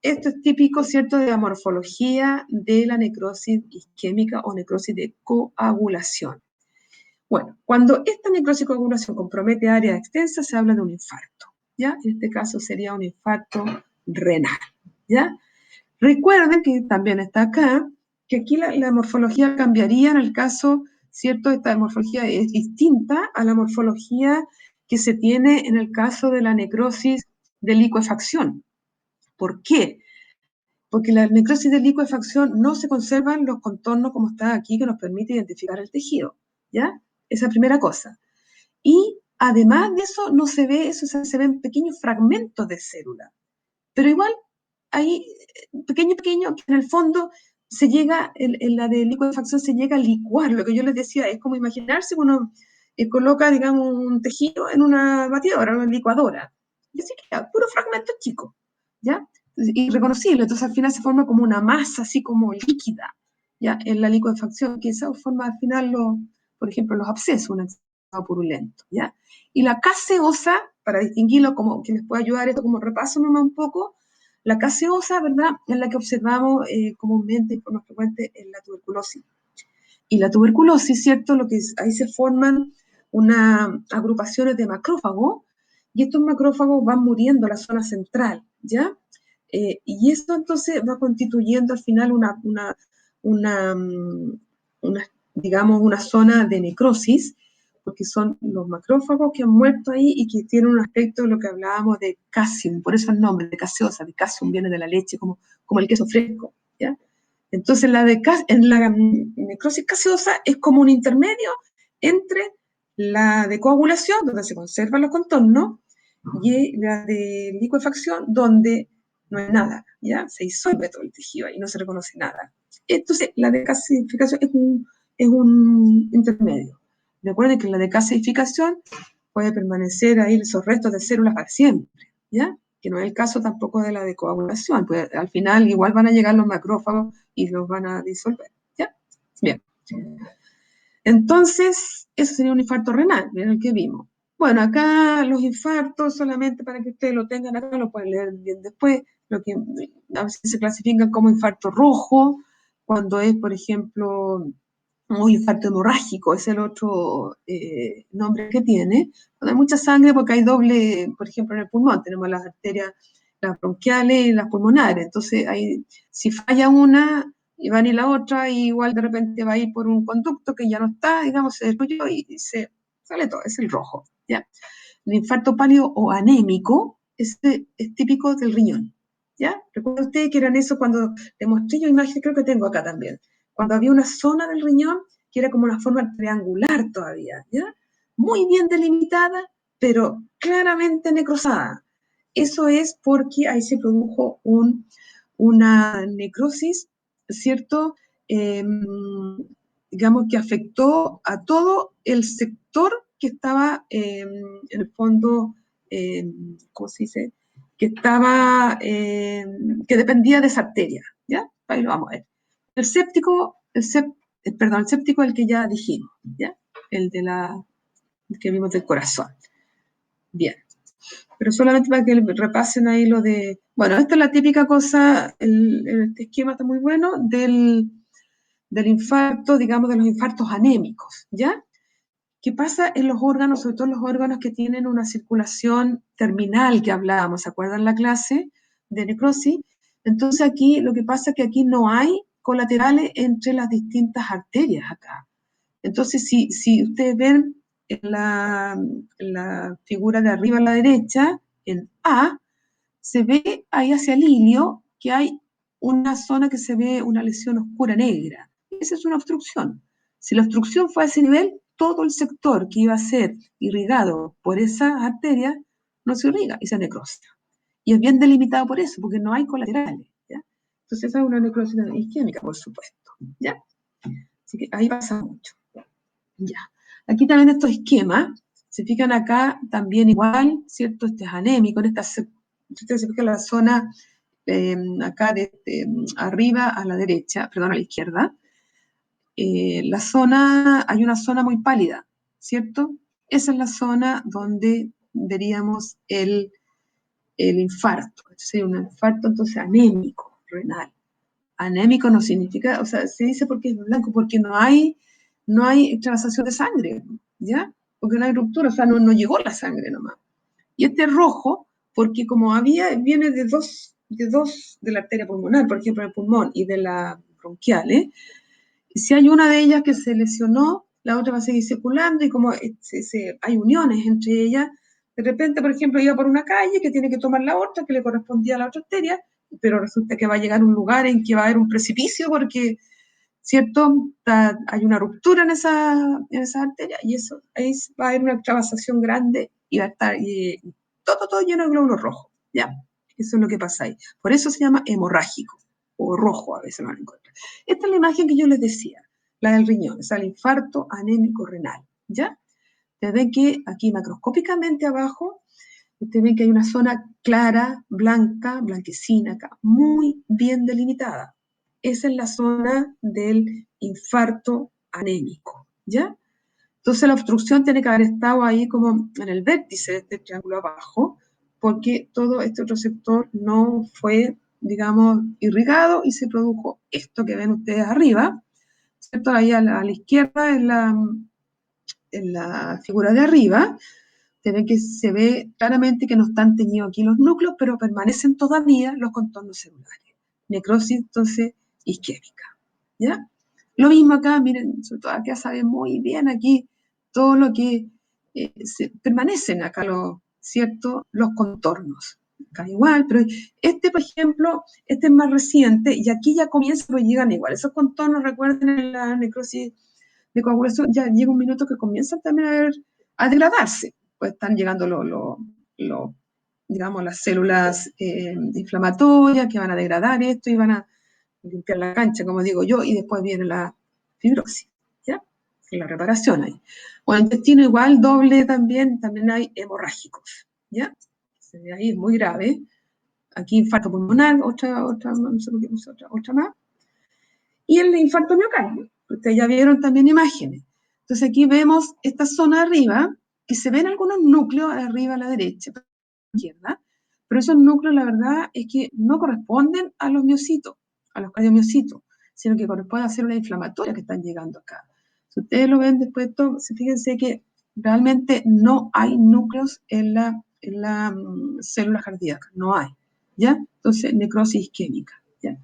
esto es típico, ¿cierto?, de la morfología de la necrosis isquémica o necrosis de coagulación. Bueno, cuando esta necrosis coagulación compromete áreas extensas, se habla de un infarto, ¿ya? En este caso sería un infarto renal, ¿ya? Recuerden que también está acá, que aquí la morfología cambiaría en el caso, ¿cierto? Esta morfología es distinta a la morfología que se tiene en el caso de la necrosis de licuefacción. ¿Por qué? Porque la necrosis de licuefacción no se conservan los contornos como está aquí, que nos permite identificar el tejido, ¿ya? Esa primera cosa. Y además de eso, no se ve eso, se ven pequeños fragmentos de célula. Pero igual, hay pequeño, que en el fondo se llega, en la de licuefacción se llega a licuar. Lo que yo les decía, es como imaginarse uno coloca, digamos, un tejido en una batidora, en una licuadora. Y así queda, puro fragmento chico, ¿ya? Irreconocible. Entonces al final se forma como una masa así como líquida, ¿ya? En la licuefacción, que esa forma al final, por ejemplo, los abscesos, un absceso purulento, ¿ya? Y la caseosa para distinguirlo, como que les puede ayudar esto como repaso nomás un poco, la gaseosa, ¿verdad?, es la que observamos comúnmente y por más frecuente en la tuberculosis. Y la tuberculosis, ¿cierto?, ahí se forman unas agrupaciones de macrófagos, y estos macrófagos van muriendo en la zona central, ¿ya? Y esto entonces va constituyendo al final una, digamos, una zona de necrosis, porque son los macrófagos que han muerto ahí y que tienen un aspecto de lo que hablábamos de casium, por eso el nombre de gaseosa, de casium viene de la leche, como el queso fresco, ¿ya? Entonces en la necrosis gaseosa es como un intermedio entre la de coagulación, donde se conservan los contornos, y la de licuefacción, donde no hay nada, ¿ya? Se disuelve todo el tejido y no se reconoce nada. Entonces, la decasificación es un intermedio. Recuerden que en la decasificación puede permanecer ahí esos restos de células para siempre, ¿ya? Que no es el caso tampoco de la de coagulación, pues al final igual van a llegar los macrófagos y los van a disolver, ¿ya? Bien. Entonces, eso sería un infarto renal, miren el que vimos. Bueno, acá los infartos, solamente para que ustedes lo tengan acá, lo pueden leer bien después, lo que a veces se clasifican como infarto rojo, cuando es, por ejemplo, un infarto hemorrágico, es el otro nombre que tiene, cuando hay mucha sangre porque hay doble, por ejemplo, en el pulmón, tenemos las arterias, las bronquiales y las pulmonares, entonces si falla una, y va a ir la otra, y igual de repente va a ir por un conducto que ya no está, digamos, se destruyó y se sale todo, es el rojo, ¿ya? El infarto pálido o anémico es típico del riñón, ¿ya? Recuerden ustedes que eran eso cuando les mostré yo imágenes, creo que tengo acá también, cuando había una zona del riñón que era como una forma triangular todavía, ¿ya? Muy bien delimitada, pero claramente necrosada. Eso es porque ahí se produjo una necrosis, ¿cierto? Digamos que afectó a todo el sector que estaba en el fondo, ¿cómo se dice? Que estaba, que dependía de esa arteria, ¿ya? Ahí lo vamos a ver. El séptico, perdón, el séptico es el que ya dijimos, ¿ya? El que vimos del corazón. Bien. Pero solamente para que repasen ahí lo de... Bueno, esta es la típica cosa, este esquema está muy bueno, del infarto, digamos, de los infartos anémicos, ¿ya? ¿Qué pasa en los órganos, sobre todo en los órganos que tienen una circulación terminal que hablábamos, ¿se acuerdan la clase de necrosis? Entonces aquí, lo que pasa es que aquí no hay colaterales entre las distintas arterias acá. Entonces, si ustedes ven en la figura de arriba a la derecha, en A, se ve ahí hacia el ilio que hay una zona que se ve una lesión oscura negra. Esa es una obstrucción. Si la obstrucción fue a ese nivel, todo el sector que iba a ser irrigado por esa arteria no se irriga y se necrosia. Y es bien delimitado por eso, porque no hay colaterales, ¿ya? Entonces esa es una necrosis isquémica, por supuesto, ¿ya? Así que ahí pasa mucho. Ya. Aquí también estos esquemas, se fijan acá también igual, ¿cierto? Este es anémico, si ustedes se fijan la zona acá de arriba a la derecha, perdón, a la izquierda, hay una zona muy pálida, ¿cierto? Esa es la zona donde veríamos el infarto, sería un infarto entonces anémico, renal. Anémico no significa, o sea, se dice porque es blanco, porque no hay extravasación de sangre, ¿ya? Porque no hay ruptura, o sea, no llegó la sangre nomás. Y este rojo, porque como viene de la arteria pulmonar, por ejemplo, el pulmón y de la bronquial, y si hay una de ellas que se lesionó, la otra va a seguir circulando y como hay uniones entre ellas, de repente, por ejemplo, iba por una calle que tiene que tomar la otra, que le correspondía a la otra arteria, pero resulta que va a llegar a un lugar en que va a haber un precipicio porque, ¿cierto? Hay una ruptura en esa arteria y eso, ahí va a haber una extravasación grande y va a estar todo lleno de glóbulos rojos, ¿ya? Eso es lo que pasa ahí. Por eso se llama hemorrágico o rojo, a veces lo van a encontrar. Esta es la imagen que yo les decía, la del riñón, o sea, el infarto anémico renal, ¿ya? Ustedes ven que aquí macroscópicamente abajo, ustedes ven que hay una zona clara, blanca, blanquecina acá, muy bien delimitada. Esa es la zona del infarto anémico, ¿ya? Entonces la obstrucción tiene que haber estado ahí como en el vértice de este triángulo abajo, porque todo este otro sector no fue, digamos, irrigado y se produjo esto que ven ustedes arriba, ¿cierto? Ahí a la izquierda en la figura de arriba, se ve claramente que no están teñidos aquí los núcleos, pero permanecen todavía los contornos celulares. Necrosis, entonces, isquémica. ¿Ya? Lo mismo acá, miren, sobre todo acá saben muy bien aquí todo lo que permanecen acá, ¿cierto? Los contornos. Acá igual, pero este, por ejemplo, este es más reciente y aquí ya comienza, pero llegan igual. Esos contornos, recuerden, en la necrosis de coagulación, ya llega un minuto que comienzan también a degradarse. Pues están llegando digamos, las células inflamatorias que van a degradar esto y van a limpiar la cancha, como digo yo, y después viene la fibrosis, ¿ya? Y la reparación ahí. O el intestino igual, doble también hay hemorrágicos, ¿ya? Se ve ahí, es muy grave. Aquí infarto pulmonar, no sé por qué puse otra más. Y el infarto miocardio, ustedes ya vieron también imágenes. Entonces aquí vemos esta zona arriba, que se ven algunos núcleos arriba a la derecha, a la izquierda, pero esos núcleos la verdad es que no corresponden a los miocitos, a los cardiomiocitos, sino que corresponden a células inflamatorias que están llegando acá. Si ustedes lo ven después, fíjense que realmente no hay núcleos en la célula cardíaca, no hay, ¿ya? Entonces, necrosis isquémica, ¿ya?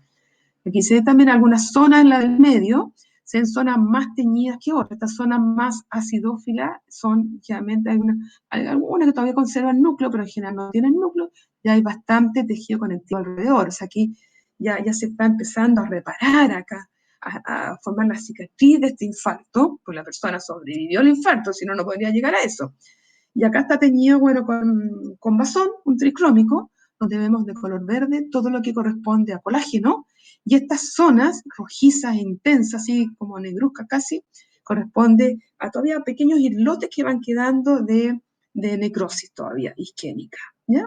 Aquí se ve también algunas zonas en la del medio, se ven zonas más teñidas que otras. Estas zonas más acidófilas son, generalmente, hay algunas que todavía conservan núcleo, pero en general no tienen núcleo, ya hay bastante tejido conectivo alrededor. O sea, aquí ya se está empezando a reparar acá, a formar la cicatriz de este infarto, pues la persona sobrevivió al infarto, si no, no podría llegar a eso. Y acá está teñido, bueno, con basón, un tricrómico, donde vemos de color verde todo lo que corresponde a colágeno, y estas zonas rojizas e intensas, así como negruzca casi, corresponde a todavía pequeños islotes que van quedando de necrosis todavía isquémica, ¿ya?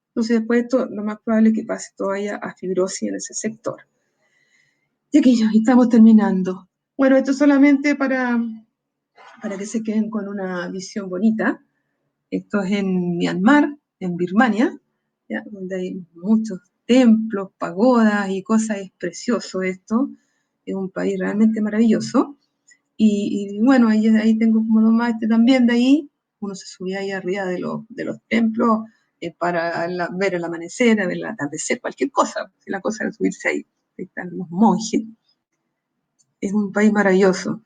Entonces después esto, lo más probable es que pase todavía a fibrosis en ese sector. Y aquí ya estamos terminando. Bueno, esto solamente para que se queden con una visión bonita. Esto es en Myanmar, en Birmania, ¿ya? Donde hay muchos templos, pagodas y cosas. Es precioso esto. Es un país realmente maravilloso. Y bueno, ahí tengo como dos más también de ahí. Uno se subía ahí arriba de los templos para ver el amanecer, ver el atardecer, cualquier cosa. Si la cosa era subirse ahí. Ahí están los monjes. Es un país maravilloso.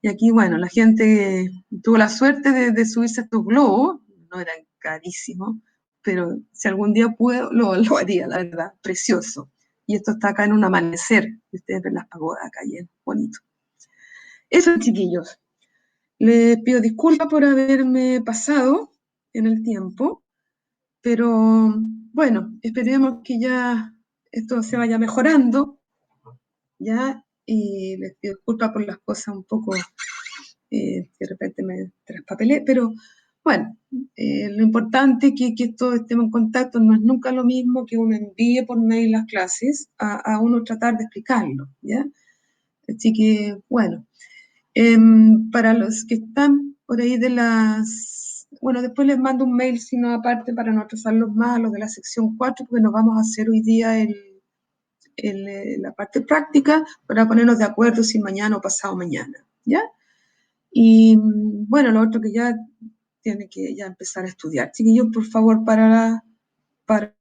Y aquí, bueno, la gente tuvo la suerte de subirse a estos globos, no eran carísimos, pero si algún día puedo, lo haría, la verdad, precioso. Y esto está acá en un amanecer, y ustedes ven las pagodas acá, y es bonito. Eso, chiquillos. Les pido disculpas por haberme pasado en el tiempo, pero bueno, esperemos que ya esto se vaya mejorando, ¿ya? Y les pido disculpas por las cosas un poco de repente me traspapelé, pero bueno, lo importante es que todos estemos en contacto, no es nunca lo mismo que uno envíe por mail las clases a uno tratar de explicarlo, ¿ya? Así que, bueno, para los que están por ahí bueno, después les mando un mail, sino aparte para no atrasarlos más, los de la sección 4, porque nos vamos a hacer hoy día la parte práctica para ponernos de acuerdo si mañana o pasado mañana, ¿ya? Y bueno, lo otro que ya tiene que ya empezar a estudiar. Chiquillos, por favor, para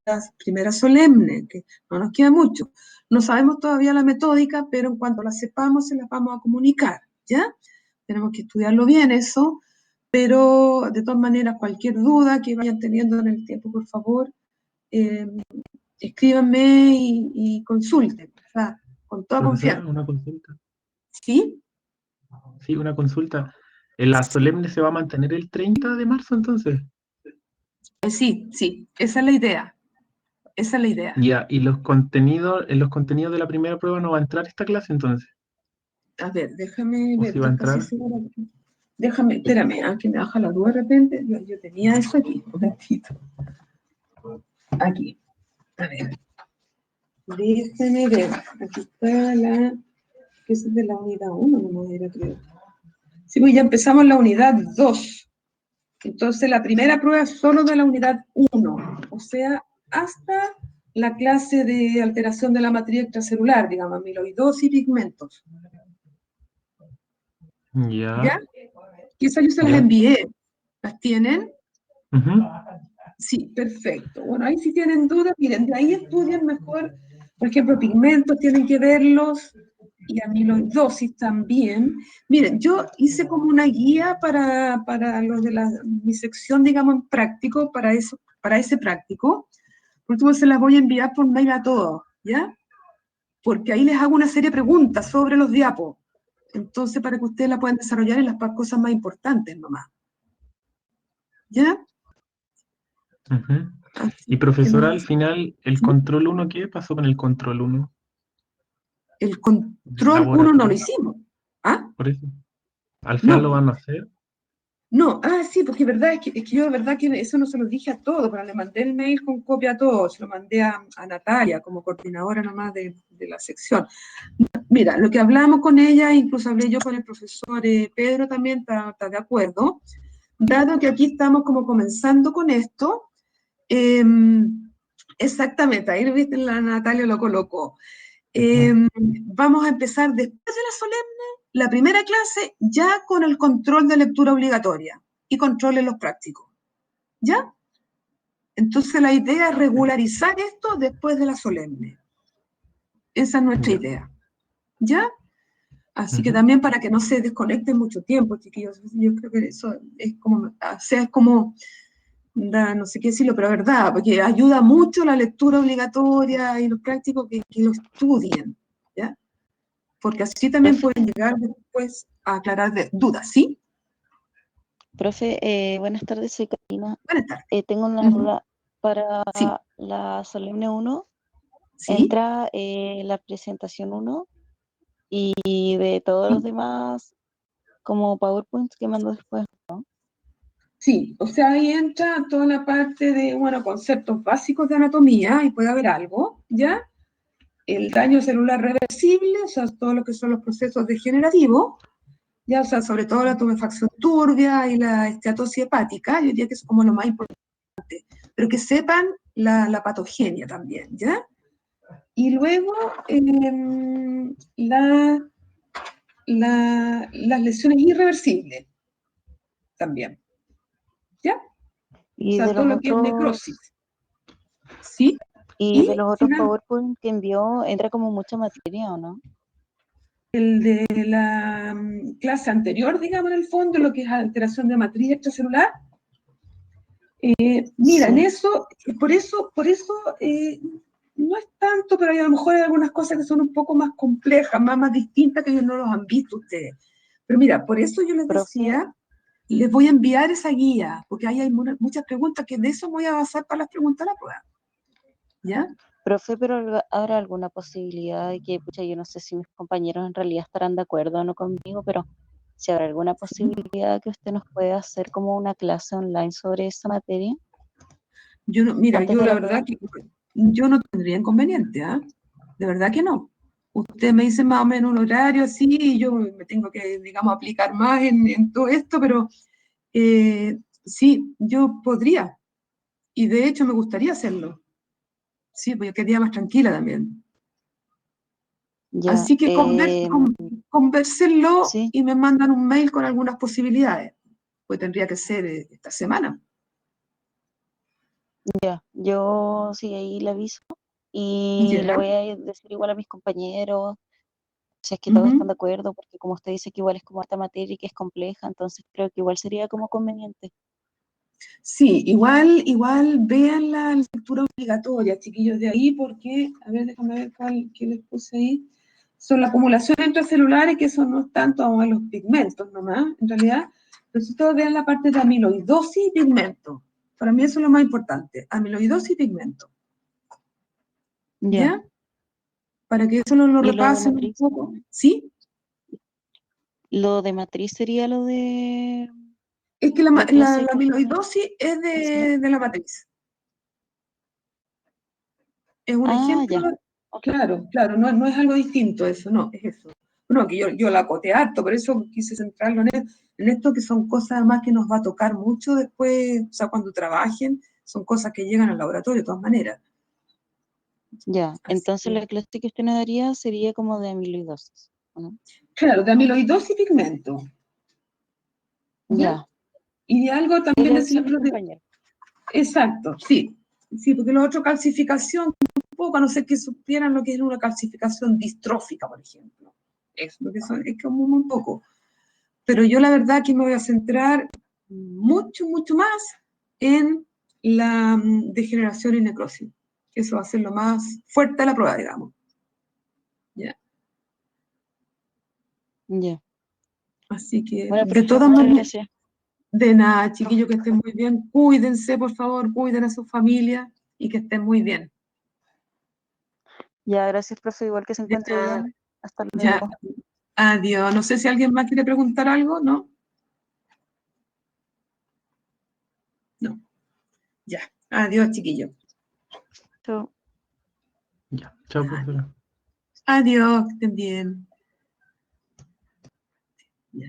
las primeras solemnes, que no nos queda mucho. No sabemos todavía la metódica, pero en cuanto la sepamos, se las vamos a comunicar, ¿ya? Tenemos que estudiarlo bien eso, pero de todas maneras, cualquier duda que vayan teniendo en el tiempo, por favor, eh, escríbanme y consulten, o sea, con toda Profesora, confianza. una consulta. ¿Sí? Sí, una consulta. ¿La solemne se va a mantener el 30 de marzo entonces? Sí, esa es la idea. Esa es la idea. Ya, y en los contenidos de la primera prueba no va a entrar esta clase entonces. A ver, déjame ¿O ver, si va a estoy casi entrar? segura. Déjame, espérame, que me baja la duda de repente. Yo tenía eso aquí, un momentito. Aquí, a ver. Déjame ver. Aquí está que es de la unidad 1, no era, creo. Sí, pues ya empezamos la unidad 2. Entonces, la primera prueba es solo de la unidad 1, o sea, hasta la clase de alteración de la matriz extracelular, digamos, amiloidosis y pigmentos. Ya, ¿Ya? Y esas yo se las ya. envié. ¿Las tienen? Ujú. Sí, perfecto. Bueno, ahí si tienen dudas, miren, de ahí estudian mejor, por ejemplo, pigmentos, tienen que verlos, y amiloidosis también. Miren, yo hice como una guía para los de mi sección, digamos, en práctico, para eso, para ese práctico. Por último, se las voy a enviar por mail a todos, ¿ya? Porque ahí les hago una serie de preguntas sobre los diapos. Entonces, para que ustedes la puedan desarrollar en las cosas más importantes nomás. ¿Ya? Ujú. Y Así que profesora, no. al final, ¿el ¿Sí? control uno qué pasó con el control uno El del control uno no lo laboratorio? hicimos. ¿Ah? Por eso. Al final lo No, van a hacer. no. Ah, sí, porque verdad, es que yo de verdad que eso no se lo dije a todos, pero le mandé el mail con copia a todos, se lo mandé a Natalia como coordinadora nomás de la sección. Mira, lo que hablamos con ella, incluso hablé yo con el profesor Pedro también, está de acuerdo, dado que aquí estamos como comenzando con esto, eh, exactamente, ahí viste, la Natalia lo colocó. Ujú. Vamos a empezar después de la solemne, la primera clase, ya con el control de lectura obligatoria y control en los prácticos. ¿Ya? Entonces la idea es regularizar esto después de la solemne. Esa es nuestra Ya. idea. ¿Ya? Así que Ujú. también para que no se desconecten mucho tiempo, chiquillos, yo creo que eso es como, o sea, es como, no sé qué decirlo, pero es verdad, porque ayuda mucho la lectura obligatoria y los prácticos que lo estudien, ¿ya? Porque así también Profe, pueden llegar después a aclarar dudas, ¿sí? profe, buenas tardes, soy Karina. Buenas tardes. Tengo una Ujú. duda. Para Sí, la Solemne 1, sí. entra la presentación 1 y de todos los demás, como PowerPoint que mando después. Sí, o sea, ahí entra toda la parte de, bueno, conceptos básicos de anatomía, y puede haber algo, ¿ya? El daño celular reversible, o sea, todo lo que son los procesos degenerativos, ya, o sea, sobre todo la tumefacción turbia y la esteatosis hepática, yo diría que es como lo más importante, pero que sepan la patogenia también, ¿ya? Y luego las lesiones irreversibles también, ¿ya? O Y sea, de todo los lo que es necrosis, otros, ¿sí? y de Y los otros final, PowerPoint que envió, entra como mucha materia, ¿o no? el de la clase anterior, digamos, en el fondo, lo que es alteración de matriz extracelular. Mira, en Sí, eso, por eso no es tanto, pero hay a lo mejor hay algunas cosas que son un poco más complejas, más distintas, que ellos no los han visto ustedes. Pero mira, por eso yo les profe, decía, les voy a enviar esa guía, porque ahí hay muchas preguntas que de eso voy a basar para las preguntas de la prueba. ¿Ya? profe, pero ¿habrá alguna posibilidad de que, pucha, yo no sé si mis compañeros en realidad estarán de acuerdo o no conmigo, pero si habrá alguna Sí. posibilidad que usted nos pueda hacer como una clase online sobre esa materia Yo no, mira, antes yo de la la verdad prueba? que yo no tendría inconveniente, ¿ah? De verdad que no. Usted me dice más o menos un horario así, y yo me tengo que, digamos, aplicar más en todo esto, pero sí, yo podría. Y de hecho me gustaría hacerlo. Sí, pues yo quedaría más tranquila también. Ya, Así que conversenlo sí, y me mandan un mail con algunas posibilidades. Pues tendría que ser esta semana. ya, yo sí ahí le aviso y le Ya. voy a decir igual a mis compañeros, si es que todos están Ujú. de acuerdo, porque como usted dice que igual es como esta materia y que es compleja, entonces creo que igual sería como conveniente. Sí, igual vean la lectura obligatoria, chiquillos, de ahí, porque, a ver, déjame ver qué les puse ahí. Son las acumulaciones intracelulares, que eso no es tanto a los pigmentos nomás, en realidad. Pero si todos vean la parte de amiloidosis y pigmento. Para mí eso es lo más importante, amiloidosis y pigmento. Ya, ¿Ya? Para que eso lo y lo de repasen un matriz, poco. ¿Sí? lo de matriz sería lo de Es que la clase la que tiene, amiloidosis es ¿sí? de la matriz. Es un Ah, ejemplo, ya, ok, claro, no es algo distinto eso, no, es eso. Bueno, que yo la acoté harto, por eso quise centrarlo en esto, que son cosas más que nos va a tocar mucho después, o sea, cuando trabajen, son cosas que llegan al laboratorio de todas maneras. Ya, Así entonces que, la clase que usted nos daría sería como de amiloidosis, ¿o no? claro, de amiloidosis y pigmento, ¿ya? Ya, Y de algo ¿qué también le de decía mi cilindros de... compañero? Exacto, sí. Sí, porque lo otro, calcificación, un poco, a no ser que supieran lo que es una calcificación distrófica, por ejemplo. Es lo que son, es como muy poco. Pero yo la verdad que me voy a centrar mucho, mucho más en la degeneración y necrosis. Eso va a ser lo más fuerte de la prueba, digamos. ¿Ya? Ya. Así que, Bueno, de profe, todas muchas maneras, gracias. de nada, chiquillos, que estén muy bien. Cuídense, por favor, cuiden a sus familias y que estén muy bien. Ya, gracias, profe, igual que se encuentre Ya, bien. Hasta ya, luego. adiós. No sé si alguien más quiere preguntar algo, ¿no? No, ya. Adiós, chiquillos. Chau. Ya, chao, profesora. Adiós, que estén bien. Ya.